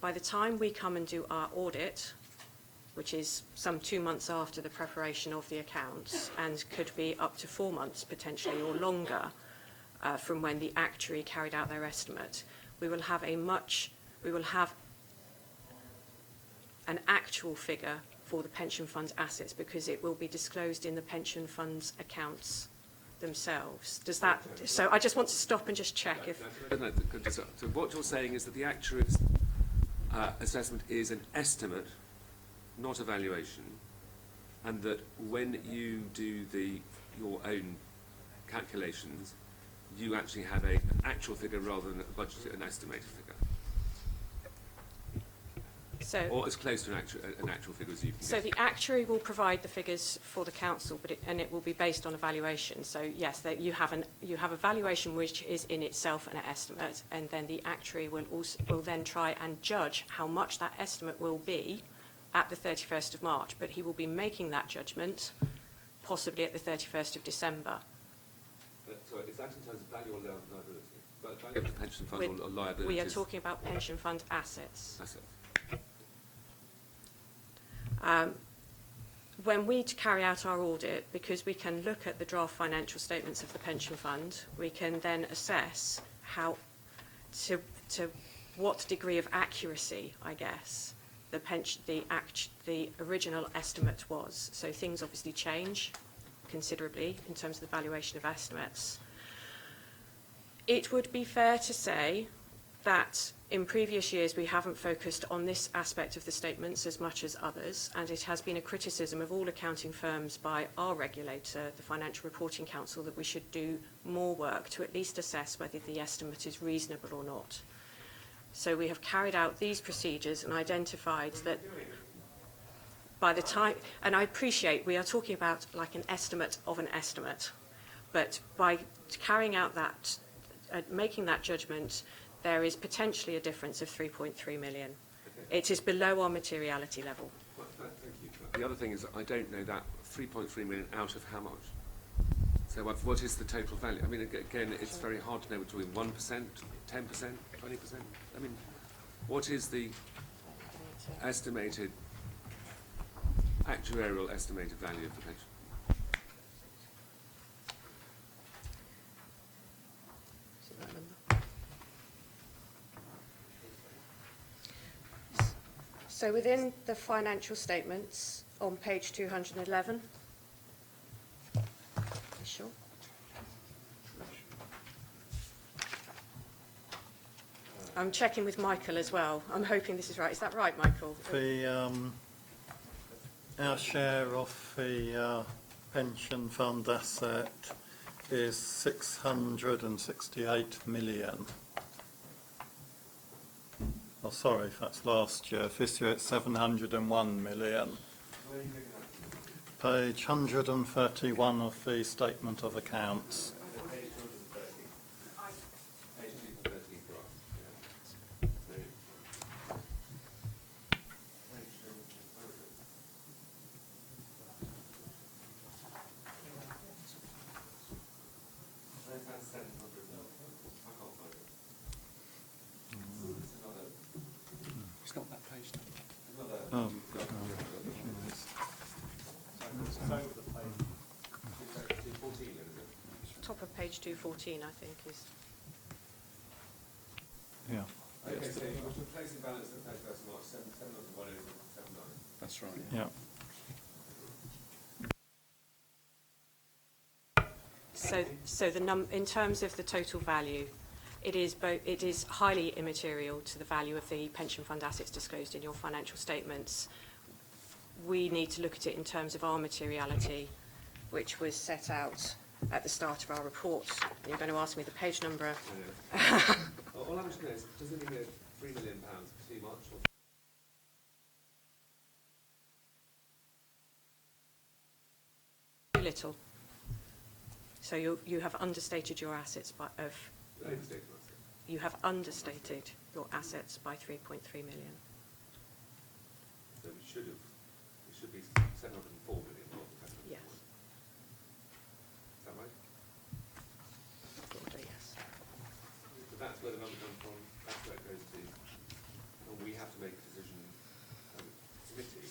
By the time we come and do our audit, which is some 2 months after the preparation of the accounts and could be up to 4 months potentially or longer from when the actuary carried out their estimate, we will have an actual figure for the pension fund's assets because it will be disclosed in the pension fund's accounts themselves. Does that? So I just want to stop and just check if. No, so what you're saying is that the actuary's assessment is an estimate, not a valuation, and that when you do your own calculations, you actually have an actual figure rather than a budgeted, an estimated figure. So, or as close to an actual figure as you can get. So the actuary will provide the figures for the council, and it will be based on a valuation. So yes, you have a valuation which is in itself an estimate, and then the actuary will then try and judge how much that estimate will be at the 31st of March. But he will be making that judgment possibly at the 31st of December. Sorry, is that in terms of value or liability? Value of the pension fund or liabilities? We are talking about pension fund assets. When we carry out our audit, because we can look at the draft financial statements of the pension fund, we can then assess how, to what degree of accuracy, I guess, the original estimate was. So things obviously change considerably in terms of the valuation of estimates. It would be fair to say that in previous years we haven't focused on this aspect of the statements as much as others, and it has been a criticism of all accounting firms by our regulator, the Financial Reporting Council, that we should do more work to at least assess whether the estimate is reasonable or not. So we have carried out these procedures and identified that by the time, and I appreciate we are talking about like an estimate of an estimate, but by carrying out that, making that judgment, there is potentially a difference of 3.3 million. Okay. It is below our materiality level. Well, thank you. The other thing is I don't know that 3.3 million out of how much? So what is the total value? I mean, again, it's very hard to know between 1%, 10%, 20%. I mean, what is the estimated, actuarial estimated value of the pension? So within the financial statements on page 211, sure. I'm checking with Michael as well. I'm hoping this is right. Is that right, Michael? Our share of the pension fund asset is 668 million. Oh, sorry, that's last year. This year it's 701 million. Page 131 of the Statement of Accounts. Oh. Top of page 214, I think, is. Yeah. Okay, so you want to replace the balance of 31st March 701.79. That's right. Yeah. So in terms of the total value, it is highly immaterial to the value of the pension fund assets disclosed in your financial statements. We need to look at it in terms of our materiality, which was set out at the start of our report. You're going to ask me the page number. All I'm just going to know is, does it mean £3 million too much? Or too little. So you have understated your assets you have understated your assets by 3.3 million. So it should be 704 million. Yes. Is that right? Broadly, yes. But that's where the number comes from. That's where it goes to. And we have to make a decision as a committee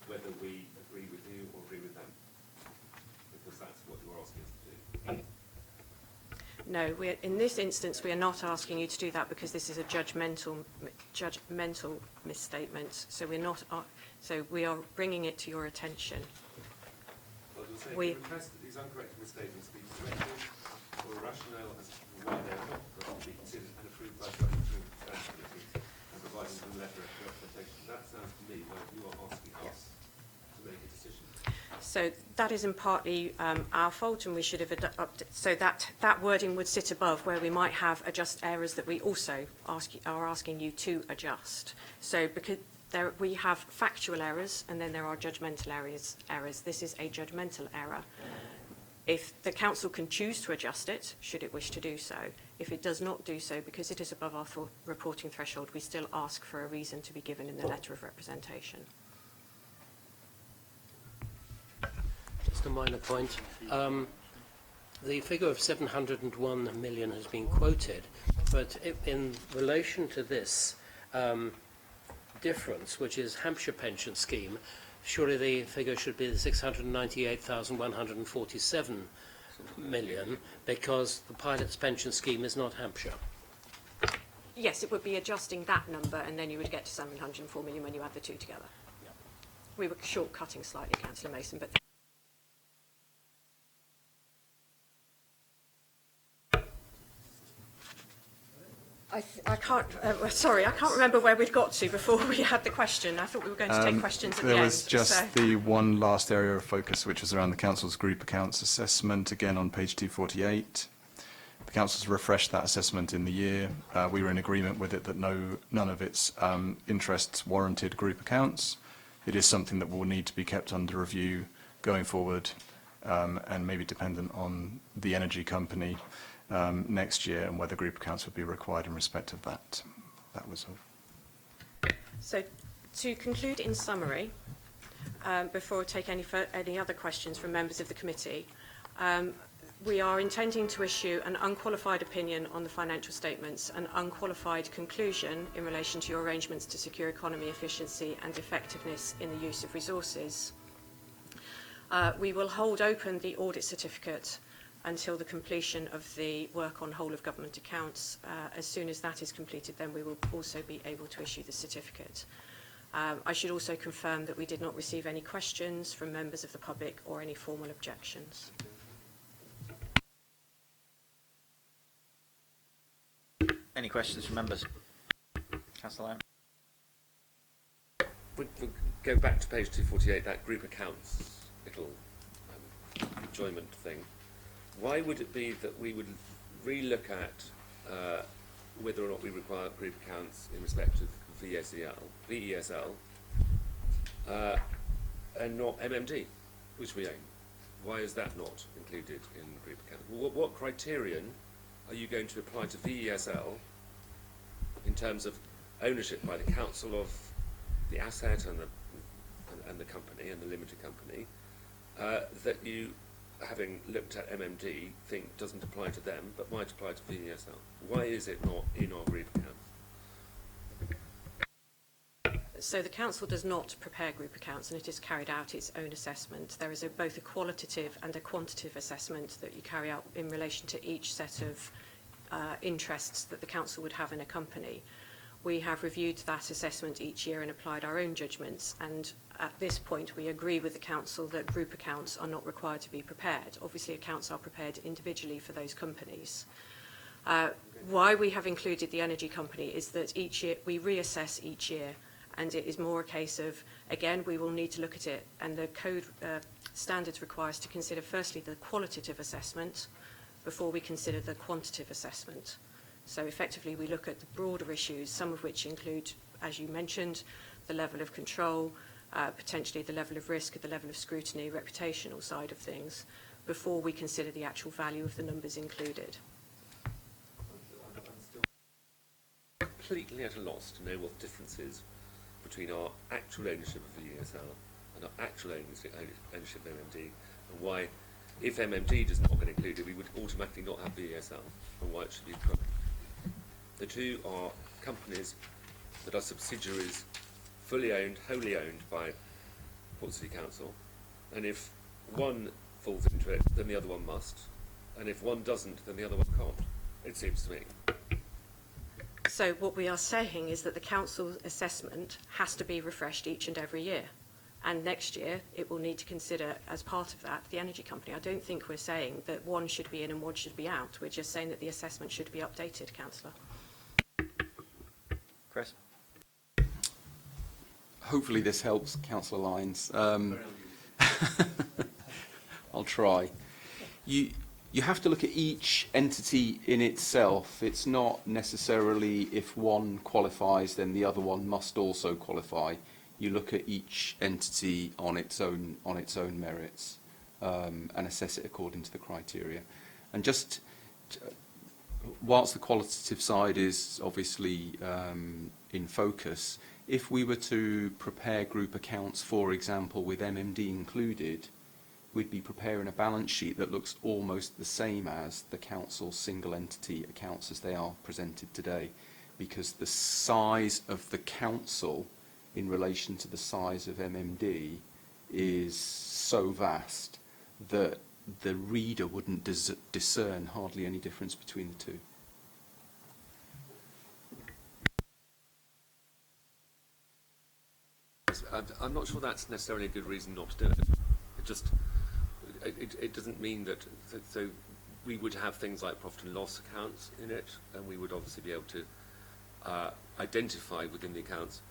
whether we agree with you or agree with them. Because that's what you're asking us to do. No, in this instance, we are not asking you to do that because this is a judgmental misstatement. So so we are bringing it to your attention. Well, we request that these uncorrected misstatements be corrected or a rationale as to why they are not correct to be considered and approved by the committee and providing them a letter of representation. That sounds to me like you are asking us to make a decision. So that isn't partly our fault, and we should have so that wording would sit above where we might have adjust errors that we also are asking you to adjust. So because we have factual errors and then there are judgmental errors. This is a judgmental error. If the council can choose to adjust it, should it wish to do so. If it does not do so, because it is above our reporting threshold, we still ask for a reason to be given in the letter of representation. Just a minor point. The figure of 701 million has been quoted, but in relation to this difference, which is Hampshire pension scheme, surely the figure should be the 698,147 million, because the pilot's pension scheme is not Hampshire. Yes, it would be adjusting that number, and then you would get to 704 million when you add the two together. We were shortcutting slightly, Councillor Mason, but... I can't, sorry, I can't remember where we'd got to before we had the question. I thought we were going to take questions at the end. There was just the one last area of focus, which was around the Council's group accounts assessment, again on page 248. The Council's refreshed that assessment in the year. We were in agreement with it that none of its interests warranted group accounts. It is something that will need to be kept under review going forward, and maybe dependent on the energy company next year and whether group accounts would be required in respect of that. That was all. So, to conclude in summary, before I take any other questions from members of the committee, we are intending to issue an unqualified opinion on the financial statements, an unqualified conclusion in relation to your arrangements to secure economy, efficiency and effectiveness in the use of resources. We will hold open the audit certificate until the completion of the work on whole of government accounts. As soon as that is completed, then we will also be able to issue the certificate. I should also confirm that we did not receive any questions from members of the public or any formal objections. Any questions from members? Councillor Lamb. We'll go back to page 248, that group accounts little enjoyment thing. Why would it be that we would re-look at whether or not we require group accounts in respect of VESL, and not MMD, which we own? Why is that not included in group accounts? What criterion are you going to apply to VESL in terms of ownership by the council of the asset and the company and the limited company that you, having looked at MMD, think doesn't apply to them but might apply to VESL? Why is it not in our group accounts? So the council does not prepare group accounts, and it has carried out its own assessment. There is both a qualitative and a quantitative assessment that you carry out in relation to each set of interests that the council would have in a company. We have reviewed that assessment each year and applied our own judgments, and at this point we agree with the council that group accounts are not required to be prepared. Obviously accounts are prepared individually for those companies. Why we have included the energy company is that each year we reassess each year, and it is more a case of, again, we will need to look at it, and the code standards require us to consider firstly the qualitative assessment before we consider the quantitative assessment. So effectively we look at the broader issues, some of which include, as you mentioned, the level of control, potentially the level of risk, the level of scrutiny, reputational side of things, before we consider the actual value of the numbers included. Completely at a loss to know what the difference is between our actual ownership of VESL and our actual ownership of MMD, and why, if MMD does not get included, we would automatically not have VESL, and why it should be included. The two are companies that are subsidiaries, fully owned, wholly owned by Port City Council, and if one falls into it, then the other one must, and if one doesn't, then the other one can't, it seems to me. So what we are saying is that the council's assessment has to be refreshed each and every year. And next year, it will need to consider, as part of that, the energy company. I don't think we're saying that one should be in and one should be out. We're just saying that the assessment should be updated, Councillor. Chris? Hopefully this helps, Councillor Lyons. I'll try. You have to look at each entity in itself. It's not necessarily if one qualifies, then the other one must also qualify. You look at each entity on its own merits and assess it according to the criteria. And just whilst the qualitative side is obviously in focus, if we were to prepare group accounts, for example, with MMD included, we'd be preparing a balance sheet that looks almost the same as the council's single entity accounts as they are presented today, because the size of the council in relation to the size of MMD is so vast that the reader wouldn't discern hardly any difference between the two. I'm not sure that's necessarily a good reason not to do it. It just, it doesn't mean that, so we would have things like profit and loss accounts in it, and we would obviously be able to identify within the accounts,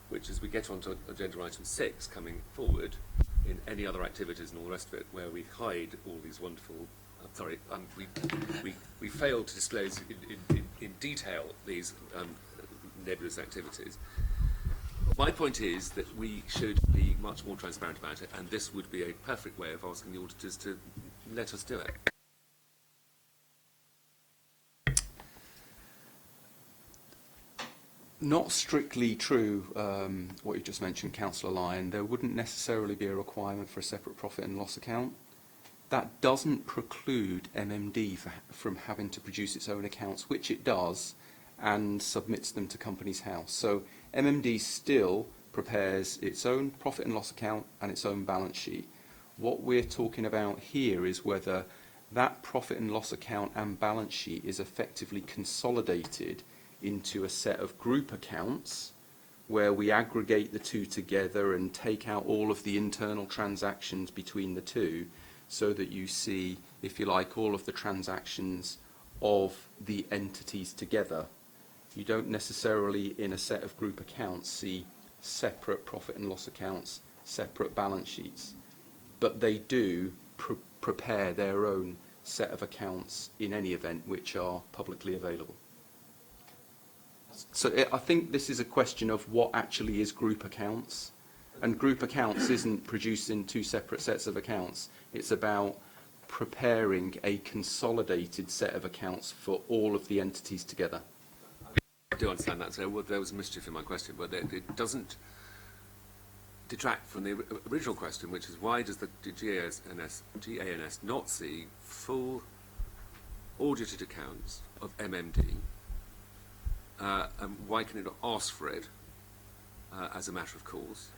which as we get onto agenda item 6 coming forward, in any other activities and all the rest of it, where we hide all these wonderful, we fail to disclose in detail these nebulous activities. My point is that we should be much more transparent about it, and this would be a perfect way of asking the auditors to let us do it. Not strictly true, what you just mentioned, Councillor Lyon. There wouldn't necessarily be a requirement for a separate profit and loss account. That doesn't preclude MMD from having to produce its own accounts, which it does, and submits them to Companies House. So MMD still prepares its own profit and loss account and its own balance sheet. What we're talking about here is whether that profit and loss account and balance sheet is effectively consolidated into a set of group accounts where we aggregate the two together and take out all of the internal transactions between the two, so that you see, if you like, all of the transactions of the entities together. You don't necessarily, in a set of group accounts, see separate profit and loss accounts, separate balance sheets, but they do prepare their own set of accounts in any event, which are publicly available. So I think this is a question of what actually is group accounts, and group accounts isn't producing two separate sets of accounts. It's about preparing a consolidated set of accounts for all of the entities together. I do understand that. So there was mischief in my question, but it doesn't detract from the original question, which is why does the GANS not see full audited accounts of MMD? And why can it not ask for it as a matter of course?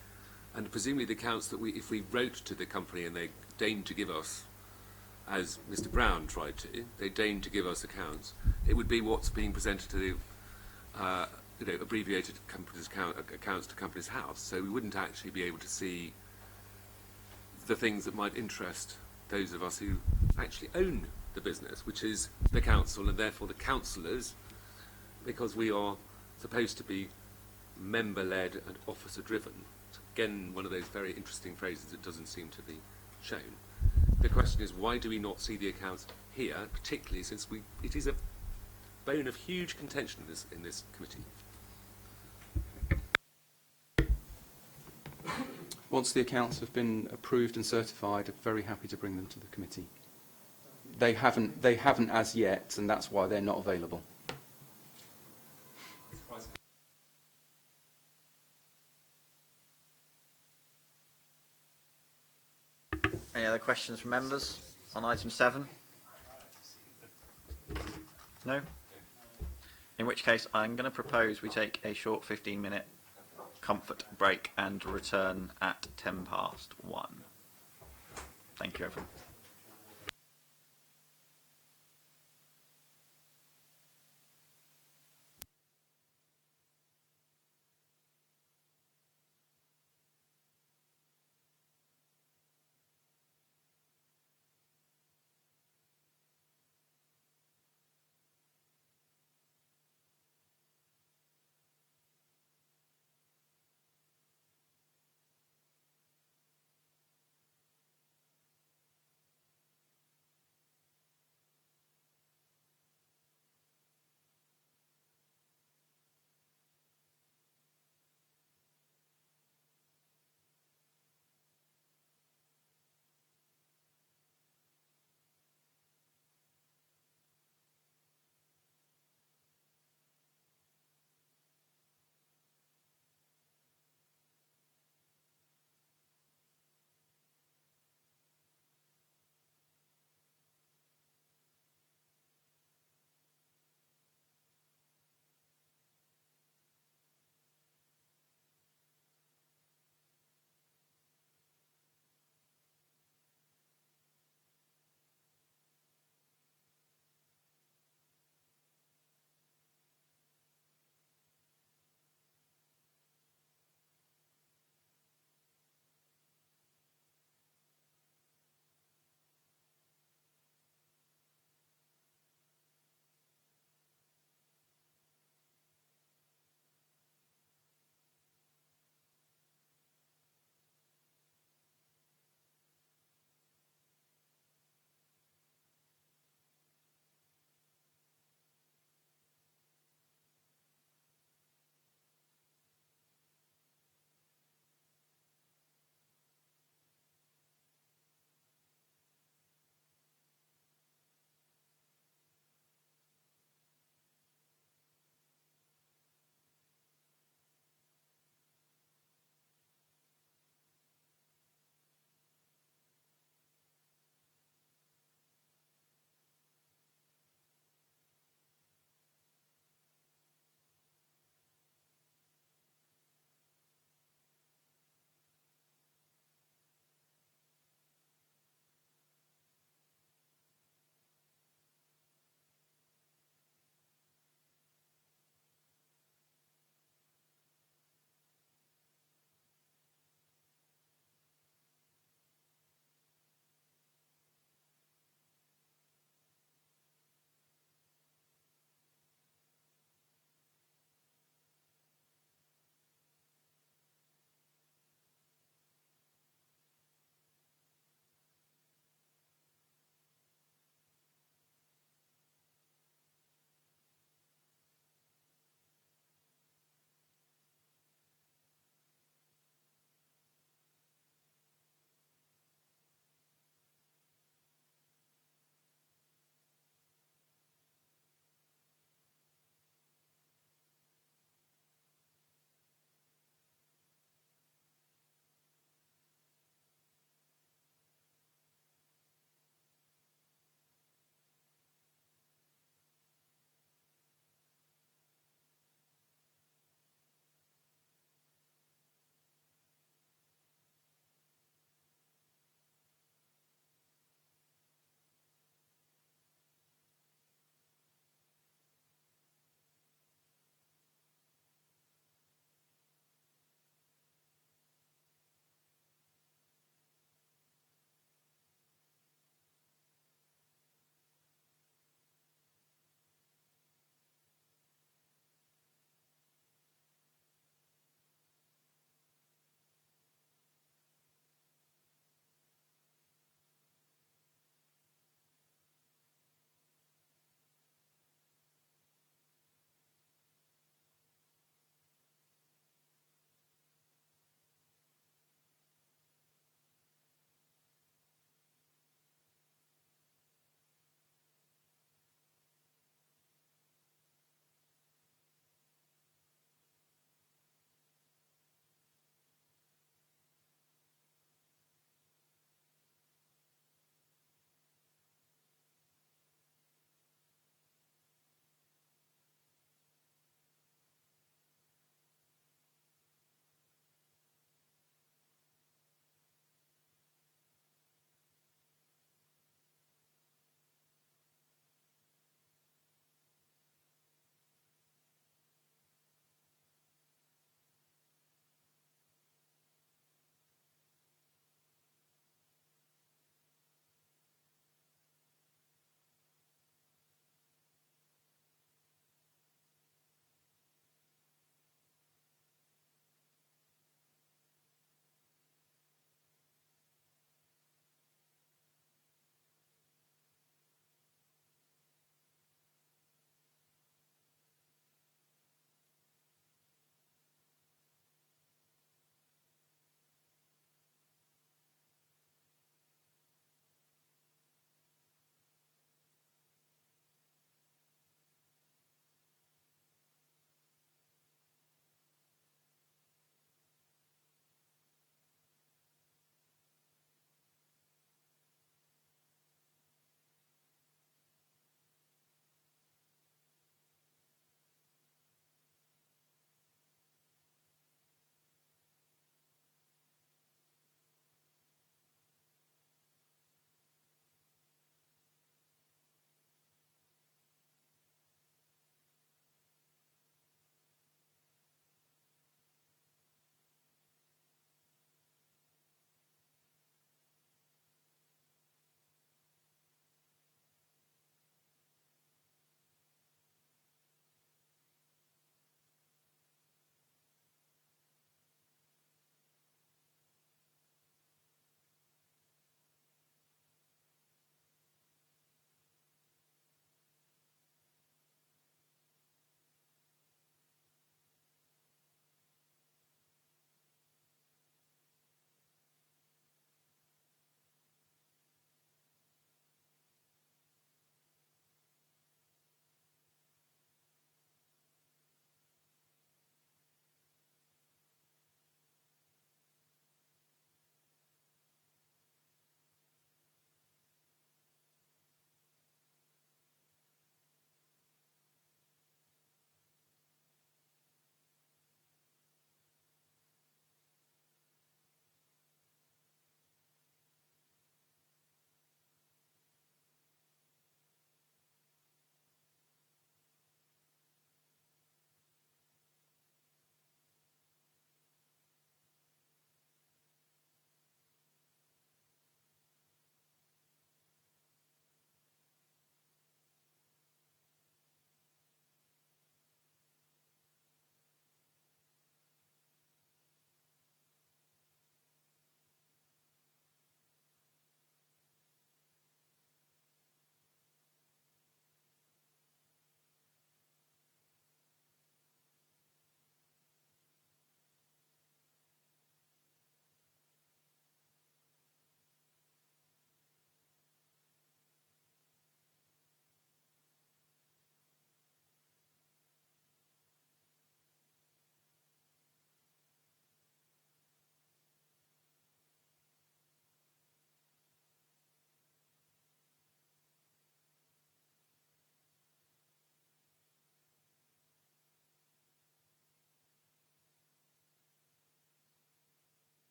And presumably the accounts that if we wrote to the company and they deigned to give us, as Mr. Brown tried to, they deigned to give us accounts, it would be what's being presented to the abbreviated companies accounts to Companies House. So we wouldn't actually be able to see the things that might interest those of us who actually own the business, which is the council and therefore the councillors, because we are supposed to be member-led and officer-driven. Again, one of those very interesting phrases that doesn't seem to be shown. The question is, why do we not see the accounts here, particularly since it is a bone of huge contention in this committee? Once the accounts have been approved and certified, I'm very happy to bring them to the committee. They haven't as yet, and that's why they're not available. Any other questions from members on item 7? No? In which case, I'm going to propose we take a short 15-minute comfort break and return at 1:10. Thank you, everyone.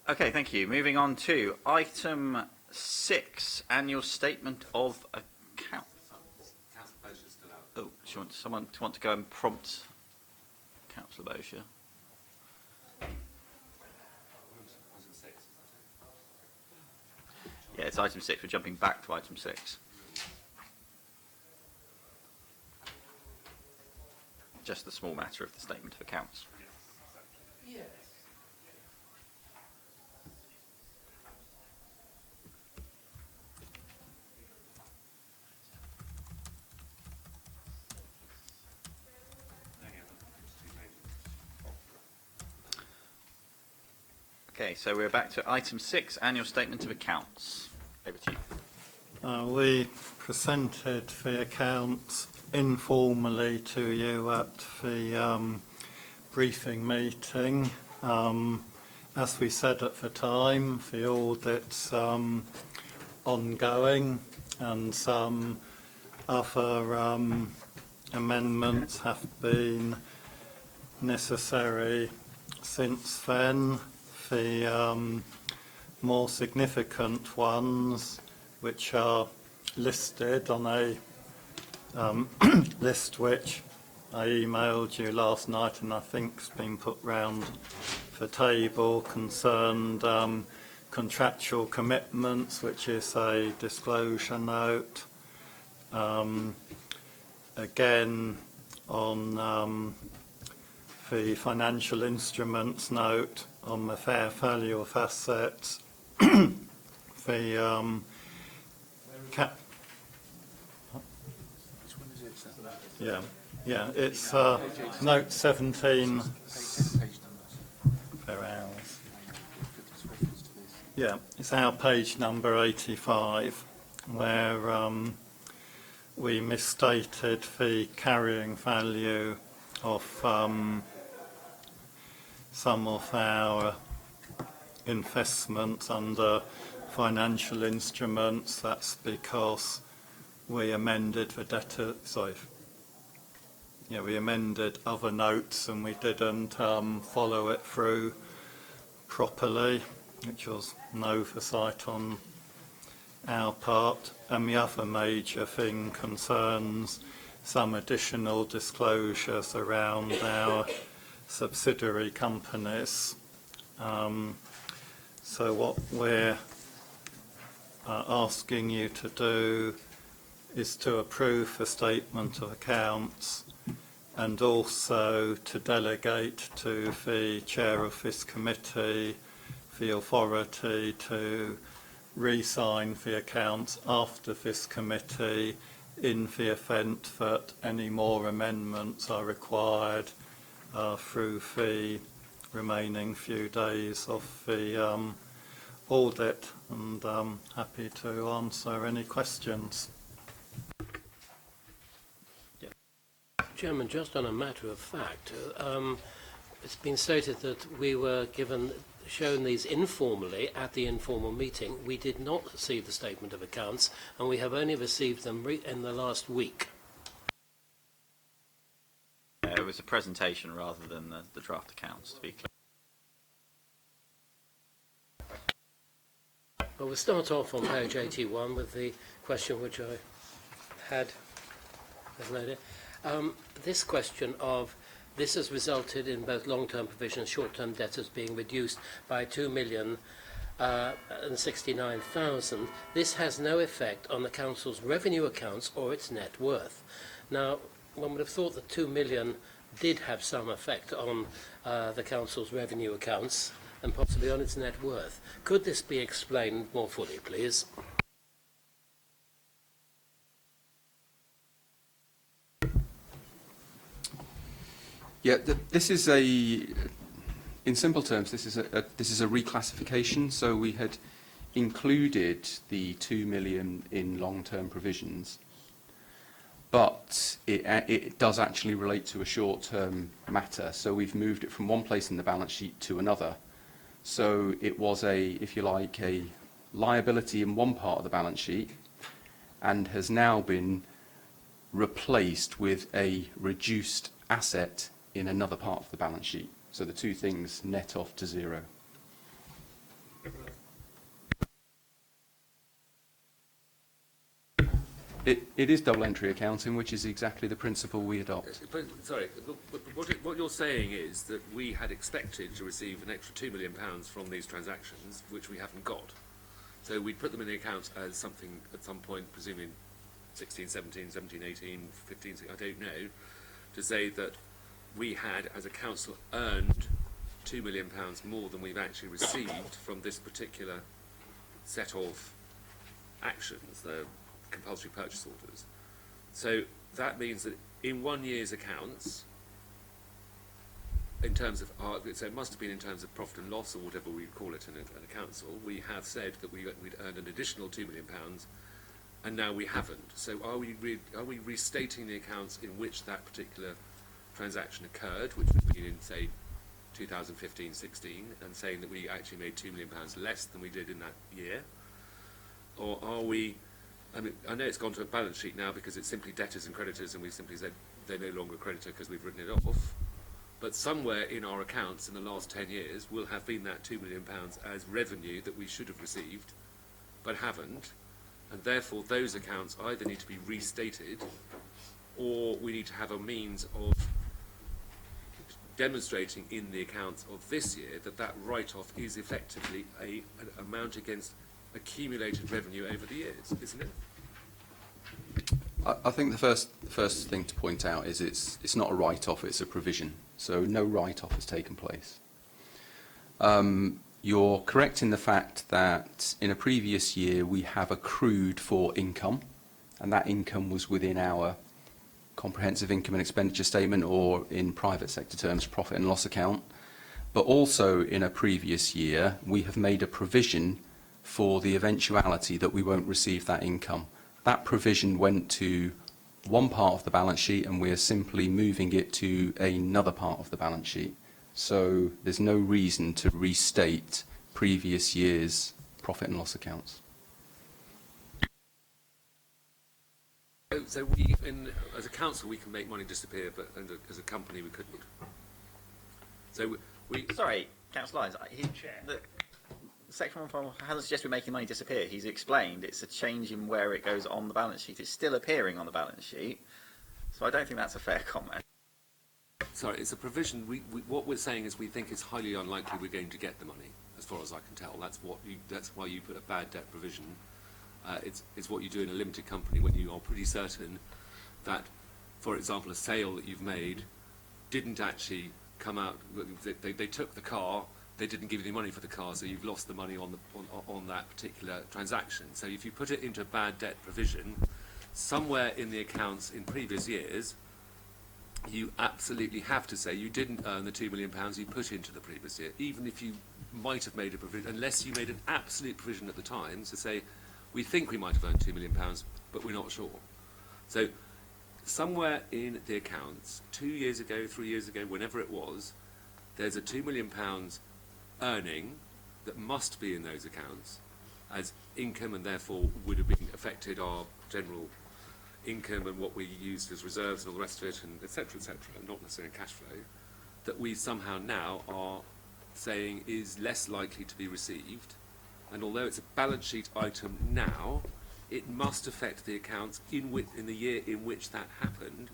Okay, thank you. Moving on to item 6, annual statement of account. Oh, someone want to go and prompt Councillor Bosher? Yeah, it's item 6. We're jumping back to item 6. Just the small matter of the statement of accounts. Yes. Okay, so we're back to item 6, annual statement of accounts. Over to you. We presented the accounts informally to you at the briefing meeting. As we said at the time, the audit's ongoing and some other amendments have been necessary since then. The more significant ones, which are listed on a list which I emailed you last night and I think's been put round the table, concerned contractual commitments, which is a disclosure note. Again, on the financial instruments note, on the fair value of assets, the it's note 17. Fair hours. Yeah, it's our page number 85, where we misstated the carrying value of some of our investments under financial instruments. That's because we amended the debtor, we amended other notes and we didn't follow it through properly, which was an oversight on our part. And the other major thing concerns some additional disclosures around our subsidiary companies. So what we're asking you to do is to approve the statement of accounts and also to delegate to the chair of this committee the authority to re-sign the accounts after this committee in the event that any more amendments are required through the remaining few days of the audit, and I'm happy to answer any questions. Chairman, just on a matter of fact, it's been stated that we were shown these informally at the informal meeting. We did not receive the statement of accounts, and we have only received them in the last week. It was a presentation rather than the draft accounts, to be clear. Well, we'll start off on page 81 with the question which I had as later. This question of this has resulted in both long-term provision and short-term debtors being reduced by 2,069,000. This has no effect on the council's revenue accounts or its net worth. Now, one would have thought that 2 million did have some effect on the council's revenue accounts and possibly on its net worth. Could this be explained more fully, please? Yeah, this is in simple terms, this is a reclassification. So we had included the 2 million in long-term provisions, but it does actually relate to a short-term matter. So we've moved it from one place in the balance sheet to another. So it was if you like, a liability in one part of the balance sheet and has now been replaced with a reduced asset in another part of the balance sheet. So the two things net off to zero. It is double entry accounting, which is exactly the principle we adopt. But, sorry, what you're saying is that we had expected to receive an extra £2 million from these transactions, which we haven't got. So we put them in the accounts as something at some point, presuming 16, 17, 17, 18, 15, I don't know, to say that we had, as a council, earned £2 million more than we've actually received from this particular set of actions, the compulsory purchase orders. So that means that in 1 year's accounts, in terms of our, so it must have been in terms of profit and loss or whatever we call it in a council, we have said that we'd earned an additional £2 million, and now we haven't. So are we restating the accounts in which that particular transaction occurred, which would be in, say, 2015-16, and saying that we actually made £2 million less than we did in that year? Or are we, I mean, I know it's gone to a balance sheet now because it's simply debtors and creditors, and we simply said they're no longer a creditor because we've written it off. But somewhere in our accounts in the last 10 years will have been that £2 million as revenue that we should have received, but haven't, and therefore those accounts either need to be restated, or we need to have a means of demonstrating in the accounts of this year that that write-off is effectively an amount against accumulated revenue over the years, isn't it? I think the first thing to point out is it's not a write-off, it's a provision. So no write-off has taken place. You're correct in the fact that in a previous year we have accrued for income, and that income was within our comprehensive income and expenditure statement, or in private sector terms, profit and loss account. But also in a previous year we have made a provision for the eventuality that we won't receive that income. That provision went to one part of the balance sheet, and we are simply moving it to another part of the balance sheet. So there's no reason to restate previous year's profit and loss accounts. So we, as a council, we can make money disappear, but as a company we couldn't. So we Sorry, Councillor Lyons, Section 1 hasn't suggested we're making money disappear. He's explained it's a change in where it goes on the balance sheet. It's still appearing on the balance sheet, so I don't think that's a fair comment. Sorry, it's a provision. What we're saying is we think it's highly unlikely we're going to get the money, as far as I can tell. That's why you put a bad debt provision. It's what you do in a limited company when you are pretty certain that, for example, a sale that you've made didn't actually come out. They took the car. They didn't give you any money for the car, so you've lost the money on that particular transaction. So if you put it into a bad debt provision, somewhere in the accounts in previous years, you absolutely have to say you didn't earn the £2 million you put into the previous year, even if you might have made a provision, unless you made an absolute provision at the time to say, we think we might have earned £2 million, but we're not sure. So somewhere in the accounts, 2 years ago, 3 years ago, whenever it was, there's a £2 million earning that must be in those accounts as income, and therefore would have been affected our general income and what we used as reserves and all the rest of it, and etc., not necessarily cash flow, that we somehow now are saying is less likely to be received. And although it's a balance sheet item now, it must affect the accounts in the year in which that happened,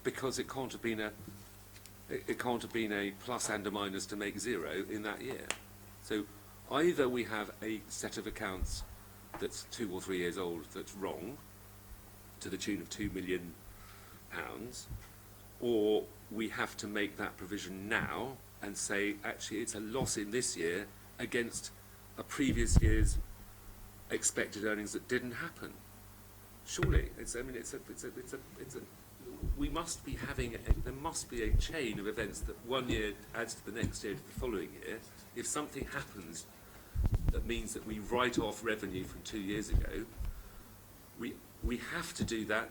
because it can't have been a plus and a minus to make zero in that year. So either we have a set of accounts that's 2 or 3 years old that's wrong, to the tune of £2 million, or we have to make that provision now and say, actually, it's a loss in this year against a previous year's expected earnings that didn't happen. Surely, we must be having, there must be a chain of events that 1 year adds to the next year to the following year. If something happens that means that we write off revenue from 2 years ago, we have to do that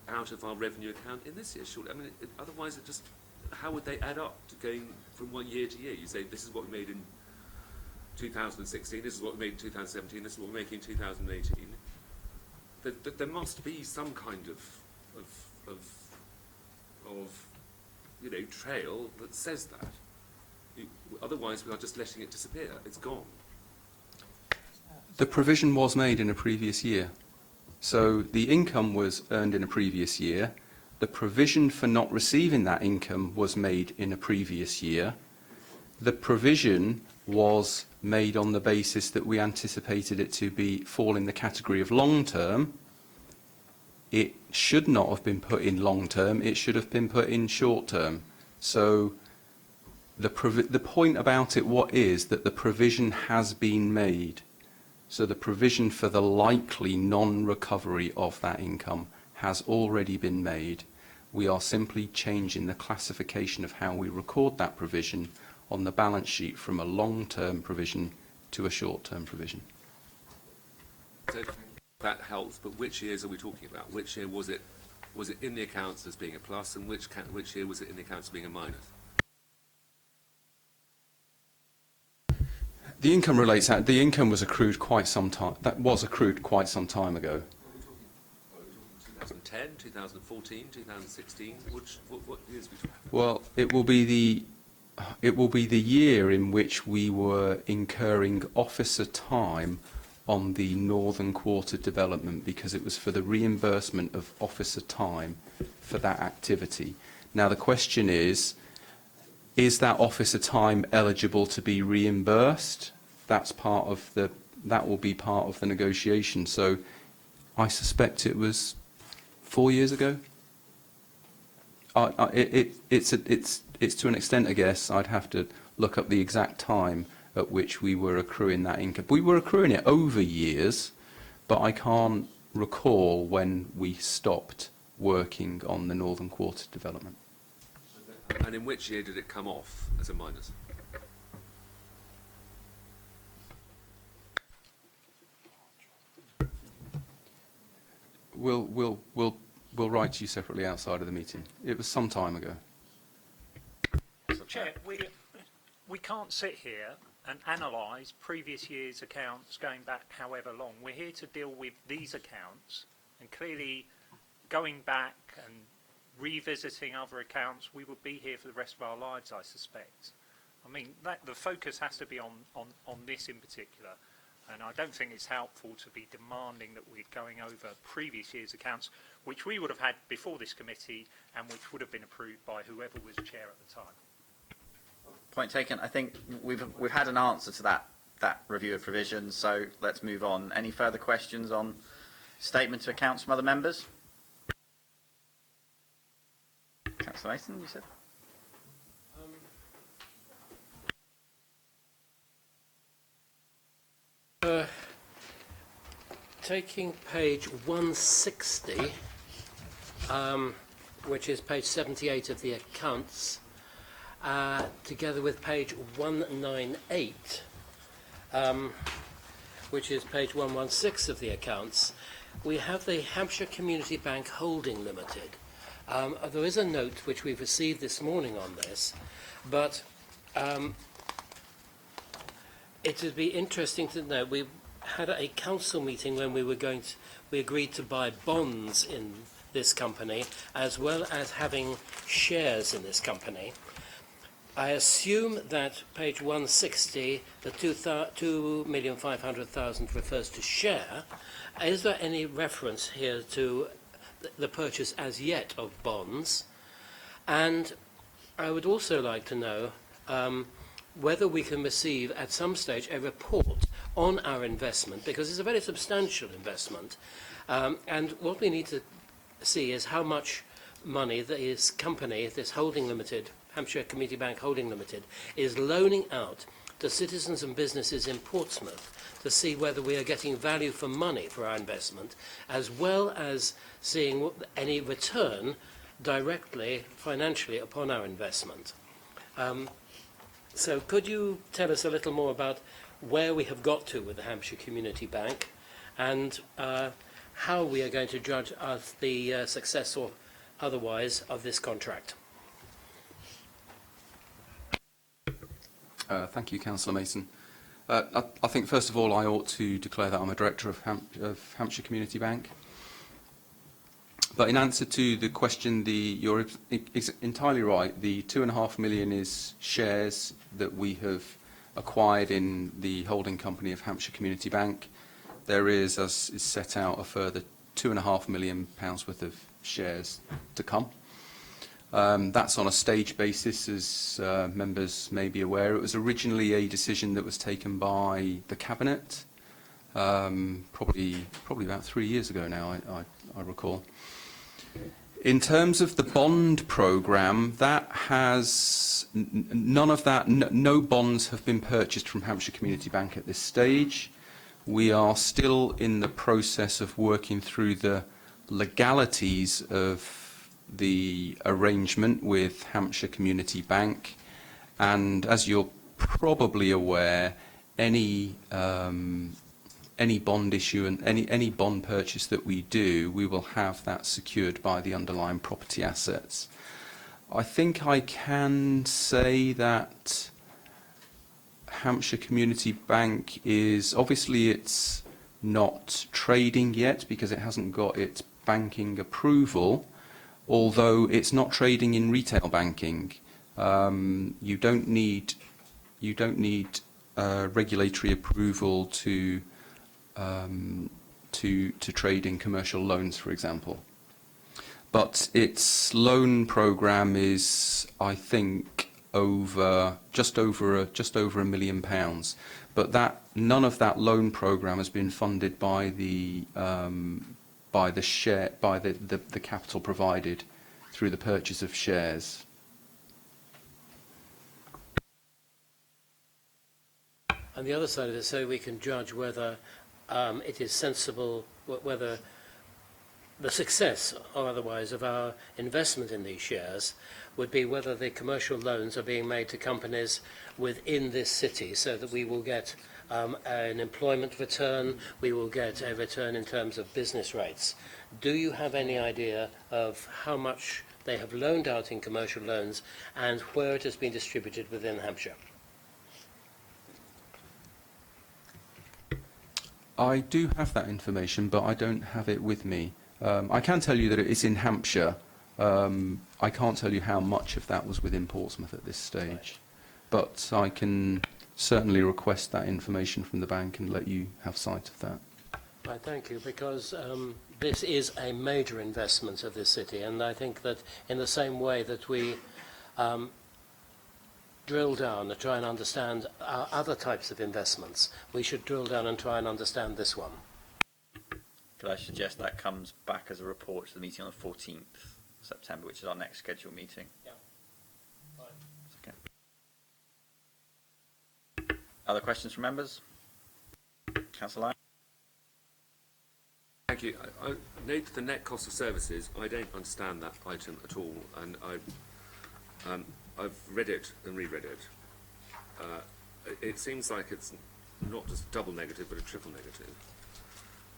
out of our revenue account in this year, surely. I mean, otherwise it just, how would they add up to going from 1 year to year? You say, this is what we made in 2016, this is what we made in 2017, this is what we're making in 2018. There must be some kind of trail that says that. Otherwise we are just letting it disappear. It's gone. The provision was made in a previous year. So the income was earned in a previous year. The provision for not receiving that income was made in a previous year. The provision was made on the basis that we anticipated it to fall in the category of long term. It should not have been put in long term, it should have been put in short term. So the point about it is that the provision has been made. So the provision for the likely non-recovery of that income has already been made. We are simply changing the classification of how we record that provision on the balance sheet from a long-term provision to a short-term provision. So that helps, but which years are we talking about? Which year was it in the accounts as being a plus, and which year was it in the accounts as being a minus? The income relates that the income was accrued quite some time. That was accrued quite some time ago. 2010, 2014, 2016. What years are we talking about? Well, it will be the year in which we were incurring officer time on the Northern Quarter development, because it was for the reimbursement of officer time for that activity. Now the question is that officer time eligible to be reimbursed? That will be part of the negotiation. So I suspect it was 4 years ago. It's to an extent a guess. I'd have to look up the exact time at which we were accruing that income. We were accruing it over years, but I can't recall when we stopped working on the Northern Quarter development. And in which year did it come off as a minus? We'll write to you separately outside of the meeting. It was some time ago. Chair, we can't sit here and analyse previous year's accounts going back however long. We're here to deal with these accounts, and clearly going back and revisiting other accounts, we would be here for the rest of our lives, I suspect. I mean, the focus has to be on this in particular, and I don't think it's helpful to be demanding that we're going over previous year's accounts, which we would have had before this committee and which would have been approved by whoever was chair at the time. Point taken. I think we've had an answer to that review of provisions, so let's move on. Any further questions on statement of accounts from other members? Councillor Mason, you said? Taking page 160, which is page 78 of the accounts, together with page 198, which is page 116 of the accounts, we have the Hampshire Community Bank Holding Limited. There is a note which we've received this morning on this, but it would be interesting to know, we had a council meeting when we agreed to buy bonds in this company, as well as having shares in this company. I assume that page 160, the 2,500,000 refers to share. Is there any reference here to the purchase as yet of bonds? And I would also like to know whether we can receive at some stage a report on our investment, because it's a very substantial investment, and what we need to see is how much money this company, this holding limited, Hampshire Community Bank Holding Limited, is loaning out to citizens and businesses in Portsmouth to see whether we are getting value for money for our investment, as well as seeing any return directly financially upon our investment. So could you tell us a little more about where we have got to with the Hampshire Community Bank, and how we are going to judge the success or otherwise of this contract? Thank you, Councillor Mason. I think, first of all, I ought to declare that I'm a director of Hampshire Community Bank. But in answer to the question, you're entirely right. The 2.5 million is shares that we have acquired in the holding company of Hampshire Community Bank. There is, as is set out, a further £2.5 million worth of shares to come. That's on a stage basis, as members may be aware. It was originally a decision that was taken by the Cabinet, probably about 3 years ago now, I recall. In terms of the bond programme, that has none of that. No bonds have been purchased from Hampshire Community Bank at this stage. We are still in the process of working through the legalities of the arrangement with Hampshire Community Bank, and as you're probably aware, any bond issue and any bond purchase that we do, we will have that secured by the underlying property assets. I think I can say that Hampshire Community Bank is, obviously it's not trading yet because it hasn't got its banking approval, although it's not trading in retail banking. You don't need regulatory approval to trade in commercial loans, for example. But its loan programme is, I think, just over £1 million. But none of that loan programme has been funded by the capital provided through the purchase of shares. And the other side of it, so we can judge whether it is sensible, whether the success or otherwise of our investment in these shares would be whether the commercial loans are being made to companies within this city, so that we will get an employment return, we will get a return in terms of business rates. Do you have any idea of how much they have loaned out in commercial loans and where it has been distributed within Hampshire? I do have that information, but I don't have it with me. I can tell you that it's in Hampshire. I can't tell you how much of that was within Portsmouth at this stage, but I can certainly request that information from the bank and let you have sight of that. Right, thank you, because this is a major investment of this city, and I think that in the same way that we drill down and try and understand other types of investments, we should drill down and try and understand this one. Could I suggest that comes back as a report to the meeting on the 14th September, which is our next scheduled meeting? Yeah. Okay. Other questions from members? Councillor Lyon? Thank you. I note the net cost of services. I don't understand that item at all, and I've read it and reread it. It seems like it's not just double negative, but a triple negative.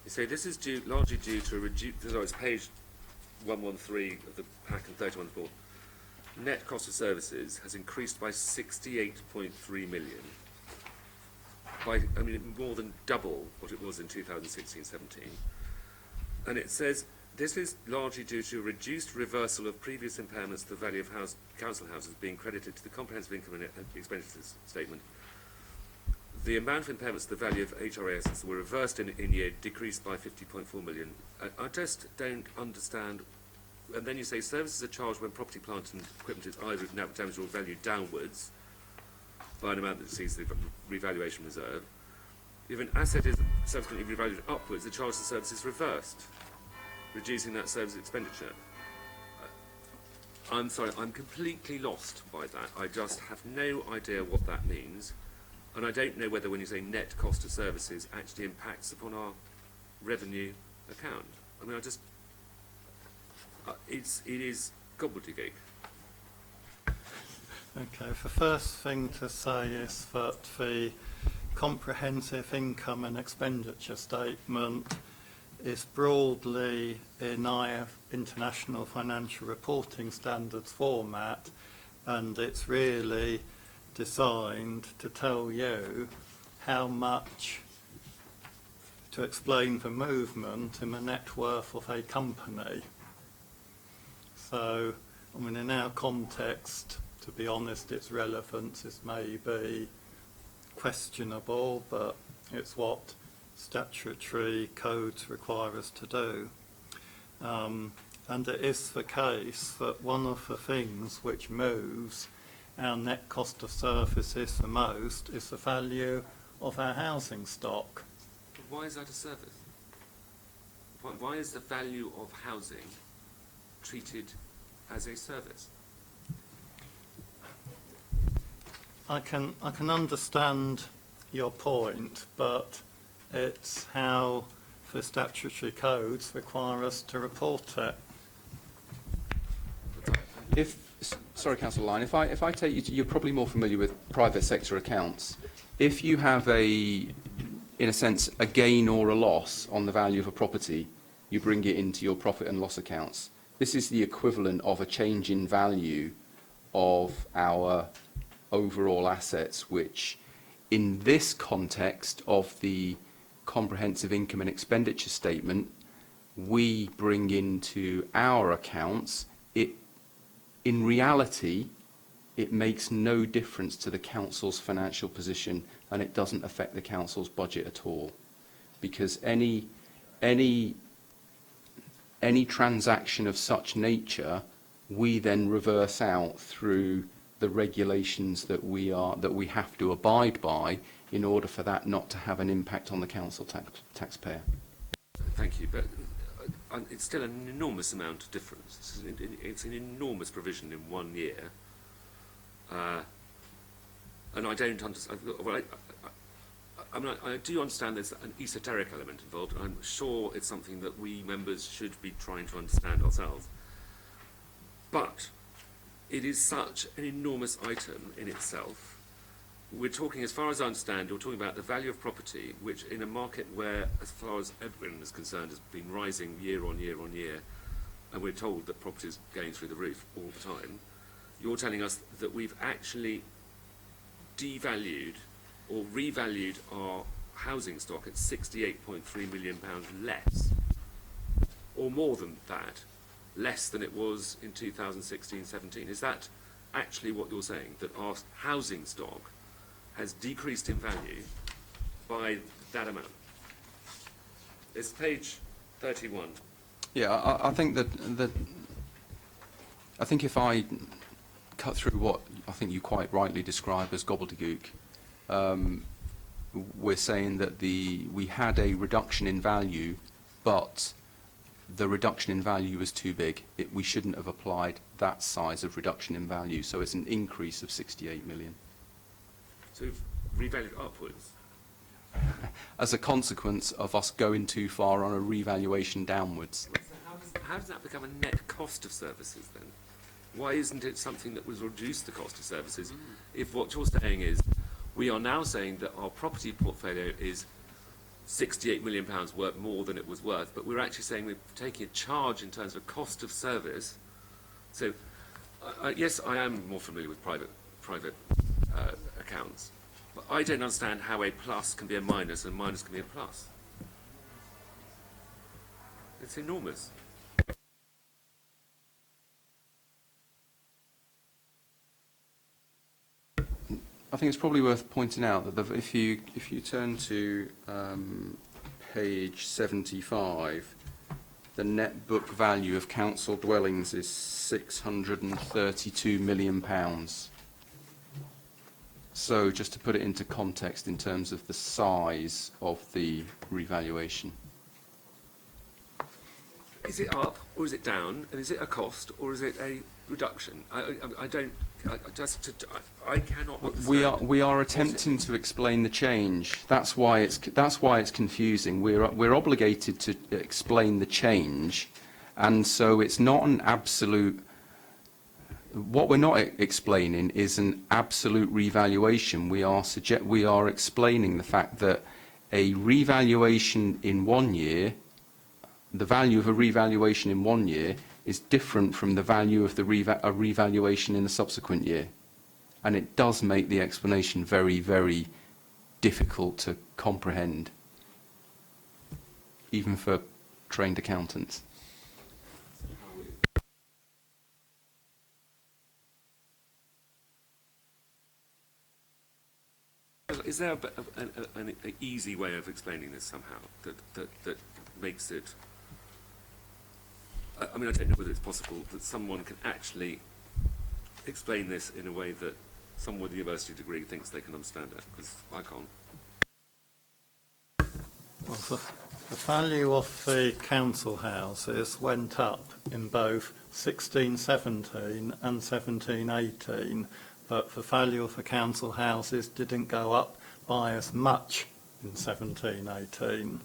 You say this is largely due to a reduced. It's page 113 of the pack and 31 of the board. Net cost of services has increased by 68.3 million. More than double what it was in 2016-17. And it says this is largely due to a reduced reversal of previous impairments to the value of council houses being credited to the comprehensive income and expenditures statement. The amount of impairments to the value of HRAs were reversed in year, decreased by 50.4 million. I just don't understand. And then you say services are charged when property, plant and equipment is either damaged or valued downwards by an amount that exceeds the revaluation reserve. If an asset is subsequently revalued upwards, the charge of the service is reversed, reducing that service expenditure. I'm sorry, I'm completely lost by that. I just have no idea what that means. And I don't know whether when you say net cost of services actually impacts upon our revenue account. I mean, it is gobbledygook. Okay, the first thing to say is that the comprehensive income and expenditure statement is broadly in International Financial Reporting Standards format, and it's really designed to tell you how much, to explain the movement in the net worth of a company. So, I mean, in our context, to be honest, its relevance is maybe questionable, but it's what statutory codes require us to do. And it is the case that one of the things which moves our net cost of services the most is the value of our housing stock. Why is that a service? Why is the value of housing treated as a service? I can understand your point, but it's how the statutory codes require us to report it. Sorry, Councillor Lyne, if I take you to, you're probably more familiar with private sector accounts. If you have in a sense, a gain or a loss on the value of a property, you bring it into your profit and loss accounts. This is the equivalent of a change in value of our overall assets, which in this context of the comprehensive income and expenditure statement, we bring into our accounts. In reality, it makes no difference to the council's financial position, and it doesn't affect the council's budget at all, because any transaction of such nature, we then reverse out through the regulations that we have to abide by in order for that not to have an impact on the council taxpayer. Thank you, but it's still an enormous amount of difference. It's an enormous provision in 1 year, and I don't understand. Well, I do understand there's an esoteric element involved, and I'm sure it's something that we members should be trying to understand ourselves. But it is such an enormous item in itself. We're talking, as far as I understand, you're talking about the value of property, which in a market where, as far as everyone is concerned, has been rising year on year on year, and we're told that property is going through the roof all the time. You're telling us that we've actually devalued or revalued our housing stock at £68.3 million less, or more than that, less than it was in 2016-17. Is that actually what you're saying, that our housing stock has decreased in value by that amount? It's page 31. Yeah, I think I think if I cut through what I think you quite rightly describe as gobbledygook, we're saying that we had a reduction in value, but the reduction in value was too big. We shouldn't have applied that size of reduction in value, so it's an increase of 68 million. So we've revalued upwards? As a consequence of us going too far on a revaluation downwards. So how does that become a net cost of services then? Why isn't it something that was reduce the cost of services? If what you're saying is, we are now saying that our property portfolio is £68 million worth more than it was worth, but we're actually saying we're taking a charge in terms of cost of service. So, yes, I am more familiar with private accounts, but I don't understand how a plus can be a minus and minus can be a plus. It's enormous. I think it's probably worth pointing out that if you turn to page 75, the net book value of council dwellings is £632 million. So just to put it into context in terms of the size of the revaluation. Is it up or is it down? And is it a cost or is it a reduction? I cannot understand. We are attempting to explain the change. That's why it's confusing. We're obligated to explain the change, and so it's not an absolute. What we're not explaining is an absolute revaluation. We are explaining the fact that a revaluation in 1 year, the value of a revaluation in 1 year is different from the value of a revaluation in the subsequent year. And it does make the explanation very, very difficult to comprehend, even for trained accountants. Is there an easy way of explaining this somehow that makes it I mean, I don't know whether it's possible that someone can actually explain this in a way that someone with a university degree thinks they can understand it, because I can't. Well, the value of the council houses went up in both 1617 and 1718, but the value of the council houses didn't go up by as much in 1718.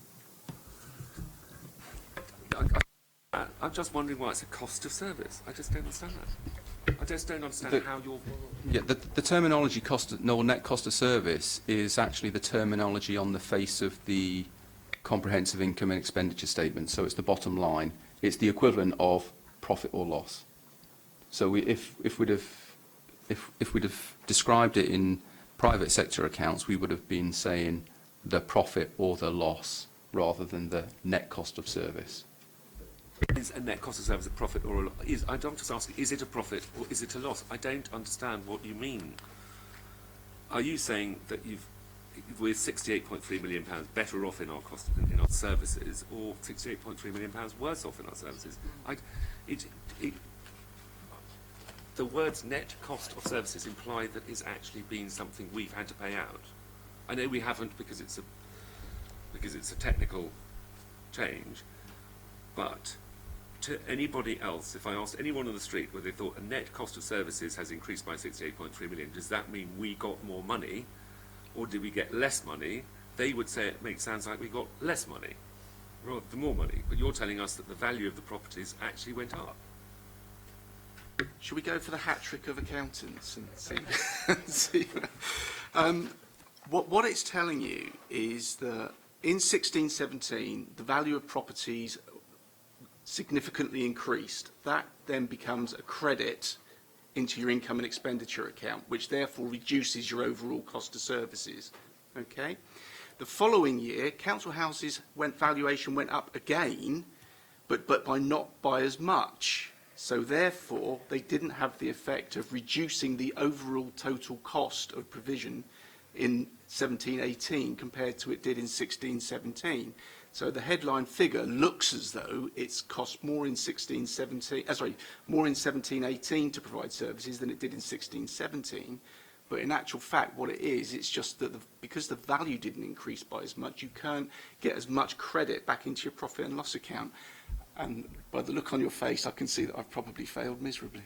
I'm just wondering why it's a cost of service. I just don't understand that. I just don't understand how you're... Yeah, the terminology net cost of service is actually the terminology on the face of the comprehensive income and expenditure statement. So it's the bottom line. It's the equivalent of profit or loss. So if we'd have described it in private sector accounts, we would have been saying the profit or the loss rather than the net cost of service. Is a net cost of service a profit or a loss? I'm just asking, is it a profit or is it a loss? I don't understand what you mean. Are you saying that we're £68.3 million better off in our cost in our services, or £68.3 million worse off in our services? The words net cost of services imply that it's actually been something we've had to pay out. I know we haven't because it's a technical change, but to anybody else, if I asked anyone on the street whether they thought a net cost of services has increased by 68.3 million, does that mean we got more money or did we get less money? They would say it sounds like we got less money rather than more money. But you're telling us that the value of the properties actually went up. Should we go for the hat trick of accountants and see? What it's telling you is that in 1617, the value of properties significantly increased. That then becomes a credit into your income and expenditure account, which therefore reduces your overall cost of services. Okay? The following year, council houses valuation went up again, but not by as much. So therefore, they didn't have the effect of reducing the overall total cost of provision in 1718 compared to it did in 1617. So the headline figure looks as though it's cost more in 1718 to provide services than it did in 1617. But in actual fact, what it is, it's just that because the value didn't increase by as much, you can't get as much credit back into your profit and loss account. And by the look on your face, I can see that I've probably failed miserably.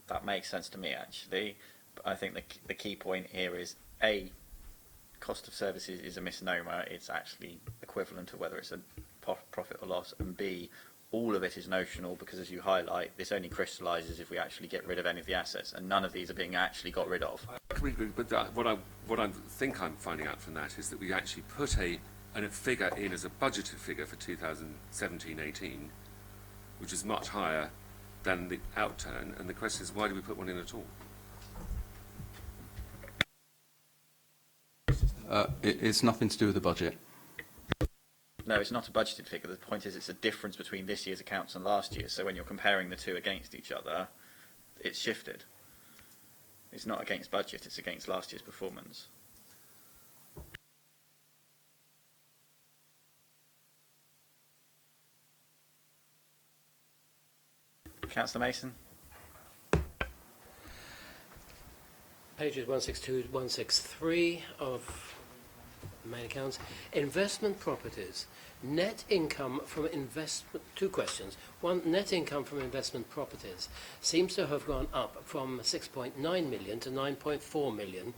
That makes sense to me, actually. But I think the key point here is, A, cost of services is a misnomer. It's actually equivalent to whether it's a profit or loss. And B, all of it is notional because, as you highlight, this only crystallises if we actually get rid of any of the assets, and none of these are being actually got rid of. I agree, but what I think I'm finding out from that is that we actually put a figure in as a budgeted figure for 2017-18, which is much higher than the outturn, and the question is, why do we put one in at all? It's nothing to do with the budget. No, it's not a budgeted figure. The point is it's a difference between this year's accounts and last year's, so when you're comparing the two against each other, it's shifted. It's not against budget, it's against last year's performance. Councillor Mason. Pages 162 to 163 of main accounts. Investment properties. Net income from investment. Two questions. One, net income from investment properties seems to have gone up from 6.9 million to 9.4 million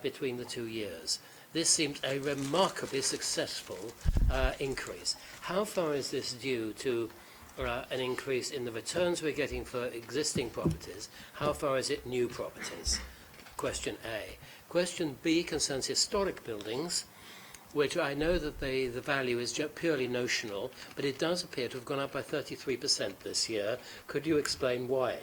between the 2 years. This seems a remarkably successful increase. How far is this due to an increase in the returns we're getting for existing properties? How far is it new properties? Question A. Question B concerns historic buildings, which I know that the value is purely notional, but it does appear to have gone up by 33% this year. Could you explain why?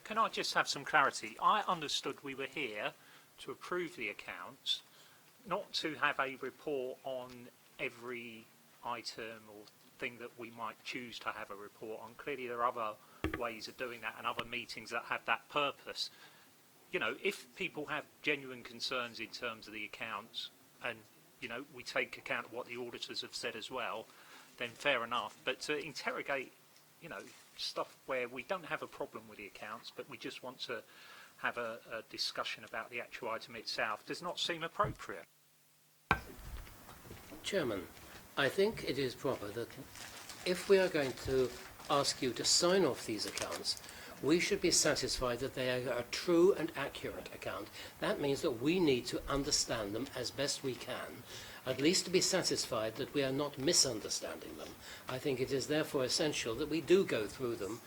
Can I just have some clarity? I understood we were here to approve the accounts, not to have a report on every item or thing that we might choose to have a report on. Clearly there are other ways of doing that and other meetings that have that purpose. You know, if people have genuine concerns in terms of the accounts, and, you know, we take account of what the auditors have said as well, then fair enough. But to interrogate, you know, stuff where we don't have a problem with the accounts, but we just want to have a discussion about the actual item itself, does not seem appropriate. Chairman, I think it is proper that if we are going to ask you to sign off these accounts, we should be satisfied that they are a true and accurate account. That means that we need to understand them as best we can, at least to be satisfied that we are not misunderstanding them. I think it is therefore essential that we do go through them,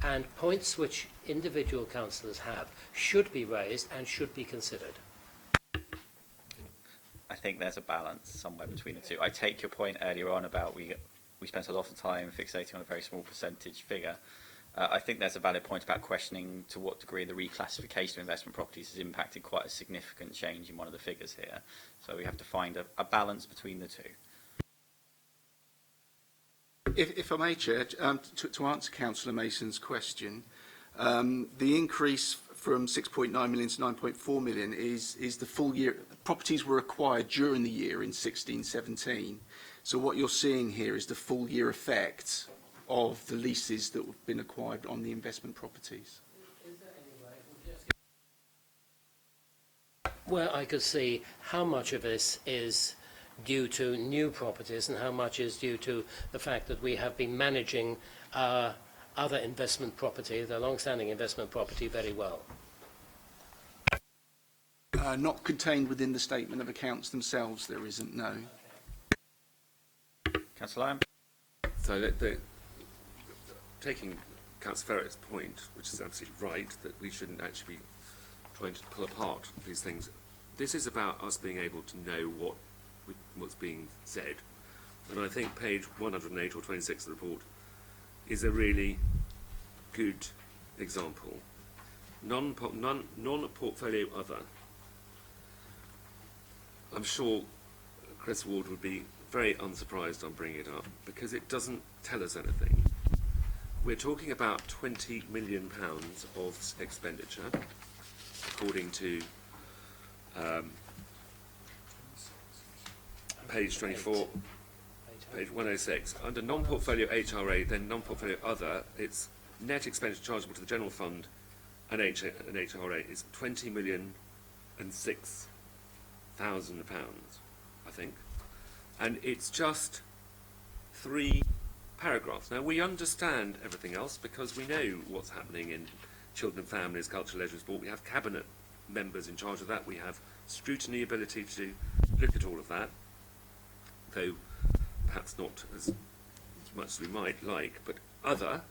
and points which individual councillors have should be raised and should be considered. I think there's a balance somewhere between the two. I take your point earlier on about we spent a lot of time fixating on a very small percentage figure. I think there's a valid point about questioning to what degree the reclassification of investment properties has impacted quite a significant change in one of the figures here. So we have to find a balance between the two. If I may, Chair, to answer Councillor Mason's question, the increase from 6.9 million to 9.4 million is the full year. Properties were acquired during the year in 16-17. So what you're seeing here is the full year effect of the leases that have been acquired on the investment properties. Where I could see how much of this is due to new properties and how much is due to the fact that we have been managing other investment property, the long-standing investment property, very well. Not contained within the statement of accounts themselves, there isn't, no. Councillor Lyon? So taking Councillor Ferret's point, which is absolutely right, that we shouldn't actually be trying to pull apart these things. This is about us being able to know what's being said. And I think page 108 or 26 of the report is a really good example. Non-portfolio other. I'm sure Chris Ward would be very unsurprised on bringing it up because it doesn't tell us anything. We're talking about £20 million of expenditure, according to page 24, page 106. Under non-portfolio HRA, then non-portfolio other, it's net expenditure chargeable to the general fund and HRA is £20,006,000, I think. And it's just 3 paragraphs. Now, we understand everything else because we know what's happening in children and families, culture, leisure, sport. We have cabinet members in charge of that. We have scrutiny ability to look at all of that, though perhaps not as much as we might like. But other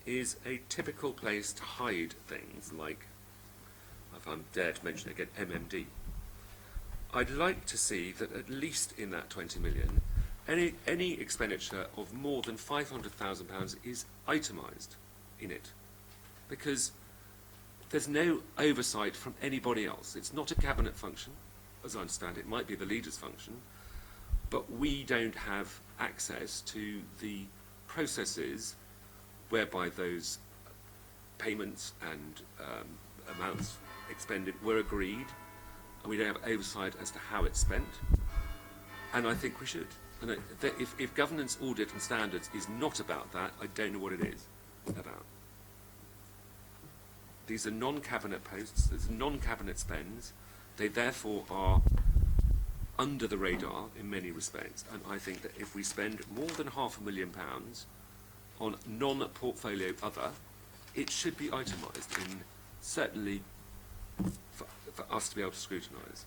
is a typical place to hide things like, if I'm dare to mention it again, MMD. I'd like to see that at least in that 20 million, any expenditure of more than £500,000 is itemised in it, because there's no oversight from anybody else. It's not a cabinet function, as I understand it. It might be the leader's function, but we don't have access to the processes whereby those payments and amounts expended were agreed, and we don't have oversight as to how it's spent. And I think we should. And if governance, audit and standards is not about that, I don't know what it is about. These are non-cabinet posts, there's non-cabinet spends, they therefore are under the radar in many respects, and I think that if we spend more than £500,000 on non-portfolio other, it should be itemised in, certainly for us to be able to scrutinise.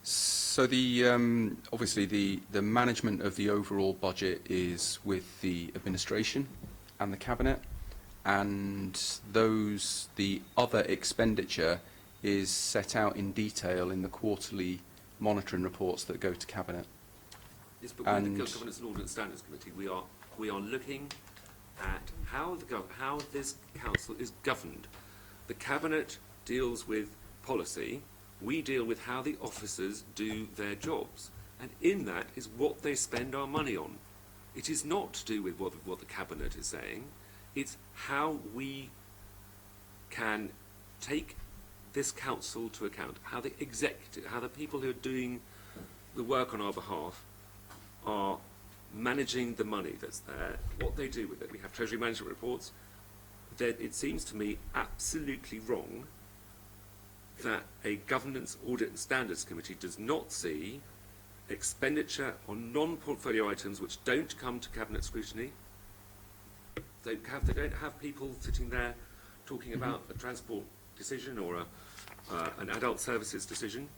So the obviously the management of the overall budget is with the administration and the cabinet, and the other expenditure is set out in detail in the quarterly monitoring reports that go to cabinet. Yes, but with the Governance and Audit Standards Committee, we are looking at how this council is governed. The cabinet deals with policy, we deal with how the officers do their jobs. And in that is what they spend our money on. It is not to do with what the Cabinet is saying. It's how we can take this council to account, how the executive, how the people who are doing the work on our behalf are managing the money that's there, what they do with it. We have Treasury Management reports. It seems to me absolutely wrong that a Governance, Audit and Standards Committee does not see expenditure on non-portfolio items which don't come to Cabinet scrutiny. They don't have people sitting there talking about a transport decision or an adult services decision.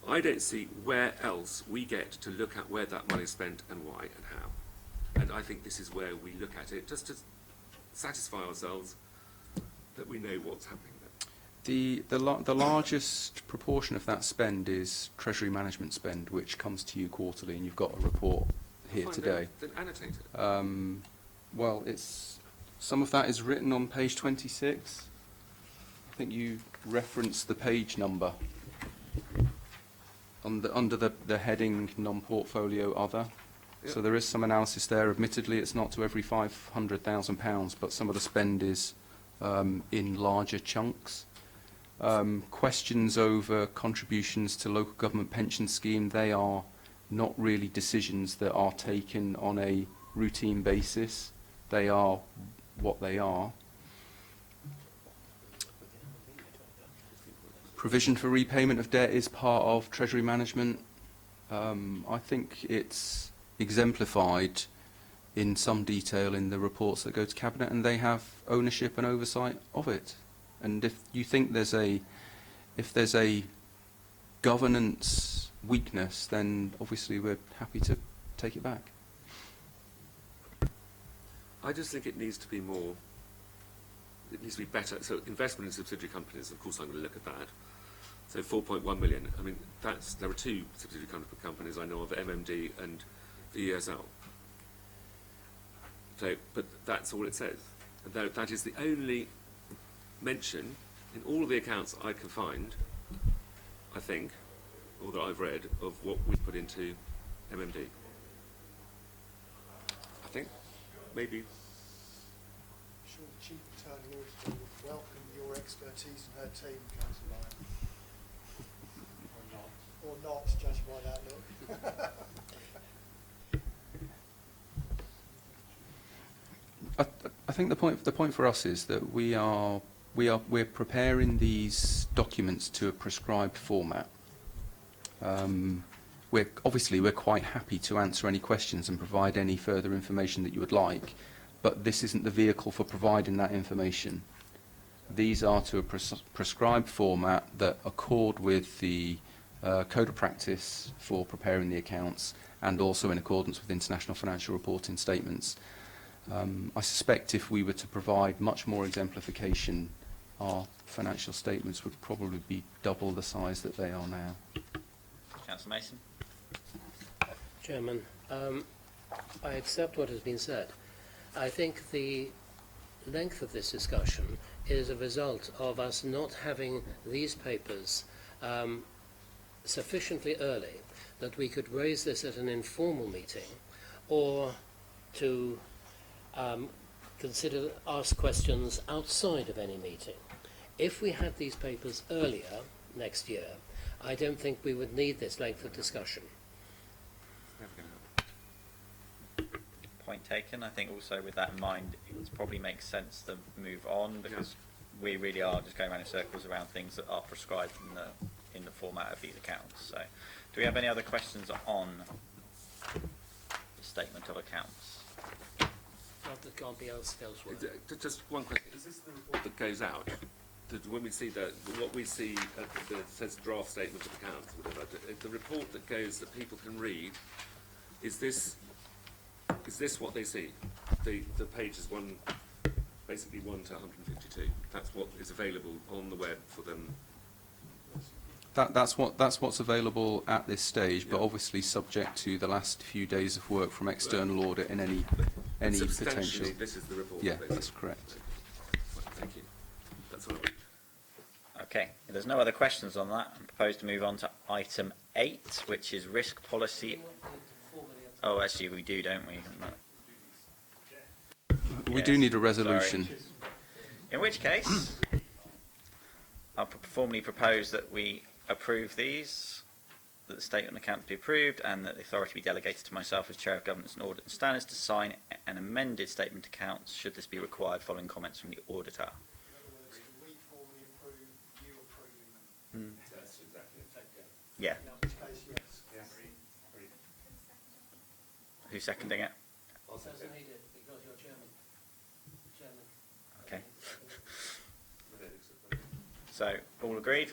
I don't see where else we get to look at where that money is spent and why and how. And I think this is where we look at it, just to satisfy ourselves that we know what's happening there. The largest proportion of that spend is Treasury Management spend, which comes to you quarterly, and you've got a report here today. Then annotate it. Well, some of that is written on page 26. I think you referenced the page number under the heading non-portfolio other. Yep. So there is some analysis there. Admittedly, it's not to every £500,000, but some of the spend is in larger chunks. Questions over contributions to local government pension scheme, they are not really decisions that are taken on a routine basis. They are what they are. Provision for repayment of debt is part of Treasury Management. I think it's exemplified in some detail in the reports that go to Cabinet, and they have ownership and oversight of it. And if you think there's a governance weakness, then obviously we're happy to take it back. I just think it needs to be more, it needs to be better. So investment in subsidiary companies, of course I'm going to look at that. So 4.1 million, I mean, there are two subsidiary companies I know of, MMD and the ESL. So, but that's all it says. And that is the only mention in all of the accounts I can find, I think, or that I've read, of what we put into MMD. I think, maybe. I'm sure the Chief Returning Auditor would welcome your expertise and her team, Councillor Lyon. Or not, judging by that look. I think the point for us is that we're preparing these documents to a prescribed format. We're quite happy to answer any questions and provide any further information that you would like, but this isn't the vehicle for providing that information. These are to a prescribed format that accord with the Code of Practice for preparing the accounts, and also in accordance with international financial reporting statements. I suspect if we were to provide much more exemplification, our financial statements would probably be double the size that they are now. Councillor Mason. Chairman, I accept what has been said. I think the length of this discussion is a result of us not having these papers sufficiently early that we could raise this at an informal meeting, or to ask questions outside of any meeting. If we had these papers earlier next year, I don't think we would need this length of discussion. Point taken. I think also with that in mind, it probably makes sense to move on, because we really are just going around in circles around things that are prescribed in the format of these accounts. So, do we have any other questions on the statement of accounts? Not that can't be asked elsewhere. Just one question. Is this the report that goes out? When we see what we see that says draft statement of accounts, whatever, the report that goes that people can read, is this what they see? The page is basically 1 to 152. That's what is available on the web for them. That's what's available at this stage, but obviously subject to the last few days of work from external audit and any potential. This is the report. Yeah, that's correct. Thank you. That's all. Okay, if there's no other questions on that, I propose to move on to item 8, which is risk policy. Oh, actually, we do, don't we? We do need a resolution. Sorry. In which case, I'll formally propose that we approve these, that the statement of accounts be approved, and that the authority be delegated to myself as Chair of Governance and Audit and Standards to sign an amended statement of accounts, should this be required, following comments from the auditor. Yeah. Who's seconding it? Okay. So, all agreed?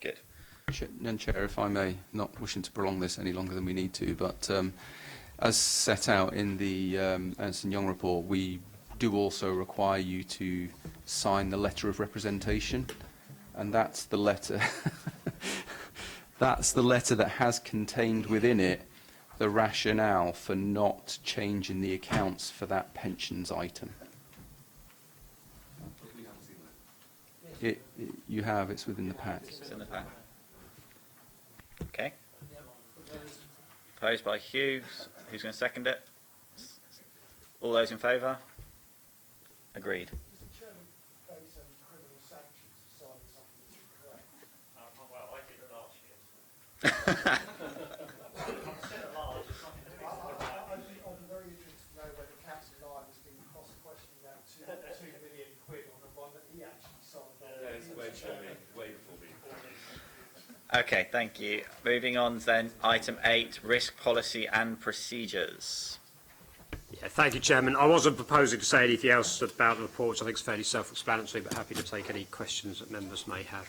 Good. Then, Chair, if I may, not wishing to prolong this any longer than we need to, but as set out in the Ernst & Young report, we do also require you to sign the letter of representation, and that's the letter. That's the letter that has contained within it the rationale for not changing the accounts for that pensions item. You have, it's within the pack. It's in the pack. Okay. Proposed by Hugh. Who's going to second it? All those in favour? Agreed. Okay, thank you. Moving on then, item 8, risk policy and procedures. Yeah, thank you, Chairman. I wasn't proposing to say anything else about the reports. I think it's fairly self-explanatory, but happy to take any questions that members may have.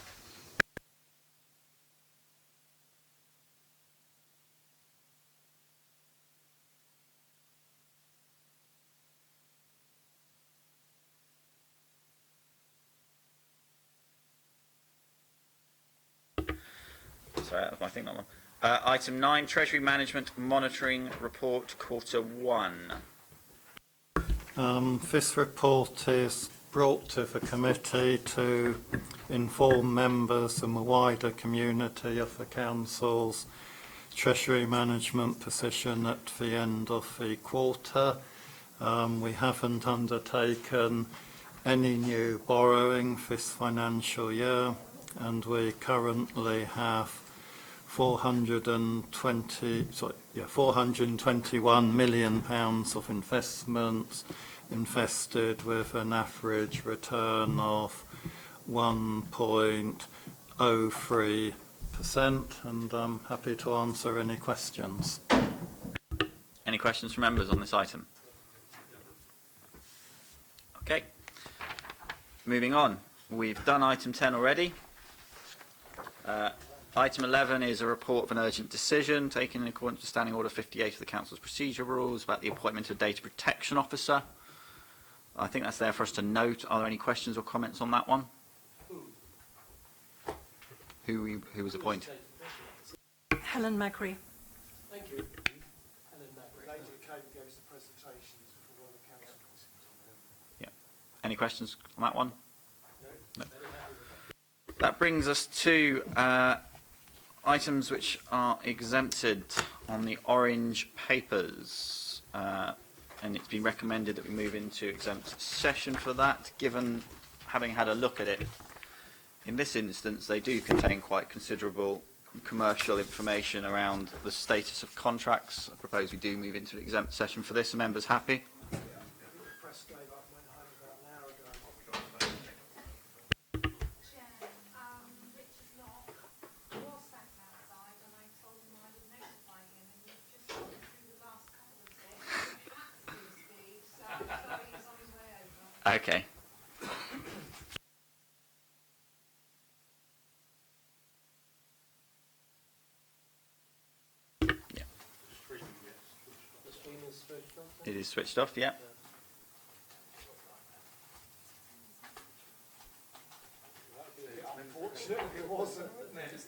Sorry, I think that one. Item 9, Treasury Management Monitoring Report, Quarter 1. This report is brought to the committee to inform members and the wider community of the Council's Treasury Management position at the end of the quarter. We haven't undertaken any new borrowing this financial year, and we currently have 421 million pounds of investments invested with an average return of 1.03%, and I'm happy to answer any questions. Any questions from members on this item? Okay. Moving on. We've done item 10 already. Item 11 is a report of an urgent decision taken in accordance with Standing Order 58 of the Council's Procedure Rules about the appointment of a Data Protection Officer. I think that's there for us to note. Are there any questions or comments on that one? Who was appointed? Helen Magri. Thank you. Helen Magri. Lady who came and gave us the presentations before one of the council. Yeah. Any questions on that one? No. That brings us to items which are exempted on the orange papers, and it's been recommended that we move into exempt session for that, given having had a look at it. In this instance, they do contain quite considerable commercial information around the status of contracts. I propose we do move into an exempt session for this. Are members happy? Okay. Yeah. It is switched off, yeah. Unfortunately, it wasn't, wasn't it?